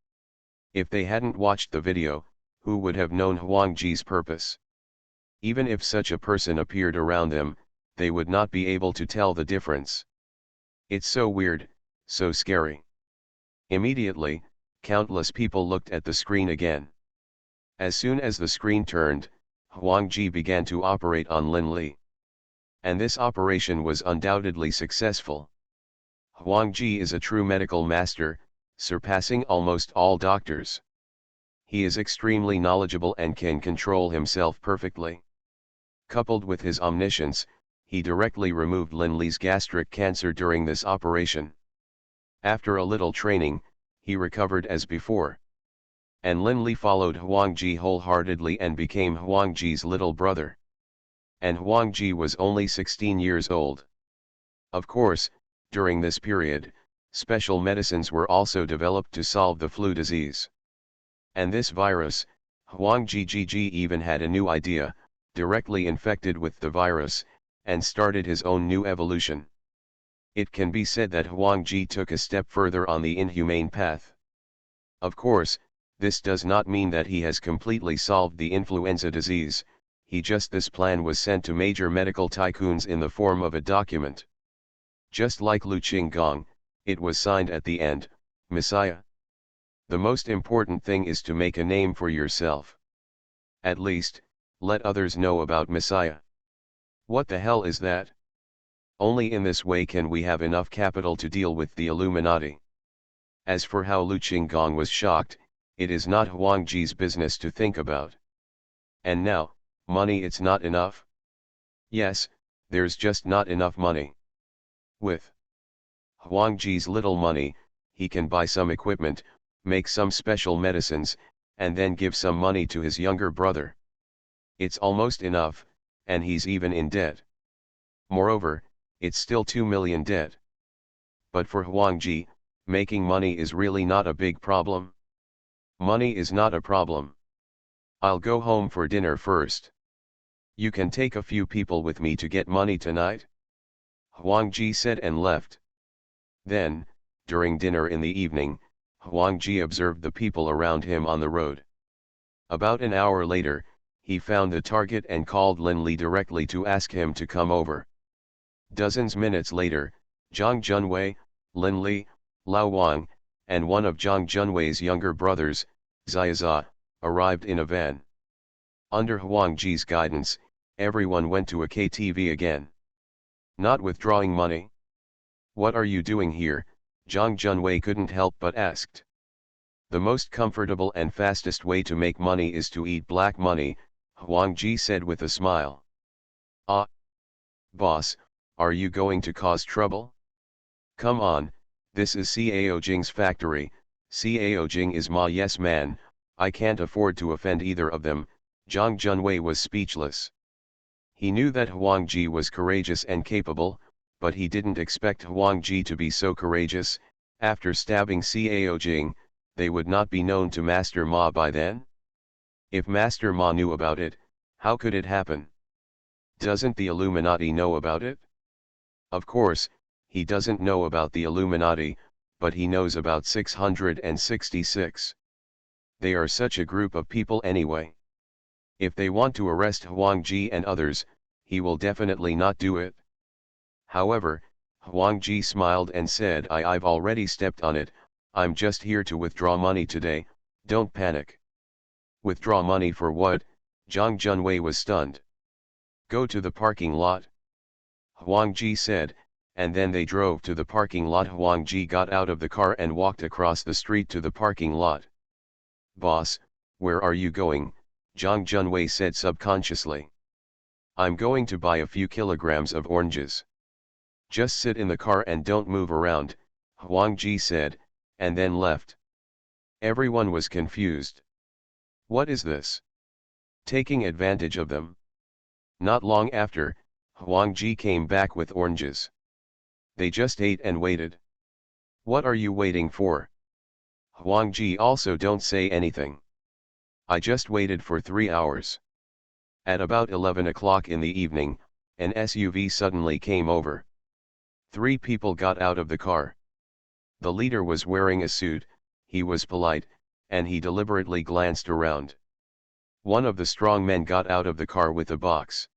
If they hadn't watched the video, who would have known Wanjie's purpose? Even if such a person appeared around them, they would not be able to tell the difference. It's so weird, so scary. Immediately, countless people looked at the screen again. As soon as the screen turned, Wanjie began to operate on Lin Li. And this operation was undoubtedly successful. Wanjie is a true medical master, surpassing almost all doctors. He is extremely knowledgeable and can control himself perfectly. Coupled with his omniscience, he directly removed Lin Li's gastric cancer during this operation. After a little training, he recovered as before. And Lin Li followed Wanjie wholeheartedly and became Wanjie's little brother. And Wanjie was only 16 years old. Of course, during this period, special medicines were also developed to solve the flu disease. And this virus, Wanjie even had a new idea, directly infected with the virus, and started his own new evolution. It can be said that Wanjie took a step further on the inhumane path. Of course, this does not mean that he has completely solved the influenza disease, this plan was sent to major medical tycoons in the form of a document. Just like Lu Qinggong, it was signed at the end, Messiah. The most important thing is to make a name for yourself. At least, let others know about Messiah. What the hell is that? Only in this way can we have enough capital to deal with the Illuminati. As for how Lu Qinggong was shocked, it is not Wanjie's business to think about. And now, money, it's not enough? Yes, there's just not enough money. With Wanjie's little money, he can buy some equipment, make some special medicines, and then give some money to his younger brother. It's almost enough, and he's even in debt. Moreover, it's still 2 million debt. But for Wanjie, making money is really not a big problem. Money is not a problem. I'll go home for dinner first. You can take a few people with me to get money tonight? Wanjie said and left. Then, during dinner in the evening, Wanjie observed the people around him on the road. About an hour later, he found the target and called Lin Li directly to ask him to come over. Dozens minutes later, Zhang Junwei, Lin Li, Lao Wang, and one of Zhang Junwei's younger brothers, Xiaza, arrived in a van. Under Wanjie's guidance, everyone went to a KTV again. Not withdrawing money? What are you doing here? Zhang Junwei couldn't help but asked. The most comfortable and fastest way to make money is to eat black money, Wanjie said with a smile. Ah, boss, are you going to cause trouble? Come on, this is Cao Jing's factory. Cao Jing is my yes man, I can't afford to offend either of them. Zhang Junwei was speechless. He knew that Wanjie was courageous and capable, but he didn't expect Wanjie to be so courageous. After stabbing Cao Jing, they would not be known to Master Ma by then? If Master Ma knew about it, how could it happen? Doesn't the Illuminati know about it? Of course, he doesn't know about the Illuminati, but he knows about 666. They are such a group of people anyway. If they want to arrest Wanjie and others, he will definitely not do it. However, Wanjie smiled and said, I've already stepped on it, I'm just here to withdraw money today, don't panic. Withdraw money for what? Zhang Junwei was stunned. Go to the parking lot. Wanjie said, and then they drove to the parking lot. Wanjie got out of the car and walked across the street to the parking lot. Boss, where are you going? Zhang Junwei said subconsciously. I'm going to buy a few kilograms of oranges. Just sit in the car and don't move around, Wanjie said, and then left. Everyone was confused. What is this? Taking advantage of them? Not long after, Wanjie came back with oranges. They just ate and waited. What are you waiting for? Wanjie also don't say anything. I just waited for 3 hours. At about 11 o'clock in the evening, an SUV suddenly came over. 3 people got out of the car. The leader was wearing a suit, he was polite, and he deliberately glanced around. One of the strong men got out of the car with a box.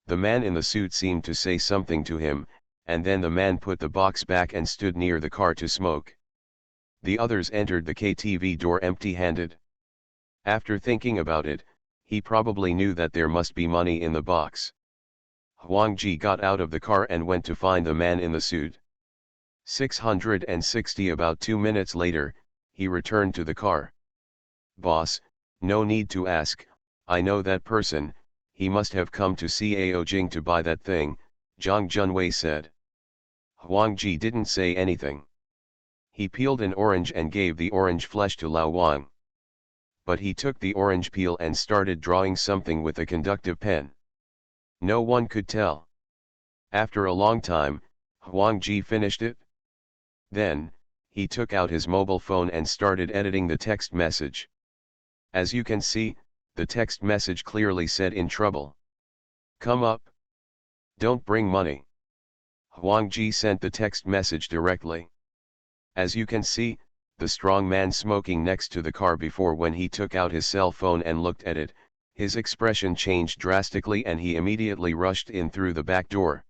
The man in the suit seemed to say something to him, and then the man put the box back and stood near the car to smoke. The others entered the KTV door empty-handed. After thinking about it, he probably knew that there must be money in the box. Wanjie got out of the car and went to find the man in the suit. 660. About 2 minutes later, he returned to the car. Boss, no need to ask, I know that person, he must have come to Cao Jing to buy that thing, Zhang Junwei said. Wanjie didn't say anything. He peeled an orange and gave the orange flesh to Lao Wang. But he took the orange peel and started drawing something with a conductive pen. No one could tell. After a long time, Wanjie finished it. Then, he took out his mobile phone and started editing the text message. As you can see, the text message clearly said in trouble. Come up. Don't bring money. Wanjie sent the text message directly. As you can see, the strong man smoking next to the car before, when he took out his cell phone and looked at it, his expression changed drastically and he immediately rushed in through the back door.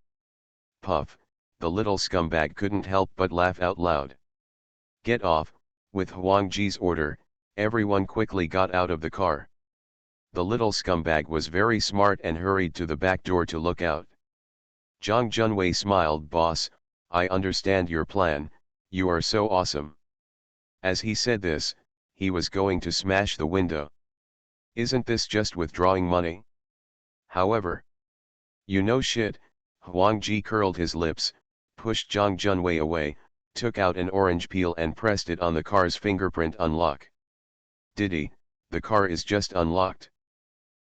Puff, the little scumbag couldn't help but laugh out loud. Get off, with Wanjie's order, everyone quickly got out of the car. The little scumbag was very smart and hurried to the back door to look out. Zhang Junwei smiled. Boss, I understand your plan, you are so awesome. As he said this, he was going to smash the window. Isn't this just withdrawing money? However, you know shit, Wanjie curled his lips, pushed Zhang Junwei away, took out an orange peel and pressed it on the car's fingerprint unlock. Diddy, the car is just unlocked.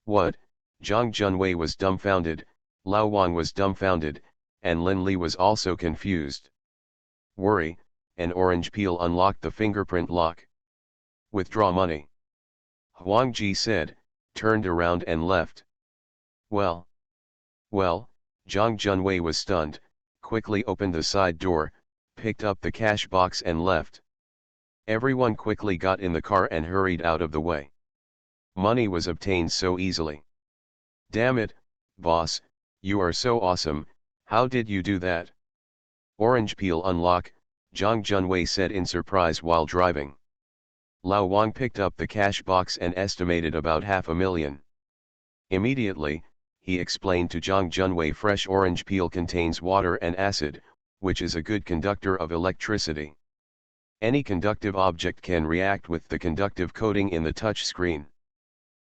What? Zhang Junwei was dumbfounded, Lao Wang was dumbfounded, and Lin Li was also confused. Worry, an orange peel unlocked the fingerprint lock. Withdraw money. Wanjie said, turned around and left. Well, Zhang Junwei was stunned, quickly opened the side door, picked up the cash box and left. Everyone quickly got in the car and hurried out of the way. Money was obtained so easily. Damn it, boss, you are so awesome, how did you do that? Orange peel unlock, Zhang Junwei said in surprise while driving. Lao Wang picked up the cash box and estimated about $500,000. Immediately, he explained to Zhang Junwei fresh orange peel contains water and acid, which is a good conductor of electricity. Any conductive object can react with the conductive coating in the touch screen.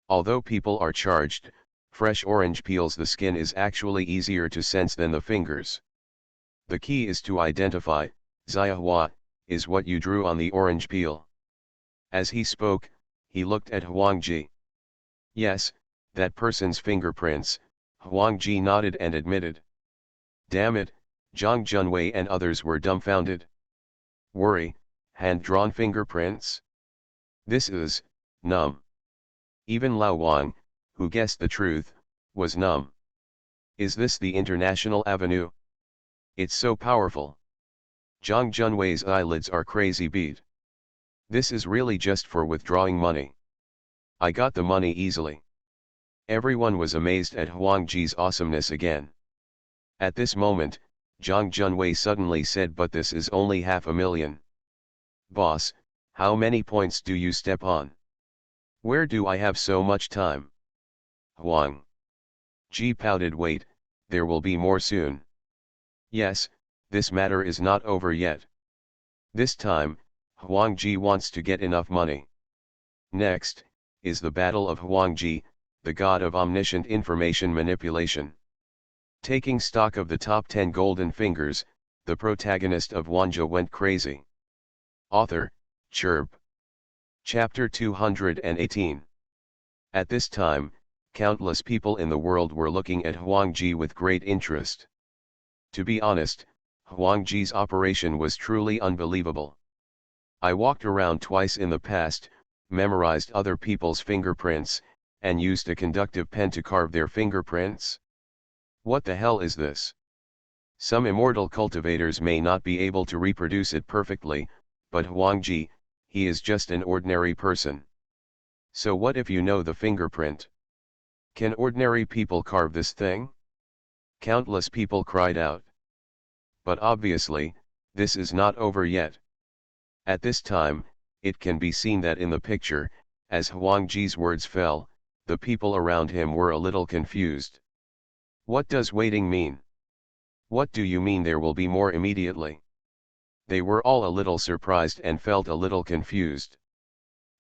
Although people are charged, fresh orange peels the skin is actually easier to sense than the fingers. The key is to identify, Ziahua, is what you drew on the orange peel. As he spoke, he looked at Wanjie. Yes, that person's fingerprints, Wanjie nodded and admitted. Damn it, Zhang Junwei and others were dumbfounded. Worry, hand-drawn fingerprints? This is numb. Even Lao Wang, who guessed the truth, was numb. Is this the International Avenue? It's so powerful. Zhang Junwei's eyelids are crazy beat. This is really just for withdrawing money. I got the money easily. Everyone was amazed at Huangjie's awesomeness again. At this moment, Zhang Junwei suddenly said, but this is only $500,000. Boss, how many points do you step on? Where do I have so much time? Huang Ji pouted, wait, there will be more soon. Yes, this matter is not over yet. This time, Huang Ji wants to get enough money. Next, is the battle of Huang Ji, the god of omniscient information manipulation. Taking stock of the top 10 golden fingers, the protagonist of Wanjie went crazy. Author, Chirp. Chapter 218. At this time, countless people in the world were looking at Huangji with great interest. To be honest, Huangji's operation was truly unbelievable. I walked around twice in the past, memorized other people's fingerprints, and used a conductive pen to carve their fingerprints. What the hell is this? Some immortal cultivators may not be able to reproduce it perfectly, but Huangji, he is just an ordinary person. So what if you know the fingerprint? Can ordinary people carve this thing? Countless people cried out. But obviously, this is not over yet. At this time, it can be seen that in the picture, as Huangji's words fell, the people around him were a little confused. What does waiting mean? What do you mean there will be more immediately? They were all a little surprised and felt a little confused.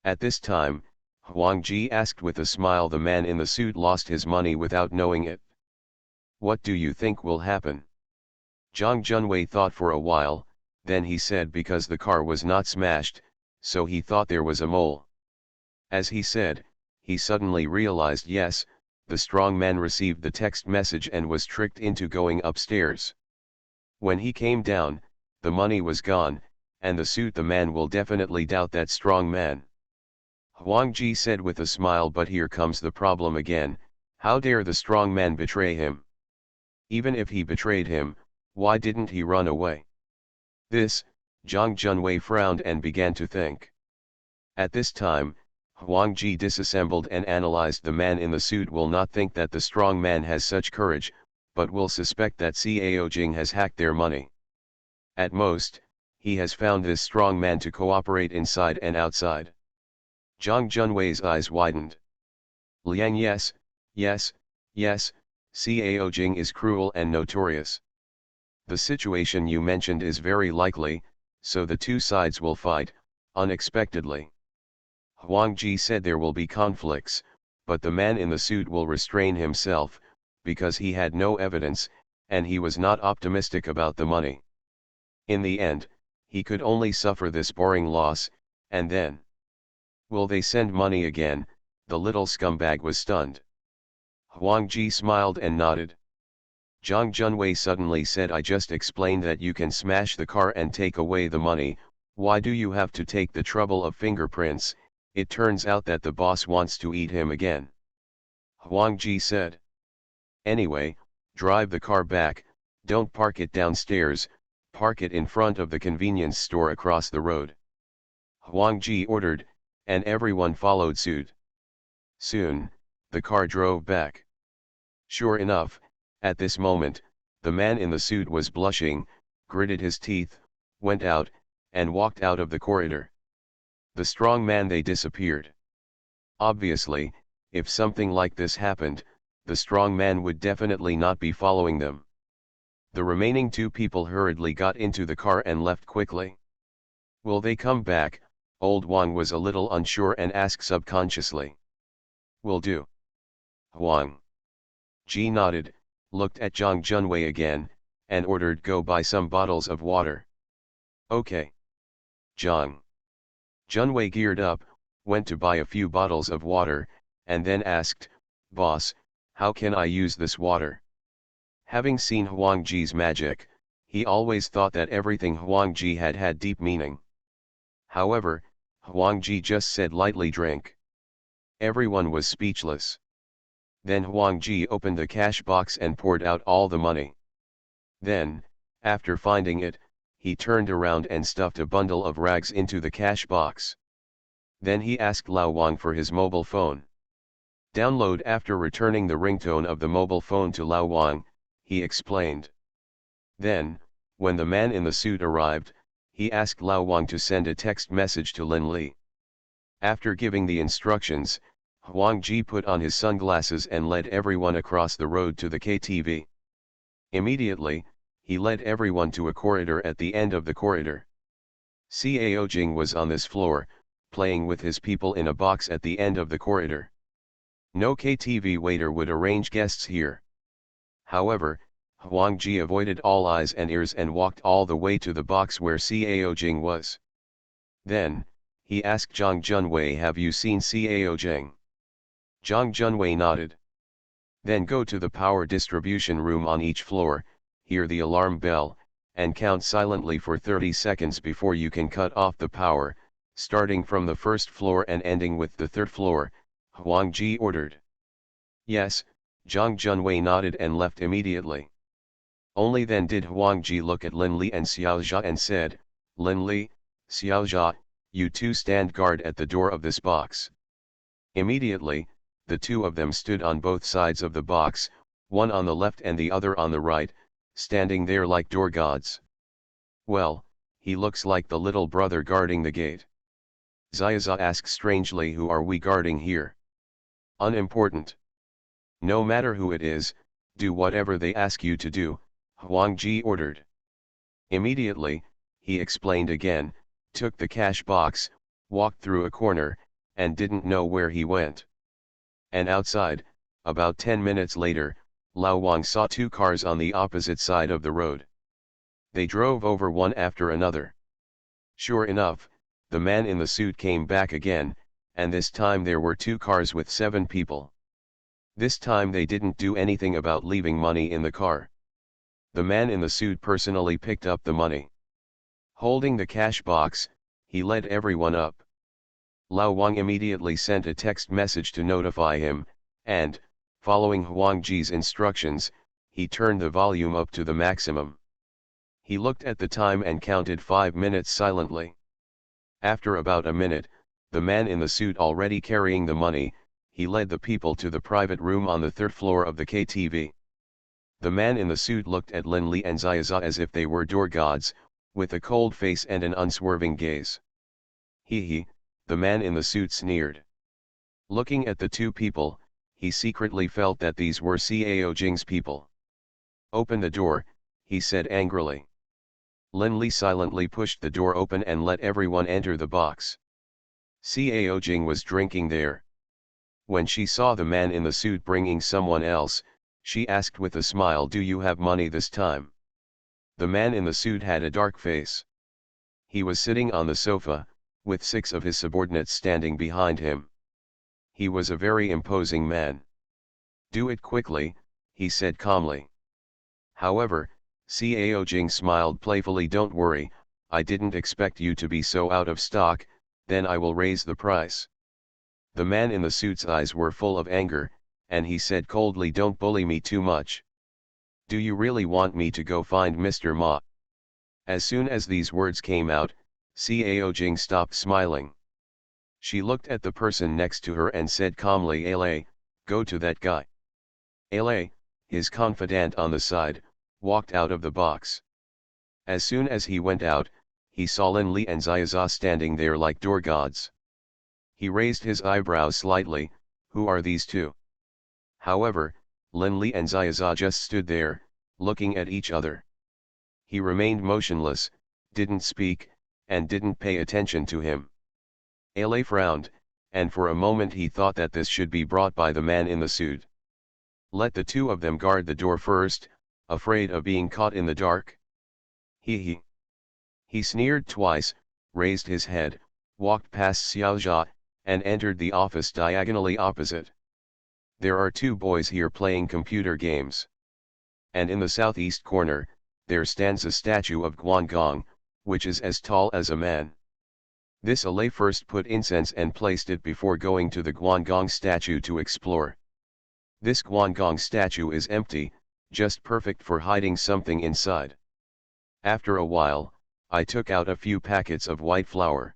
At this time, Huangji asked with a smile. The man in the suit lost his money without knowing it. What do you think will happen? Zhang Junwei thought for a while, then he said because the car was not smashed, so he thought there was a mole. As he said, he suddenly realized yes, the strong man received the text message and was tricked into going upstairs. When he came down, the money was gone, and the man will definitely doubt that strong man. Huangji said with a smile, but here comes the problem again, how dare the strong man betray him? Even if he betrayed him, why didn't he run away? This, Zhang Junwei frowned and began to think. At this time, Huangji disassembled and analyzed. The man in the suit will not think that the strong man has such courage, but will suspect that Cao Jing has hacked their money. At most, he has found this strong man to cooperate inside and outside. Zhang Junwei's eyes widened. Liang, yes, Cao Jing is cruel and notorious. The situation you mentioned is very likely, so the two sides will fight, unexpectedly. Huangji said there will be conflicts, but the man in the suit will restrain himself, because he had no evidence, and he was not optimistic about the money. In the end, he could only suffer this boring loss, and then. Will they send money again? The little scumbag was stunned. Huangji smiled and nodded. Zhang Junwei suddenly said, I just explained that you can smash the car and take away the money, why do you have to take the trouble of fingerprints? It turns out that the boss wants to eat him again. Huangji said. Anyway, drive the car back, don't park it downstairs, park it in front of the convenience store across the road. Huangji ordered, and everyone followed suit. Soon, the car drove back. Sure enough, at this moment, the man in the suit was blushing, gritted his teeth, went out, and walked out of the corridor. The strong man they disappeared. Obviously, if something like this happened, the strong man would definitely not be following them. The remaining two people hurriedly got into the car and left quickly. Will they come back? Old Wang was a little unsure and asked subconsciously. Will do. Huang Ji nodded, looked at Zhang Junwei again, and ordered go buy some bottles of water. Okay. Zhang Junwei geared up, went to buy a few bottles of water, and then asked, Boss, how can I use this water? Having seen Huang Ji's magic, he always thought that everything Huang Ji had deep meaning. However, Huang Ji just said lightly drink. Everyone was speechless. Then Huang Ji opened the cash box and poured out all the money. Then, after finding it, he turned around and stuffed a bundle of rags into the cash box. Then he asked Lao Wang for his mobile phone. Download. After returning the ringtone of the mobile phone to Lao Wang, he explained. Then, when the man in the suit arrived, he asked Lao Wang to send a text message to Lin Li. After giving the instructions, Huang Ji put on his sunglasses and led everyone across the road to the KTV. Immediately, he led everyone to a corridor at the end of the corridor. Cao Jing was on this floor, playing with his people in a box at the end of the corridor. No KTV waiter would arrange guests here. However, Huang Ji avoided all eyes and ears and walked all the way to the box where Cao Jing was. Then, he asked Zhang Junwei, have you seen Cao Jing? Zhang Junwei nodded. Then go to the power distribution room on each floor, hear the alarm bell, and count silently for 30 seconds before you can cut off the power, starting from the first floor and ending with the third floor, Huang Ji ordered. Yes, Zhang Junwei nodded and left immediately. Only then did Huang Ji look at Lin Li and Xiao Jia and said, Lin Li, Xiao Jia, you two stand guard at the door of this box. Immediately, the two of them stood on both sides of the box, one on the left and the other on the right, standing there like door gods. Well, he looks like the little brother guarding the gate. Xiaoza asked strangely, who are we guarding here? Unimportant. No matter who it is, do whatever they ask you to do, Huang Ji ordered. Immediately, he explained again, took the cash box, walked through a corner, and didn't know where he went. And outside, about 10 minutes later, Lao Wang saw two cars on the opposite side of the road. They drove over one after another. Sure enough, the man in the suit came back again, and this time there were two cars with 7 people. This time they didn't do anything about leaving money in the car. The man in the suit personally picked up the money. Holding the cash box, he led everyone up. Lao Wang immediately sent a text message to notify him, and, following Huang Ji's instructions, he turned the volume up to the maximum. He looked at the time and counted 5 minutes silently. After about a minute, the man in the suit already carrying the money, he led the people to the private room on the 3rd floor of the KTV. The man in the suit looked at Lin Li and Xiaoza as if they were door gods, with a cold face and an unswerving gaze. He, the man in the suit sneered. Looking at the two people, he secretly felt that these were Cao Jing's people. Open the door, he said angrily. Lin Li silently pushed the door open and let everyone enter the box. Cao Jing was drinking there. When she saw the man in the suit bringing someone else, she asked with a smile, do you have money this time? The man in the suit had a dark face. He was sitting on the sofa, with 6 of his subordinates standing behind him. He was a very imposing man. Do it quickly, he said calmly. However, Cao Jing smiled playfully. Don't worry, I didn't expect you to be so out of stock, then I will raise the price. The man in the suit's eyes were full of anger, and he said coldly, don't bully me too much. Do you really want me to go find Mr. Ma? As soon as these words came out, Cao Jing stopped smiling. She looked at the person next to her and said calmly, Ale, go to that guy. Ale, his confidant on the side, walked out of the box. As soon as he went out, he saw Lin Li and Xiaoza standing there like door gods. He raised his eyebrows slightly. Who are these two? However, Lin Li and Xiaoza just stood there, looking at each other. He remained motionless, didn't speak, and didn't pay attention to him. Ale frowned, and for a moment he thought that this should be brought by the man in the suit. Let the two of them guard the door first, afraid of being caught in the dark. He. He sneered twice, raised his head, walked past Xiaozha, and entered the office diagonally opposite. There are two boys here playing computer games. And in the southeast corner, there stands a statue of Guangong, which is as tall as a man. This Ale first put incense and placed it before going to the Guangong statue to explore. This Guangong statue is empty, just perfect for hiding something inside. After a while, I took out a few packets of white flour.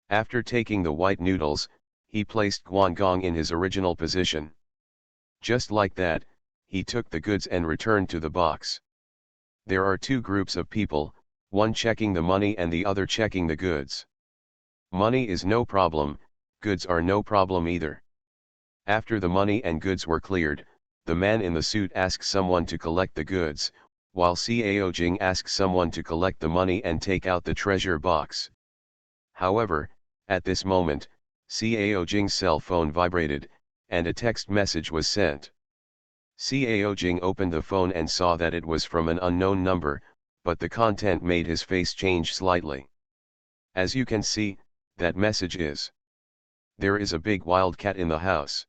After taking the white noodles, he placed Guangong in his original position. Just like that, he took the goods and returned to the box. There are two groups of people, one checking the money and the other checking the goods. Money is no problem, goods are no problem either. After the money and goods were cleared, the man in the suit asked someone to collect the goods, while Cao Jing asked someone to collect the money and take out the treasure box. However, at this moment, Cao Jing's cell phone vibrated, and a text message was sent. Cao Jing opened the phone and saw that it was from an unknown number, but the content made his face change slightly. As you can see, that message is: "There is a big wild cat in the house.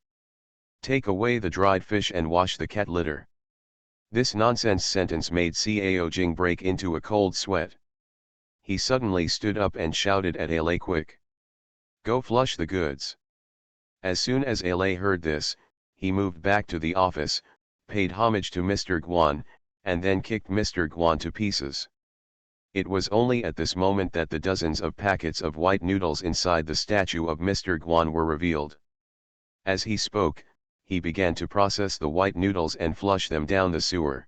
Take away the dried fish and wash the cat litter." This nonsense sentence made Cao Jing break into a cold sweat. He suddenly stood up and shouted at Ale, "Quick! Go flush the goods." As soon as Ale heard this, he moved back to the office, paid homage to Mr. Guan, and then kicked Mr. Guan to pieces. It was only at this moment that the dozens of packets of white noodles inside the statue of Mr. Guan were revealed. As he spoke, he began to process the white noodles and flush them down the sewer.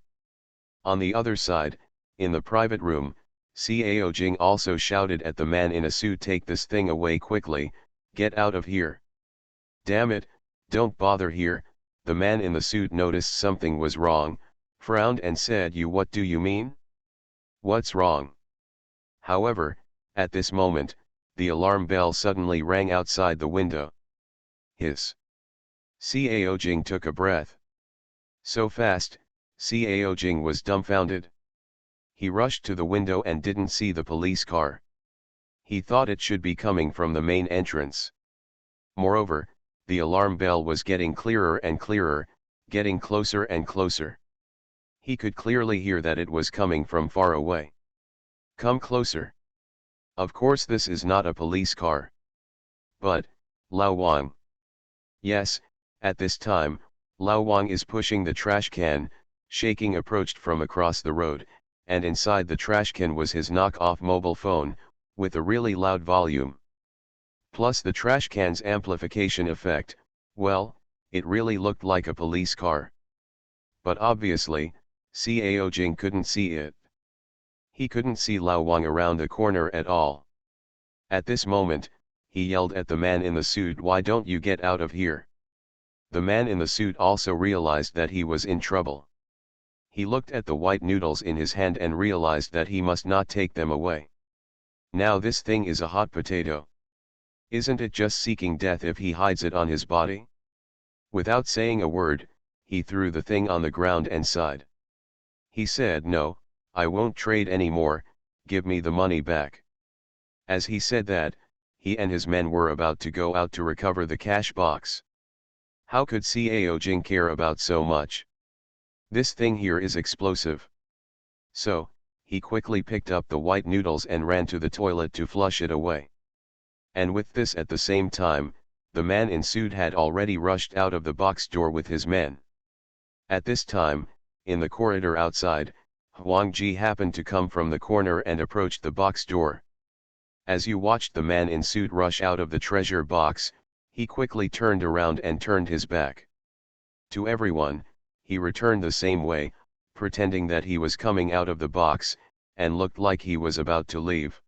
On the other side, in the private room, Cao Jing also shouted at the man in a suit, "Take this thing away quickly, get out of here." "Damn it, don't bother here." The man in the suit noticed something was wrong, frowned and said, "What do you mean? What's wrong?" However, at this moment, the alarm bell suddenly rang outside the window. Hiss. Cao Jing took a breath. So fast, Cao Jing was dumbfounded. He rushed to the window and didn't see the police car. He thought it should be coming from the main entrance. Moreover, the alarm bell was getting clearer and clearer, getting closer and closer. He could clearly hear that it was coming from far away. "Come closer." Of course this is not a police car. But, Lao Wang. Yes, at this time, Lao Wang is pushing the trash can. Shaking approached from across the road, and inside the trash can was his knock-off mobile phone, with a really loud volume. Plus the trash can's amplification effect. Well, it really looked like a police car. But obviously, Cao Jing couldn't see it. He couldn't see Lao Wang around the corner at all. At this moment, he yelled at the man in the suit, "Why don't you get out of here?" The man in the suit also realized that he was in trouble. He looked at the white noodles in his hand and realized that he must not take them away. Now this thing is a hot potato. Isn't it just seeking death if he hides it on his body? Without saying a word, he threw the thing on the ground and sighed. He said, "No, I won't trade anymore, give me the money back." As he said that, he and his men were about to go out to recover the cash box. How could Cao Jing care about so much? This thing here is explosive. So, he quickly picked up the white noodles and ran to the toilet to flush it away. And with this at the same time, the man in suit had already rushed out of the box door with his men. At this time, in the corridor outside, Wanjie happened to come from the corner and approached the box door. As you watched the man in suit rush out of the treasure box, he quickly turned around and turned his back. To everyone, he returned the same way, pretending that he was coming out of the box, and looked like he was about to leave.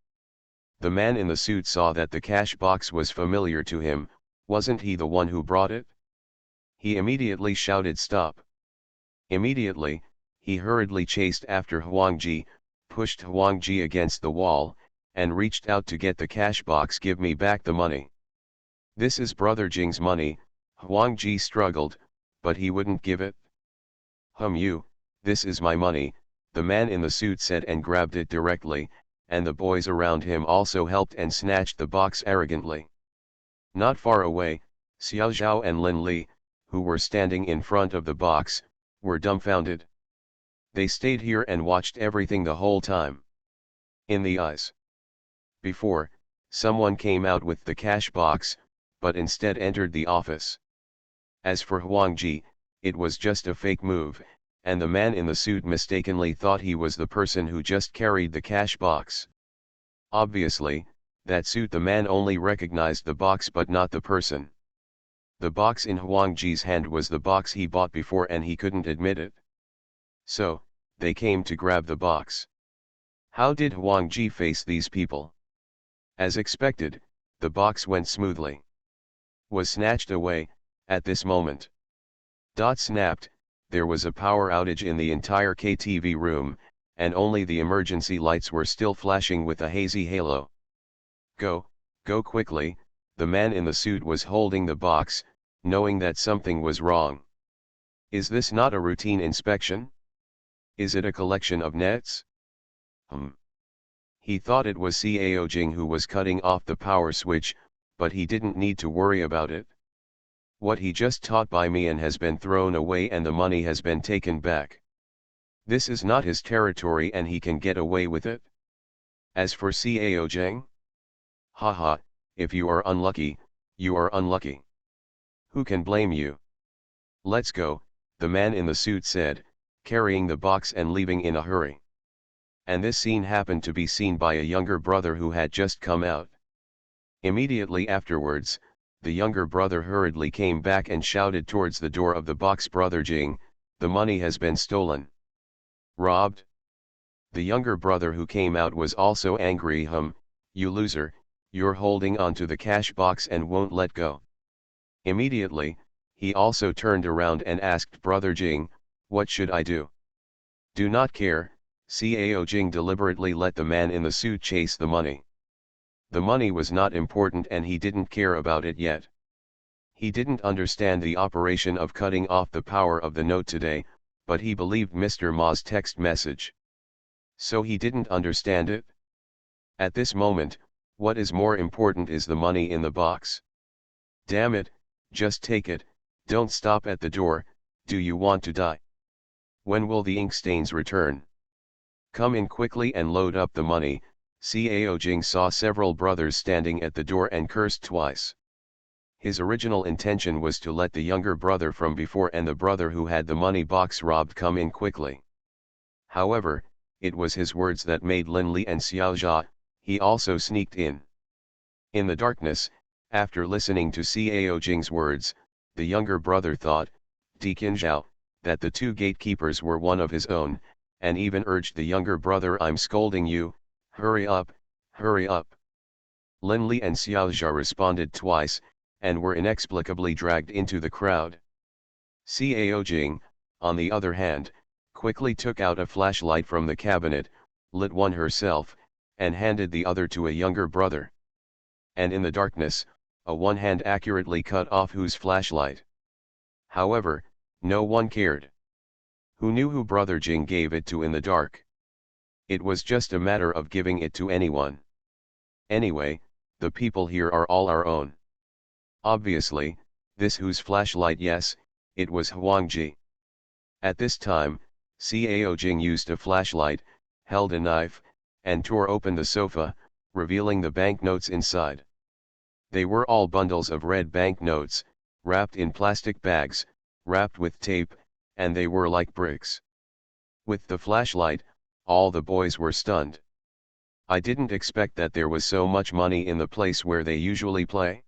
The man in the suit saw that the cash box was familiar to him. Wasn't he the one who brought it? He immediately shouted stop. Immediately, he hurriedly chased after Wanjie, pushed Wanjie against the wall, and reached out to get the cash box. Give me back the money. This is Brother Jing's money. Wanjie struggled, but he wouldn't give it. You, this is my money, the man in the suit said and grabbed it directly, and the boys around him also helped and snatched the box arrogantly. Not far away, Xiao Zhao and Lin Li, who were standing in front of the box, were dumbfounded. They stayed here and watched everything the whole time. In the eyes. Before, someone came out with the cash box, but instead entered the office. As for Wanjie, it was just a fake move, and the man in the suit mistakenly thought he was the person who just carried the cash box. Obviously, that suit the man only recognized the box but not the person. The box in Wanjie's hand was the box he bought before and he couldn't admit it. So, they came to grab the box. How did Wanjie face these people? As expected, the box went smoothly. Was snatched away, at this moment. Snapped, there was a power outage in the entire KTV room, and only the emergency lights were still flashing with a hazy halo. Go quickly, the man in the suit was holding the box, knowing that something was wrong. Is this not a routine inspection? Is it a collection of nets? He thought it was Cao Jing who was cutting off the power switch, but he didn't need to worry about it. What he just taught by Mian has been thrown away and the money has been taken back. This is not his territory and he can get away with it. As for Cao Jing? Haha, if you are unlucky, you are unlucky. Who can blame you? Let's go, the man in the suit said, carrying the box and leaving in a hurry. And this scene happened to be seen by a younger brother who had just come out. Immediately afterwards, the younger brother hurriedly came back and shouted towards the door of the box, Brother Jing, the money has been stolen. Robbed? The younger brother who came out was also angry. You loser, you're holding on to the cash box and won't let go. Immediately, he also turned around and asked Brother Jing, what should I do? Do not care, Cao Jing deliberately let the man in the suit chase the money. The money was not important and he didn't care about it yet. He didn't understand the operation of cutting off the power of the note today, but he believed Mr. Ma's text message. So he didn't understand it. At this moment, what is more important is the money in the box. Damn it, just take it, don't stop at the door, do you want to die? When will the ink stains return? Come in quickly and load up the money. Cao Jing saw several brothers standing at the door and cursed twice. His original intention was to let the younger brother from before and the brother who had the money box robbed come in quickly. However, it was his words that made Lin Li and Xiao Zha. He also sneaked in. In the darkness, after listening to Cao Jing's words, the younger brother thought, Deacon Zhao, that the two gatekeepers were one of his own, and even urged the younger brother, I'm scolding you, hurry up, hurry up. Lin Li and Xiao Zha responded twice, and were inexplicably dragged into the crowd. Cao Jing, on the other hand, quickly took out a flashlight from the cabinet, lit one herself, and handed the other to a younger brother. And in the darkness, a one hand accurately cut off whose flashlight. However, no one cared. Who knew who Brother Jing gave it to in the dark? It was just a matter of giving it to anyone. Anyway, the people here are all our own. Obviously, this whose flashlight, yes, it was Wanjie. At this time, Cao Jing used a flashlight, held a knife, and tore open the sofa, revealing the banknotes inside. They were all bundles of red banknotes, wrapped in plastic bags, wrapped with tape, and they were like bricks. With the flashlight, all the boys were stunned. I didn't expect that there was so much money in the place where they usually play.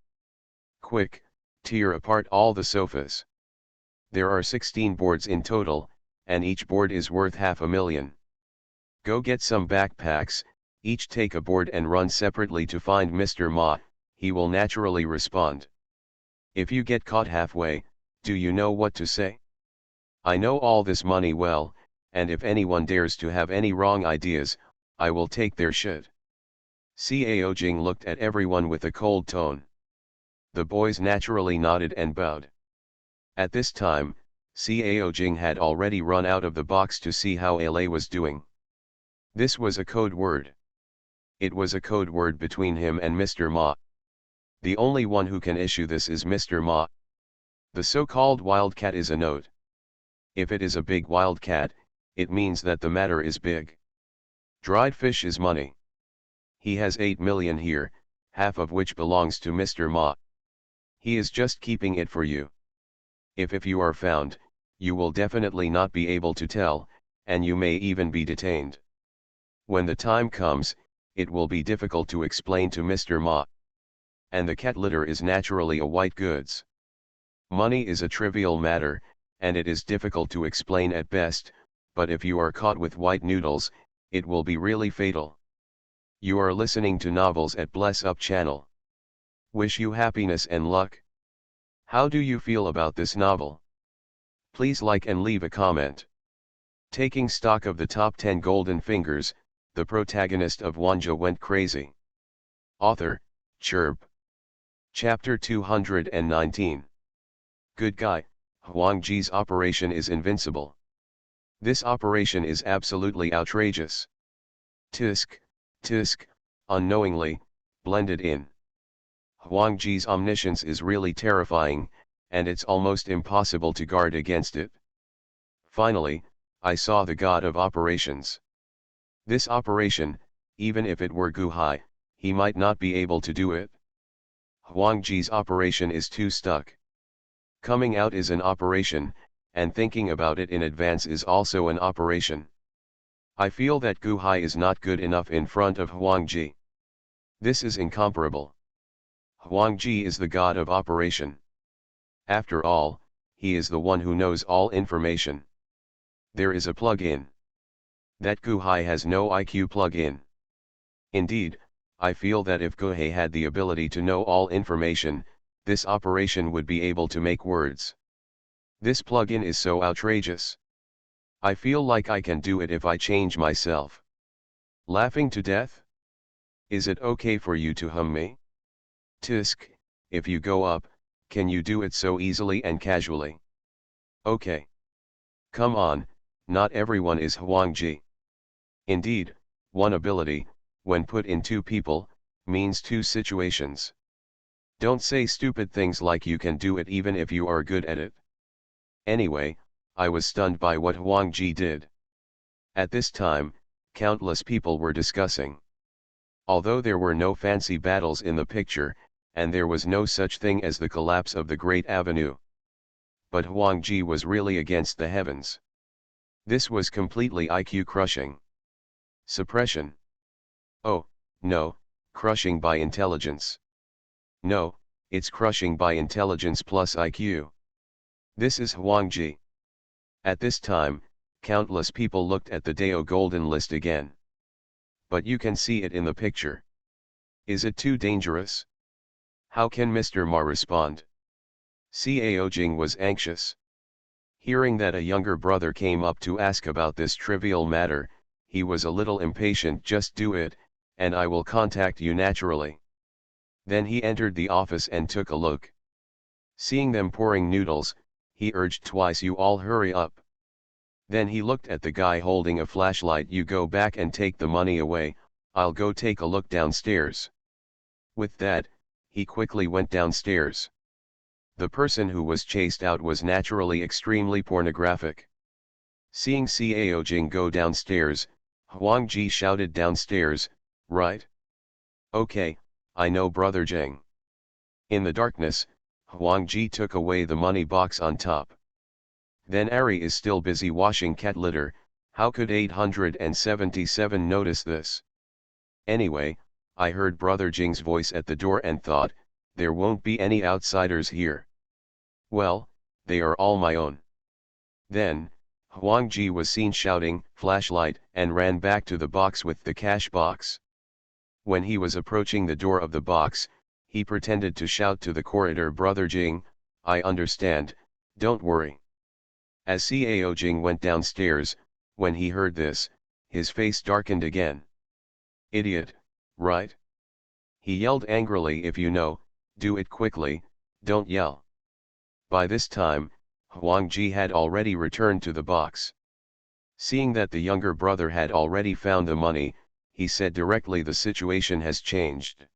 Quick, tear apart all the sofas. There are 16 boards in total, and each board is worth $500,000. Go get some backpacks, each take a board and run separately to find Mr. Ma, he will naturally respond. If you get caught halfway, do you know what to say? I know all this money well, and if anyone dares to have any wrong ideas, I will take their shit. Cao Jing looked at everyone with a cold tone. The boys naturally nodded and bowed. At this time, Cao Jing had already run out of the box to see how Ale was doing. This was a code word. It was a code word between him and Mr. Ma. The only one who can issue this is Mr. Ma. The so-called wildcat is a note. If it is a big wildcat, it means that the matter is big. Dried fish is money. He has 8 million here, half of which belongs to Mr. Ma. He is just keeping it for you. If you are found, you will definitely not be able to tell, and you may even be detained. When the time comes, it will be difficult to explain to Mr. Ma. And the cat litter is naturally a white goods. Money is a trivial matter, and it is difficult to explain at best, but if you are caught with white noodles, it will be really fatal. You are listening to novels at Bless Up channel. Wish you happiness and luck. How do you feel about this novel? Please like and leave a comment. Taking stock of the top 10 golden fingers, the protagonist of Wanjie went crazy. Author, Chirp. Chapter 219. Good guy, Wanjie's operation is invincible. This operation is absolutely outrageous. Tisk, tisk, unknowingly, blended in. Wanjie's omniscience is really terrifying, and it's almost impossible to guard against it. Finally, I saw the god of operations. This operation, even if it were Guhai, he might not be able to do it. Wanjie's operation is too stuck. Coming out is an operation, and thinking about it in advance is also an operation. I feel that Guhai is not good enough in front of Wanjie. This is incomparable. Wanjie is the god of operation. After all, he is the one who knows all information. There is a plug-in. That Guhai has no IQ plug-in. Indeed, I feel that if Guhai had the ability to know all information, this operation would be able to make words. This plug-in is so outrageous. I feel like I can do it if I change myself. Laughing to death? Is it okay for you to hum me? Tisk, if you go up, can you do it so easily and casually? Okay. Come on, not everyone is Wanjie. Indeed, one ability, when put in two people, means two situations. Don't say stupid things like you can do it even if you are good at it. Anyway, I was stunned by what Wanjie did. At this time, countless people were discussing. Although there were no fancy battles in the picture, and there was no such thing as the collapse of the Great Avenue. But Wanjie was really against the heavens. This was completely IQ crushing. Suppression. Oh, no, crushing by intelligence. No, it's crushing by intelligence plus IQ. This is Wanjie. At this time, countless people looked at the Dao Golden List again. But you can see it in the picture. Is it too dangerous? How can Mr. Ma respond? Cao Jing was anxious. Hearing that a younger brother came up to ask about this trivial matter, he was a little impatient. Just do it, and I will contact you naturally. Then he entered the office and took a look. Seeing them pouring noodles, he urged twice, you all hurry up. Then he looked at the guy holding a flashlight. You go back and take the money away, I'll go take a look downstairs. With that, he quickly went downstairs. The person who was chased out was naturally extremely pornographic. Seeing Cao Jing go downstairs, Wanjie shouted, downstairs, right? Okay, I know brother Jing. In the darkness, Wanjie took away the money box on top. Then Ari is still busy washing cat litter. How could 877 notice this? Anyway, I heard brother Jing's voice at the door and thought, there won't be any outsiders here. Well, they are all my own. Then, Wanjie was seen shouting, "Flashlight," and ran back to the box with the cash box. When he was approaching the door of the box, he pretended to shout to the corridor, "Brother Jing, I understand, don't worry." As Cao Jing went downstairs, when he heard this, his face darkened again. "Idiot, right?" he yelled angrily. "If you know, do it quickly, don't yell." By this time, Wanjie had already returned to the box. Seeing that the younger brother had already found the money, he said directly, "The situation has changed.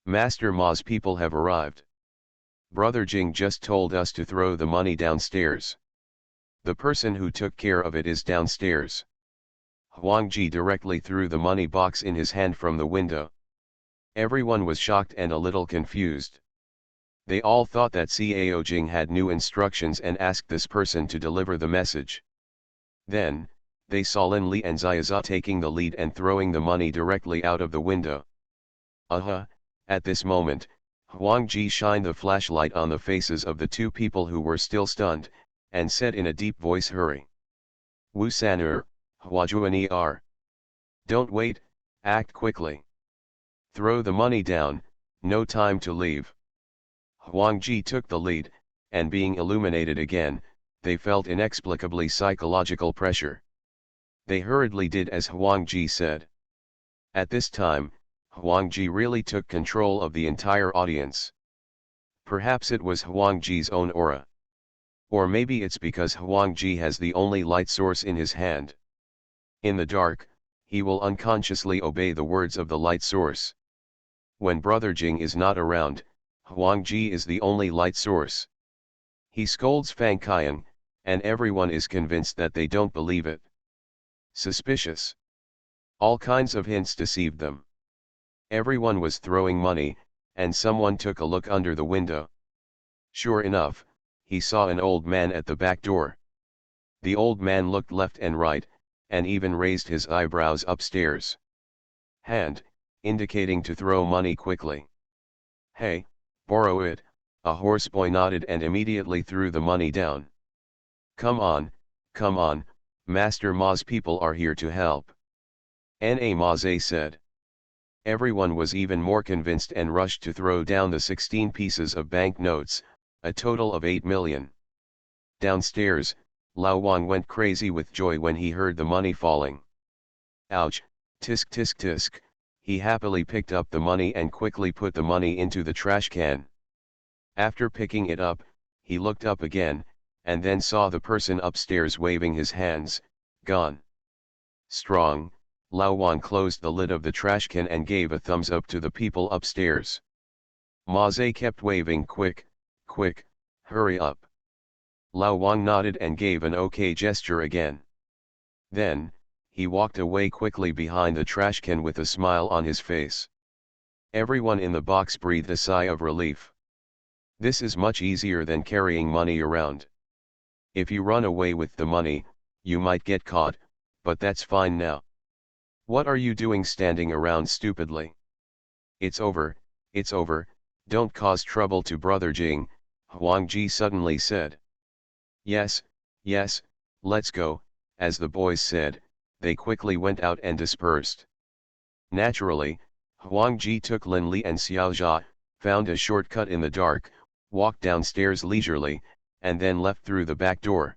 Master Ma's people have arrived. Brother Jing just told us to throw the money downstairs. The person who took care of it is downstairs." Wanjie directly threw the money box in his hand from the window. Everyone was shocked and a little confused. They all thought that Cao Jing had new instructions and asked this person to deliver the message. Then, they saw Lin Li and Ziaza taking the lead and throwing the money directly out of the window. At this moment, Wanjie shined the flashlight on the faces of the two people who were still stunned, and said in a deep voice, "Hurry. Wu San Huajuani R. Don't wait, act quickly. Throw the money down, no time to leave." Wanjie took the lead, and being illuminated again, they felt inexplicably psychological pressure. They hurriedly did as Wanjie said. At this time, Wanjie really took control of the entire audience. Perhaps it was Wanjie's own aura. Or maybe it's because Wanjie has the only light source in his hand. In the dark, he will unconsciously obey the words of the light source. When Brother Jing is not around, Wanjie is the only light source. He scolds Fang Qian, and everyone is convinced that they don't believe it. Suspicious. All kinds of hints deceived them. Everyone was throwing money, and someone took a look under the window. Sure enough, he saw an old man at the back door. The old man looked left and right, and even raised his eyebrows upstairs. Hand, indicating to throw money quickly. "Hey, borrow it," a horseboy nodded and immediately threw the money down. Come on, Master Ma's people are here to help," Na Maze said. Everyone was even more convinced and rushed to throw down the 16 pieces of banknotes, a total of 8 million. Downstairs, Lao Wang went crazy with joy when he heard the money falling. Ouch, tisk tisk tisk, he happily picked up the money and quickly put the money into the trash can. After picking it up, he looked up again, and then saw the person upstairs waving his hands, "Gone." Strong, Lao Wang closed the lid of the trash can and gave a thumbs up to the people upstairs. Maze kept waving, "Quick, quick, hurry up." Lao Wang nodded and gave an okay gesture again. Then, he walked away quickly behind the trash can with a smile on his face. Everyone in the box breathed a sigh of relief. This is much easier than carrying money around. If you run away with the money, you might get caught, but that's fine now. What are you doing standing around stupidly? It's over, don't cause trouble to Brother Jing, Wanjie suddenly said. Yes, let's go," as the boys said, they quickly went out and dispersed. Naturally, Wanjie took Lin Li and Xiaojia, found a shortcut in the dark, walked downstairs leisurely, and then left through the back door.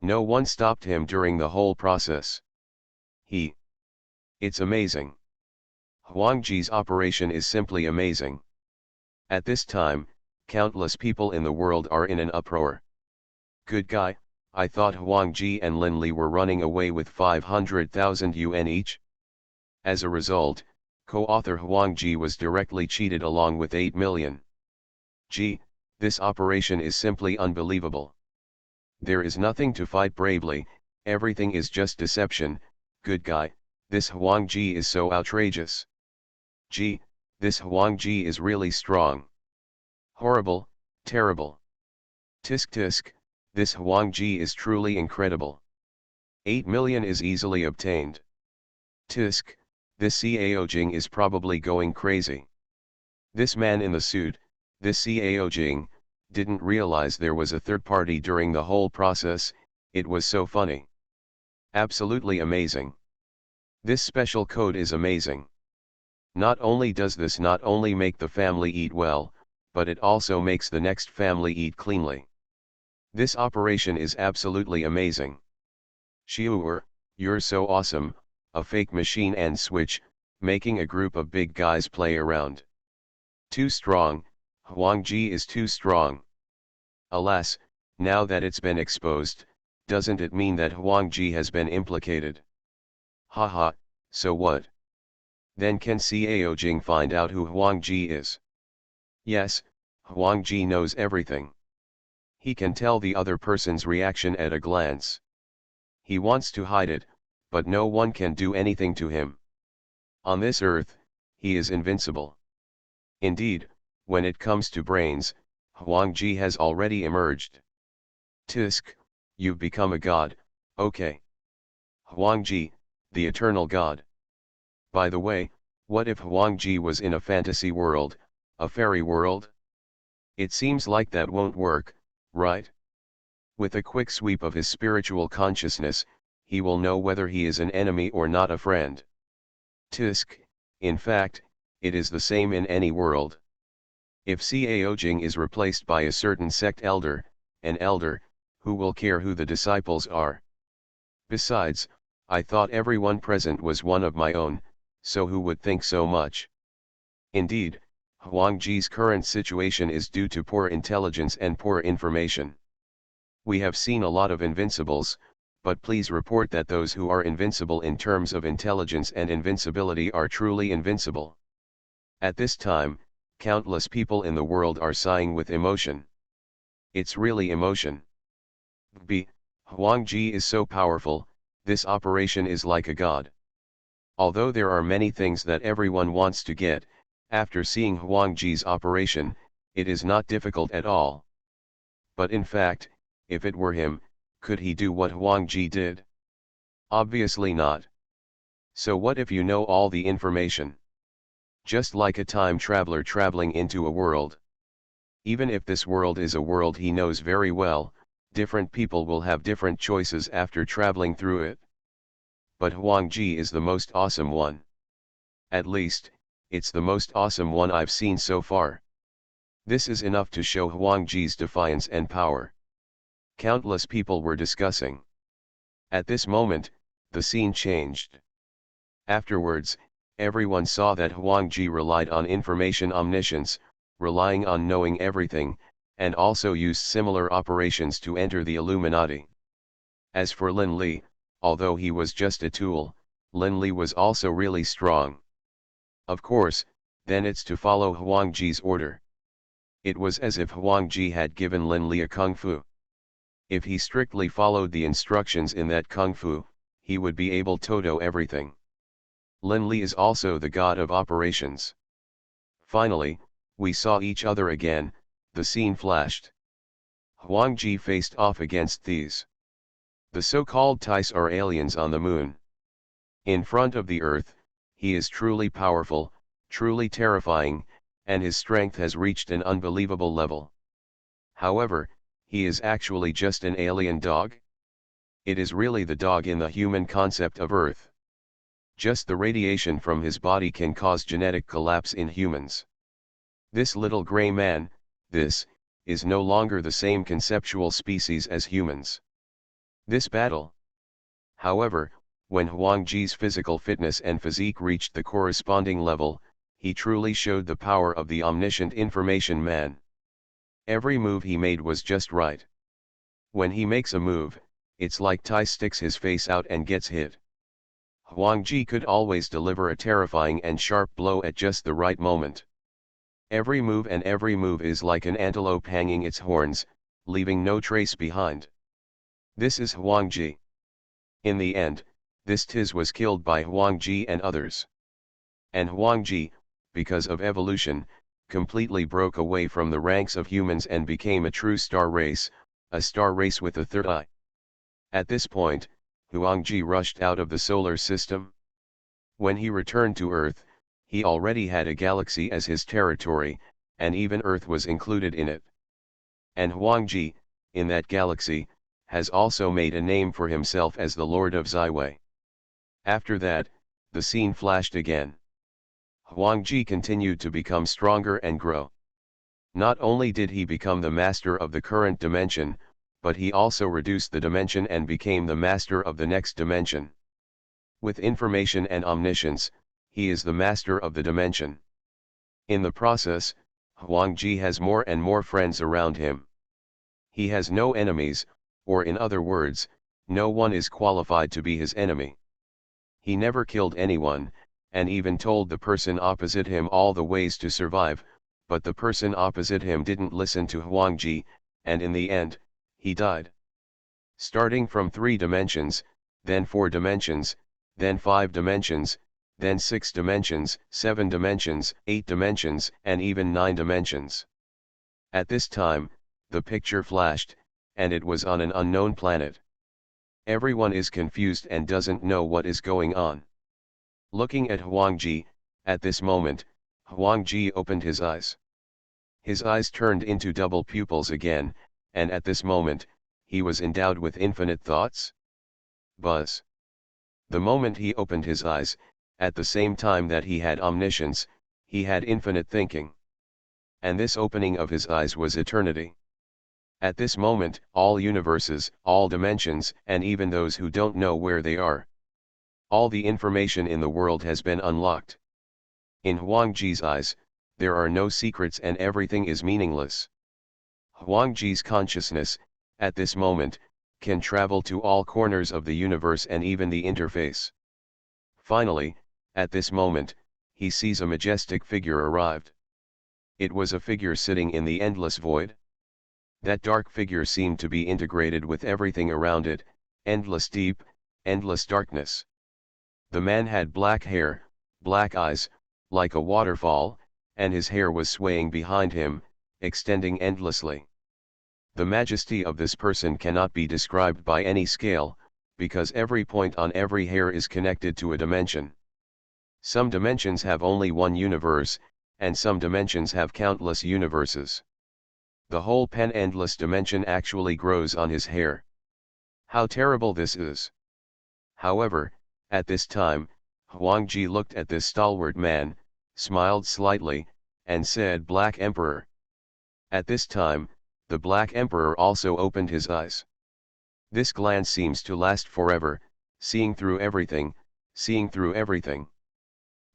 No one stopped him during the whole process. It's amazing. Wanjie's operation is simply amazing. At this time, countless people in the world are in an uproar. Good guy, I thought Wanjie and Lin Li were running away with 500,000 yuan each. As a result, co-author Wanjie was directly cheated along with 8 million. Gee, this operation is simply unbelievable. There is nothing to fight bravely, everything is just deception. Good guy, this Wanjie is so outrageous. Gee, this Wanjie is really strong. Horrible, terrible. Tisk tisk, this Wanjie is truly incredible. 8 million is easily obtained. Tisk, this Cao Jing is probably going crazy. This man in the suit, this Cao Jing, didn't realize there was a third party during the whole process. It was so funny. Absolutely amazing. This special code is amazing. Not only does this not only make the family eat well, but it also makes the next family eat cleanly. This operation is absolutely amazing. Shiuer, you're so awesome, a fake machine and switch, making a group of big guys play around. Too strong, Wanjie is too strong. Alas, now that it's been exposed, doesn't it mean that Wanjie has been implicated? Haha, so what? Then can Caojing find out who Wanjie is? Yes, Wanjie knows everything. He can tell the other person's reaction at a glance. He wants to hide it, but no one can do anything to him. On this earth, he is invincible. Indeed, when it comes to brains, Wanjie has already emerged. Tisk, you've become a god, okay. Wanjie, the eternal god. By the way, what if Wanjie was in a fantasy world, a fairy world? It seems like that won't work, right? With a quick sweep of his spiritual consciousness, he will know whether he is an enemy or not a friend. Tisk, in fact, it is the same in any world. If Caojing is replaced by a certain sect elder, an elder, who will care who the disciples are? Besides, I thought everyone present was one of my own, so who would think so much? Indeed, Wanjie's current situation is due to poor intelligence and poor information. We have seen a lot of invincibles, but please report that those who are invincible in terms of intelligence and invincibility are truly invincible. At this time, countless people in the world are sighing with emotion. It's really emotion. Wanjie is so powerful, this operation is like a god. Although there are many things that everyone wants to get, after seeing Wanjie's operation, it is not difficult at all. But in fact, if it were him, could he do what Wanjie did? Obviously not. So what if you know all the information? Just like a time traveler traveling into a world. Even if this world is a world he knows very well, different people will have different choices after traveling through it. But Wanjie is the most awesome one. At least, it's the most awesome one I've seen so far. This is enough to show Wanjie's defiance and power. Countless people were discussing. At this moment, the scene changed. Afterwards, everyone saw that Wanjie relied on information omniscience, relying on knowing everything, and also used similar operations to enter the Illuminati. As for Lin Li, although he was just a tool, Lin Li was also really strong. Of course, then it's to follow Wanjie's order. It was as if Wanjie had given Lin Li a kung fu. If he strictly followed the instructions in that kung fu, he would be able to do everything. Lin Li is also the god of operations. Finally, we saw each other again, the scene flashed. Wanjie faced off against these. The so-called Tais are aliens on the moon. In front of the earth, he is truly powerful, truly terrifying, and his strength has reached an unbelievable level. However, he is actually just an alien dog? It is really the dog in the human concept of Earth. Just the radiation from his body can cause genetic collapse in humans. This little gray man, is no longer the same conceptual species as humans. This battle. However, when Wanjie's physical fitness and physique reached the corresponding level, he truly showed the power of the omniscient information man. Every move he made was just right. When he makes a move, it's like Tai sticks his face out and gets hit. Wanjie could always deliver a terrifying and sharp blow at just the right moment. Every move is like an antelope hanging its horns, leaving no trace behind. This is Wanjie. In the end, this Tiz was killed by Wanjie and others. And Wanjie, because of evolution, completely broke away from the ranks of humans and became a true star race, a star race with a third eye. At this point, Wanjie rushed out of the solar system. When he returned to Earth, he already had a galaxy as his territory, and even Earth was included in it. And Wanjie, in that galaxy, has also made a name for himself as the Lord of Sci-fi. After that, the scene flashed again. Wanjie continued to become stronger and grow. Not only did he become the master of the current dimension, but he also reduced the dimension and became the master of the next dimension. With information and omniscience, he is the master of the dimension. In the process, Wanjie has more and more friends around him. He has no enemies, or in other words, no one is qualified to be his enemy. He never killed anyone, and even told the person opposite him all the ways to survive, but the person opposite him didn't listen to Wanjie, and in the end, he died. Starting from 3 dimensions, then 4 dimensions, then 5 dimensions, then 6 dimensions, 7 dimensions, 8 dimensions, and even 9 dimensions. At this time, the picture flashed, and it was on an unknown planet. Everyone is confused and doesn't know what is going on. Looking at Wanjie, at this moment, Wanjie opened his eyes. His eyes turned into double pupils again, and at this moment, he was endowed with infinite thoughts. Buzz. The moment he opened his eyes, at the same time that he had omniscience, he had infinite thinking. And this opening of his eyes was eternity. At this moment, all universes, all dimensions, and even those who don't know where they are, all the information in the world has been unlocked. In Wanjie's eyes, there are no secrets and everything is meaningless. Wanjie's consciousness, at this moment, can travel to all corners of the universe and even the interface. Finally, at this moment, he sees a majestic figure arrived. It was a figure sitting in the endless void. That dark figure seemed to be integrated with everything around it, endless deep, endless darkness. The man had black hair, black eyes, like a waterfall, and his hair was swaying behind him, extending endlessly. The majesty of this person cannot be described by any scale, because every point on every hair is connected to a dimension. Some dimensions have only one universe, and some dimensions have countless universes. The whole endless dimension actually grows on his hair. How terrible this is! However, at this time, Wanjie looked at this stalwart man, smiled slightly, and said, "Black Emperor." At this time, the Black Emperor also opened his eyes. This glance seems to last forever, seeing through everything, seeing through everything.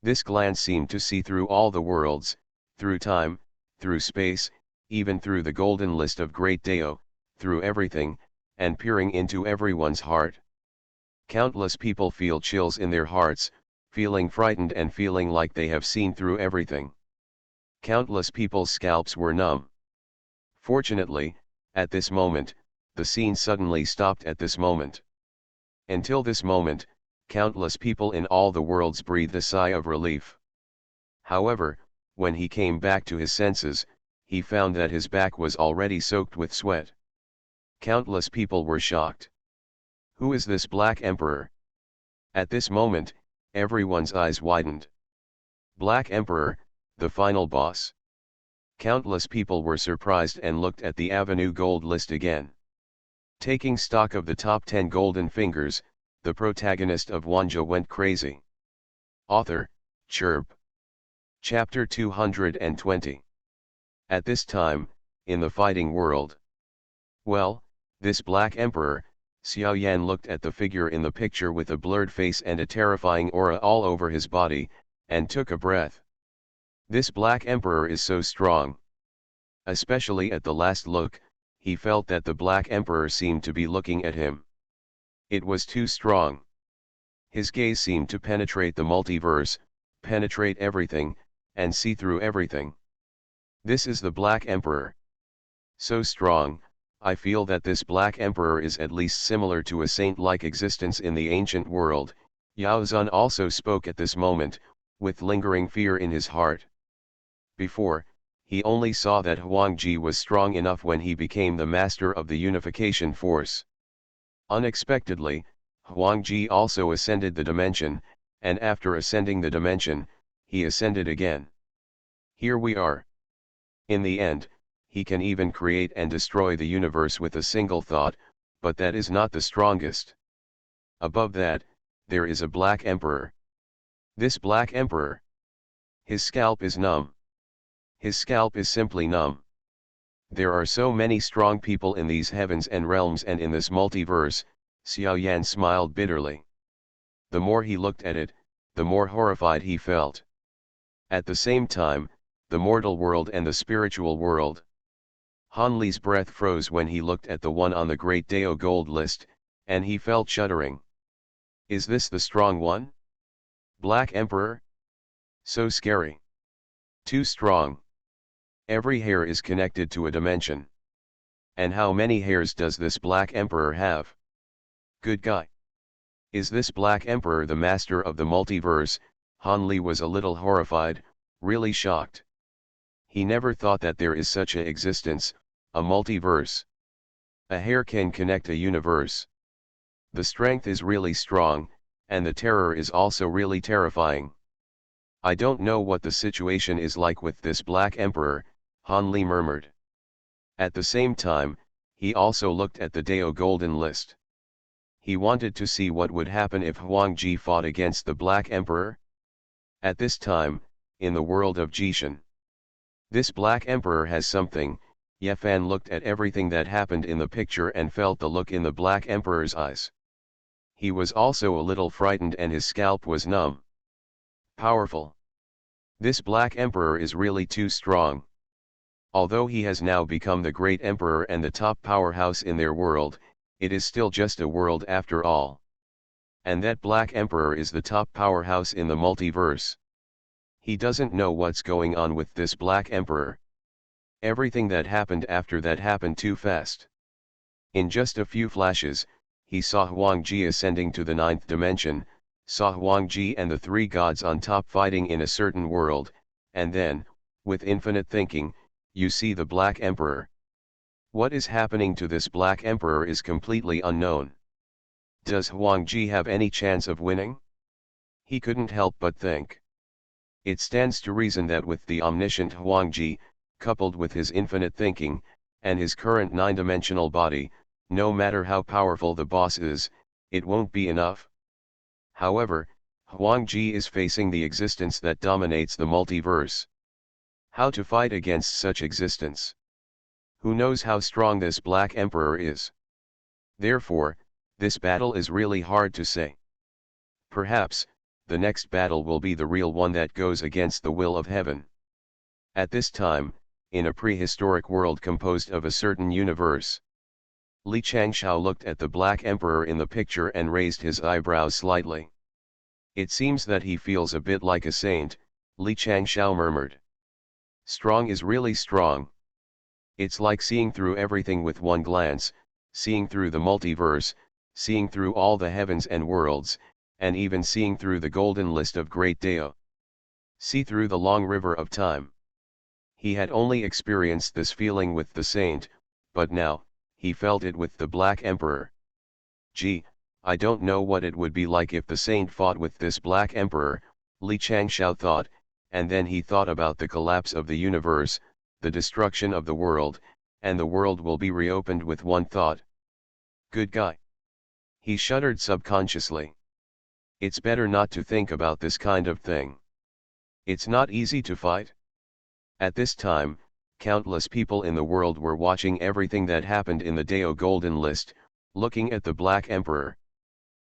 This glance seemed to see through all the worlds, through time, through space, even through the golden list of great Deo, through everything, and peering into everyone's heart. Countless people feel chills in their hearts, feeling frightened and feeling like they have seen through everything. Countless people's scalps were numb. Fortunately, at this moment, the scene suddenly stopped at this moment. Until this moment, countless people in all the worlds breathed a sigh of relief. However, when he came back to his senses, he found that his back was already soaked with sweat. Countless people were shocked. Who is this Black Emperor? At this moment, everyone's eyes widened. Black Emperor, the final boss. Countless people were surprised and looked at the Avenue Gold list again. Taking stock of the top 10 golden fingers, the protagonist of Wanjie went crazy. Author, Chirp. Chapter 220. At this time, in the fighting world. Well, this Black Emperor, Xiao Yan looked at the figure in the picture with a blurred face and a terrifying aura all over his body, and took a breath. This Black Emperor is so strong. Especially at the last look, he felt that the Black Emperor seemed to be looking at him. It was too strong. His gaze seemed to penetrate the multiverse, penetrate everything, and see through everything. This is the Black Emperor. So strong, I feel that this Black Emperor is at least similar to a saint-like existence in the ancient world. Yao Zun also spoke at this moment, with lingering fear in his heart. Before, he only saw that Wanjie was strong enough when he became the master of the unification force. Unexpectedly, Wanjie also ascended the dimension, and after ascending the dimension, he ascended again. Here we are. In the end, he can even create and destroy the universe with a single thought, but that is not the strongest. Above that, there is a Black Emperor. This Black Emperor. His scalp is numb. His scalp is simply numb. There are so many strong people in these heavens and realms and in this multiverse, Xiao Yan smiled bitterly. The more he looked at it, the more horrified he felt. At the same time, the mortal world and the spiritual world. Han Li's breath froze when he looked at the one on the Great Dao gold list, and he felt shuddering. Is this the strong one? Black Emperor? So scary. Too strong. Every hair is connected to a dimension. And how many hairs does this Black Emperor have? Good guy. Is this Black Emperor the master of the multiverse? Han Li was a little horrified, really shocked. He never thought that there is such a existence, a multiverse. A hair can connect a universe. The strength is really strong, and the terror is also really terrifying. I don't know what the situation is like with this Black Emperor, Han Li murmured. At the same time, he also looked at the Dao Golden List. He wanted to see what would happen if Wanjie fought against the Black Emperor. At this time, in the world of Jishan. This Black Emperor has something. Ye Fan looked at everything that happened in the picture and felt the look in the Black Emperor's eyes. He was also a little frightened and his scalp was numb. Powerful. This Black Emperor is really too strong. Although he has now become the great emperor and the top powerhouse in their world, it is still just a world after all. And that Black Emperor is the top powerhouse in the multiverse. He doesn't know what's going on with this Black Emperor. Everything that happened after that happened too fast. In just a few flashes, he saw Wanjie ascending to the 9th dimension, saw Wanjie and the three gods on top fighting in a certain world, and then, with infinite thinking, you see the Black Emperor. What is happening to this Black Emperor is completely unknown. Does Wanjie have any chance of winning? He couldn't help but think. It stands to reason that with the omniscient Wanjie, coupled with his infinite thinking, and his current 9-dimensional body, no matter how powerful the boss is, it won't be enough. However, Wanjie is facing the existence that dominates the multiverse. How to fight against such existence? Who knows how strong this Black Emperor is? Therefore, this battle is really hard to say. Perhaps, the next battle will be the real one that goes against the will of heaven. At this time, in a prehistoric world composed of a certain universe. Li Changshao looked at the Black Emperor in the picture and raised his eyebrows slightly. It seems that he feels a bit like a saint, Li Changshao murmured. Strong is really strong. It's like seeing through everything with one glance, seeing through the multiverse, seeing through all the heavens and worlds, and even seeing through the golden list of great Dao. See through the long river of time. He had only experienced this feeling with the saint, but now, he felt it with the Black Emperor. Gee, I don't know what it would be like if the saint fought with this Black Emperor, Li Changshao thought, and then he thought about the collapse of the universe, the destruction of the world, and the world will be reopened with one thought. Good guy. He shuddered subconsciously. It's better not to think about this kind of thing. It's not easy to fight. At this time, countless people in the world were watching everything that happened in the Dao Golden List, looking at the Black Emperor.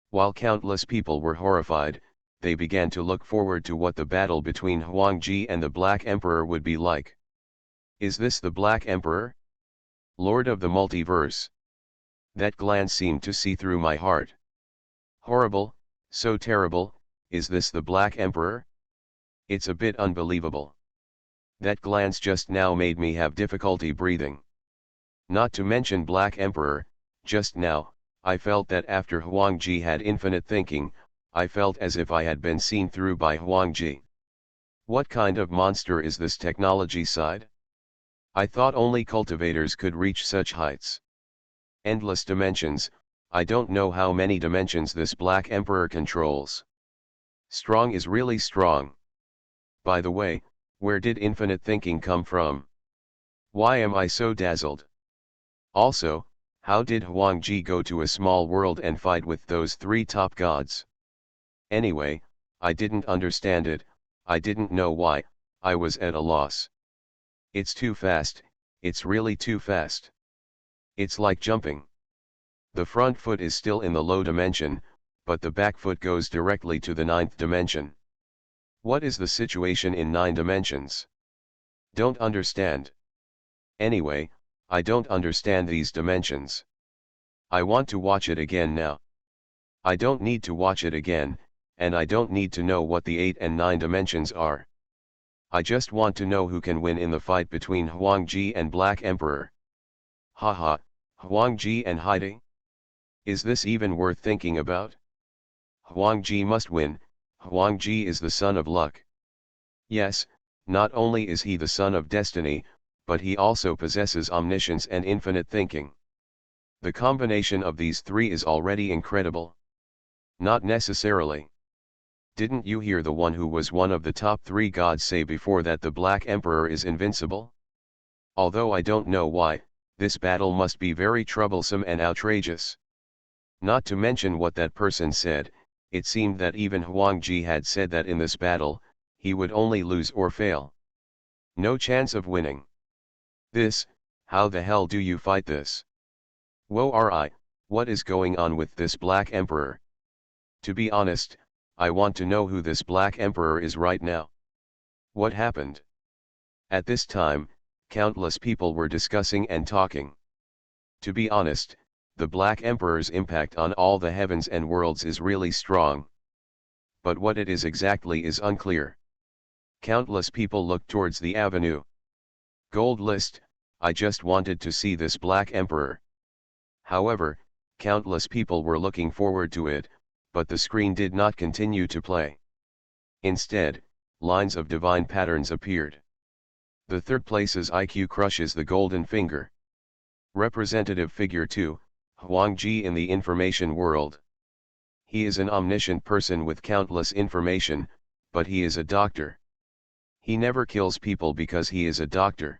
While countless people were horrified, they began to look forward to what the battle between Wanjie and the Black Emperor would be like. Is this the Black Emperor? Lord of the Multiverse. That glance seemed to see through my heart. Horrible, so terrible, is this the Black Emperor? It's a bit unbelievable. That glance just now made me have difficulty breathing. Not to mention Black Emperor, just now, I felt that after Wanjie had infinite thinking, I felt as if I had been seen through by Wanjie. What kind of monster is this technology side? I thought only cultivators could reach such heights. Endless dimensions, I don't know how many dimensions this Black Emperor controls. Strong is really strong. By the way, where did infinite thinking come from? Why am I so dazzled? Also, How did Wanjie go to a small world and fight with those three top gods? Anyway, I didn't understand it, I didn't know why, I was at a loss. It's too fast, it's really too fast. It's like jumping. The front foot is still in the low dimension, but the back foot goes directly to the ninth dimension. What is the situation in 9 dimensions? Don't understand. Anyway, I don't understand these dimensions. I want to watch it again now. I don't need to watch it again, and I don't need to know what the 8 and 9 dimensions are. I just want to know who can win in the fight between Wanjie and Black Emperor. Haha, Wanjie and Heidi? Is this even worth thinking about? Wanjie must win, Wanjie is the son of luck. Yes, not only is he the son of destiny, but he also possesses omniscience and infinite thinking. The combination of these three is already incredible. Not necessarily. Didn't you hear the one who was one of the top 3 gods say before that the Black Emperor is invincible? Although I don't know why, this battle must be very troublesome and outrageous. Not to mention what that person said, it seemed that even Wanjie had said that in this battle, he would only lose or fail. No chance of winning. This, how the hell do you fight this? Whoa, what is going on with this Black Emperor? To be honest, I want to know who this Black Emperor is right now. What happened? At this time, countless people were discussing and talking. To be honest, the Black Emperor's impact on all the heavens and worlds is really strong. But what it is exactly is unclear. Countless people looked towards the avenue. Gold list, I just wanted to see this Black Emperor. However, countless people were looking forward to it, but the screen did not continue to play. Instead, lines of divine patterns appeared. The third place's IQ crushes the golden finger. Representative figure 2, Wanjie in the information world. He is an omniscient person with countless information, but he is a doctor. He never kills people because he is a doctor.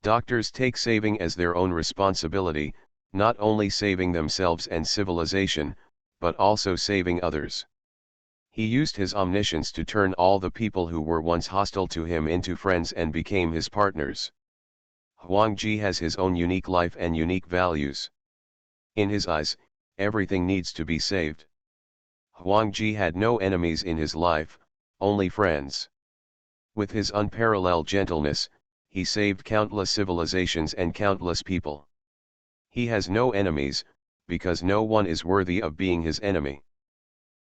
Doctors take saving as their own responsibility, not only saving themselves and civilization, but also saving others. He used his omniscience to turn all the people who were once hostile to him into friends and became his partners. Wanjie has his own unique life and unique values. In his eyes, everything needs to be saved. Wanjie had no enemies in his life, only friends. With his unparalleled gentleness, he saved countless civilizations and countless people. He has no enemies, because no one is worthy of being his enemy.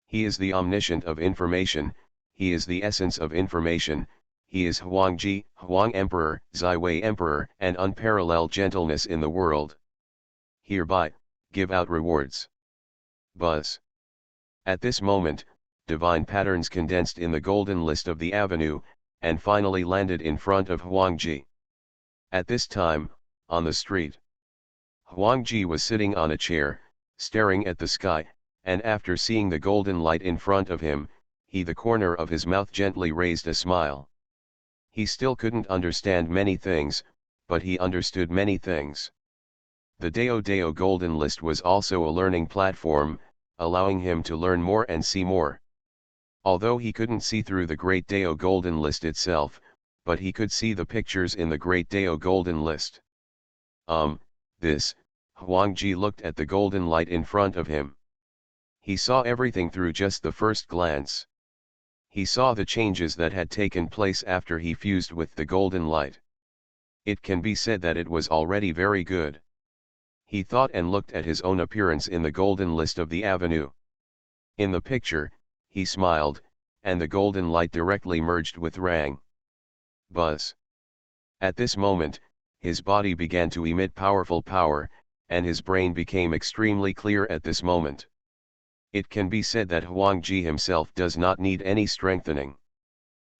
He is the omniscient of information, he is the essence of information, he is Wanjie, Huang Emperor, Ziwei Emperor, and unparalleled gentleness in the world. Hereby, give out rewards. Buzz. At this moment, divine patterns condensed in the golden list of the avenue, and finally landed in front of Wanjie. At this time, on the street, Wanjie was sitting on a chair, staring at the sky, and after seeing the golden light in front of him, the corner of his mouth gently raised a smile. He still couldn't understand many things, but he understood many things. The Deo Golden List was also a learning platform, allowing him to learn more and see more. Although he couldn't see through the Great Deo Golden List itself, but he could see the pictures in the Great Deo Golden List. Wanjie looked at the golden light in front of him. He saw everything through just the first glance. He saw the changes that had taken place after he fused with the golden light. It can be said that it was already very good. He thought and looked at his own appearance in the golden list of the avenue. In the picture, he smiled, and the golden light directly merged with Rang. Buzz. At this moment, his body began to emit powerful power, and his brain became extremely clear at this moment. It can be said that Wanjie himself does not need any strengthening.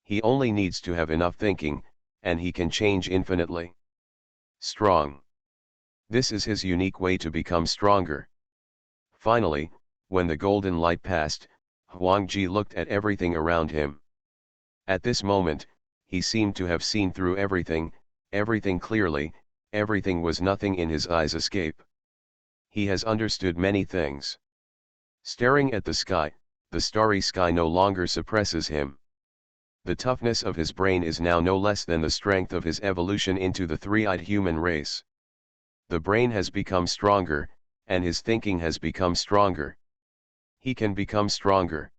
He only needs to have enough thinking, and he can change infinitely. Strong. This is his unique way to become stronger. Finally, when the golden light passed, Wanjie looked at everything around him. At this moment, he seemed to have seen through everything clearly, everything was nothing in his eyes escape. He has understood many things. Staring at the sky, the starry sky no longer suppresses him. The toughness of his brain is now no less than the strength of his evolution into the three-eyed human race. The brain has become stronger, and his thinking has become stronger. He can become stronger.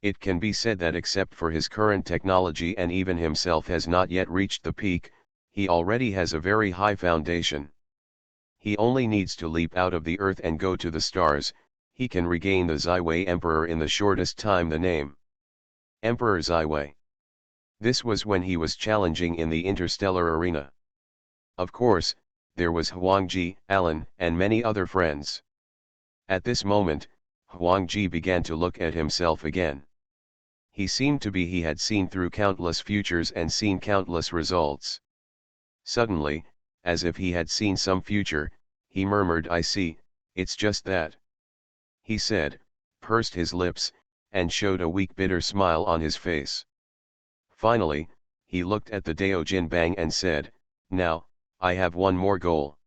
It can be said that except for his current technology and even himself has not yet reached the peak, he already has a very high foundation. He only needs to leap out of the earth and go to the stars. He can regain the Zaiwei Emperor in the shortest time. The name Emperor Zaiwei. This was when he was challenging in the interstellar arena. Of course, there was Wanjie, Alan, and many other friends. At this moment, Wanjie began to look at himself again. He seemed to be he had seen through countless futures and seen countless results. Suddenly, as if he had seen some future, he murmured, "I see, it's just that," he said, pursed his lips, and showed a weak bitter smile on his face. Finally, he looked at the Daojin Bang and said, "Now, I have one more goal."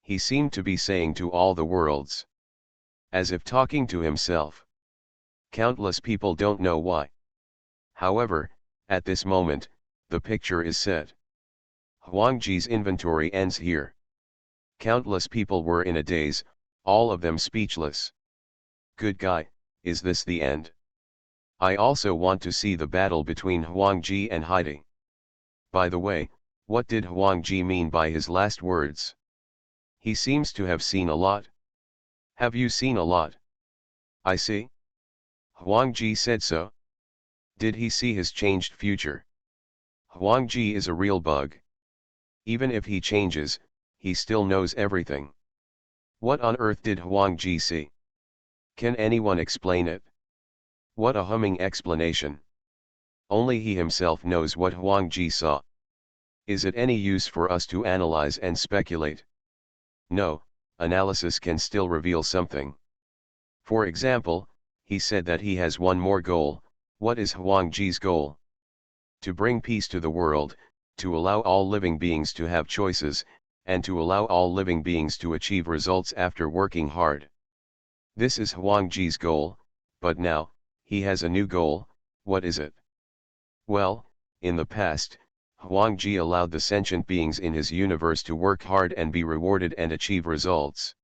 He seemed to be saying to all the worlds, as if talking to himself. Countless people don't know why. However, at this moment, the picture is set. Huangjie's inventory ends here. Countless people were in a daze, all of them speechless. Good guy, is this the end? I also want to see the battle between Huangjie and Heidi. By the way, what did Huangjie mean by his last words? He seems to have seen a lot. Have you seen a lot? I see. Huangjie said so. Did he see his changed future? Huangjie is a real bug. Even if he changes, he still knows everything. What on earth did Huangjie see? Can anyone explain it? What a humming explanation. Only he himself knows what Wanjie saw. Is it any use for us to analyze and speculate? No, analysis can still reveal something. For example, he said that he has one more goal. What is Wanjie's goal? To bring peace to the world, to allow all living beings to have choices, and to allow all living beings to achieve results after working hard. This is Wanjie's goal, but now, he has a new goal. What is it? Well, in the past, Wanjie allowed the sentient beings in his universe to work hard and be rewarded and achieve results.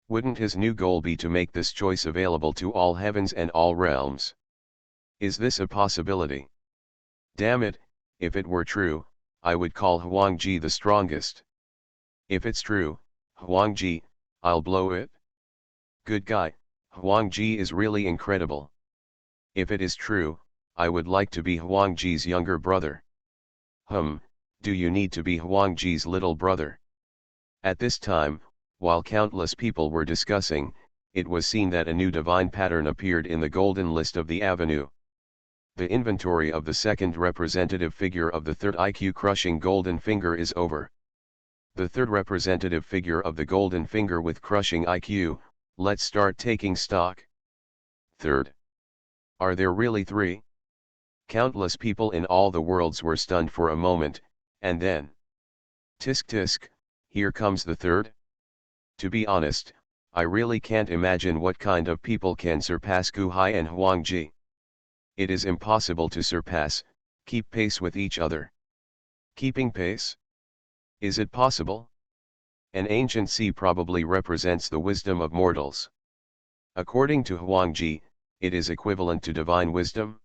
Wouldn't his new goal be to make this choice available to all heavens and all realms? Is this a possibility? Damn it, if it were true, I would call Wanjie the strongest. If it's true, Wanjie, I'll blow it. Good guy, Wanjie is really incredible. If it is true, I would like to be Wanjie's younger brother. Do you need to be Wanjie's little brother? At this time, while countless people were discussing, it was seen that a new divine pattern appeared in the golden list of the avenue. The inventory of the second representative figure of the third IQ crushing golden finger is over. The third representative figure of the golden finger with crushing IQ, let's start taking stock. Third. Are there really three? Countless people in all the worlds were stunned for a moment, and then, tisk tisk, here comes the third? To be honest, I really can't imagine what kind of people can surpass Guhai and Huangjie. It is impossible to surpass, keep pace with each other. Keeping pace? Is it possible? An ancient sea probably represents the wisdom of mortals. According to Huangjie, it is equivalent to divine wisdom?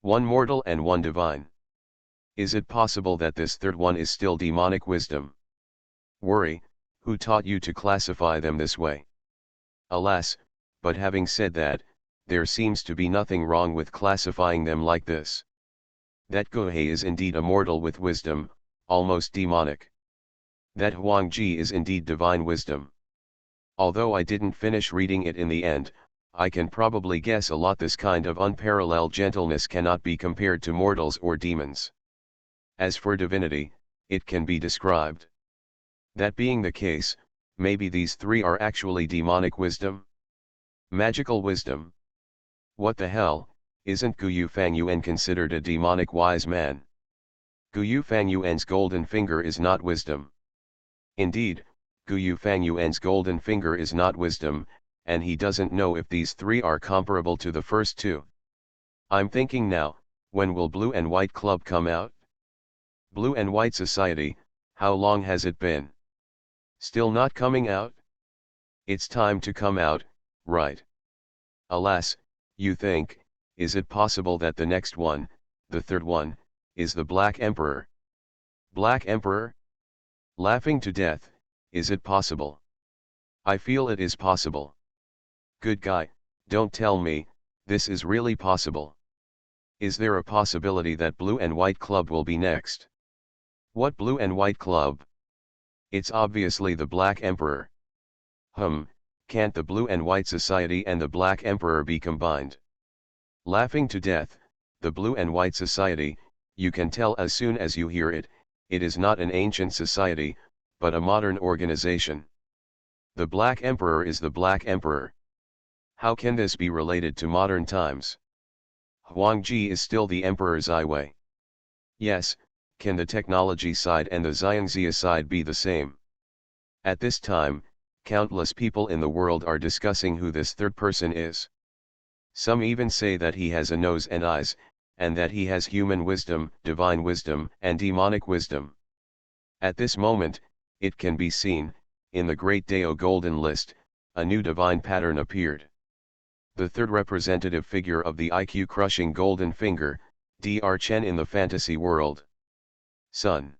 One mortal and one divine. Is it possible that this third one is still demonic wisdom? Worry, who taught you to classify them this way? Alas, but having said that, there seems to be nothing wrong with classifying them like this. That Guhei is indeed a mortal with wisdom, almost demonic. That Huangjie is indeed divine wisdom. Although I didn't finish reading it in the end, I can probably guess a lot. This kind of unparalleled gentleness cannot be compared to mortals or demons. As for divinity, it can be described. That being the case, maybe these three are actually demonic wisdom? Magical wisdom? What the hell, isn't Guyu Fangyuan considered a demonic wise man? Guyu Fangyuan's golden finger is not wisdom. Indeed, Gu Fangyuan's golden finger is not wisdom, and he doesn't know if these three are comparable to the first two. I'm thinking now, when will Blue and White Club come out? Blue and White Society, how long has it been? Still not coming out? It's time to come out, right? Alas, you think, is it possible that the next one, the third one, is the Black Emperor? Black Emperor? Laughing to death, is it possible? I feel it is possible. Good guy, don't tell me, this is really possible. Is there a possibility that Blue and White Club will be next? What Blue and White Club? It's obviously the Black Emperor. Can't the Blue and White Society and the Black Emperor be combined? Laughing to death, the Blue and White Society, you can tell as soon as you hear it, it is not an ancient society, but a modern organization. The Black Emperor is the Black Emperor. How can this be related to modern times? Wanjie is still the Emperor's Aiwei. Yes, can the technology side and the Xiangxia side be the same? At this time, countless people in the world are discussing who this third person is. Some even say that he has a nose and eyes, and that he has human wisdom, divine wisdom, and demonic wisdom. At this moment, it can be seen, in the Great Dao Golden List, a new divine pattern appeared. The third representative figure of the IQ-crushing golden finger, Dr. Chen in the fantasy world. Sun.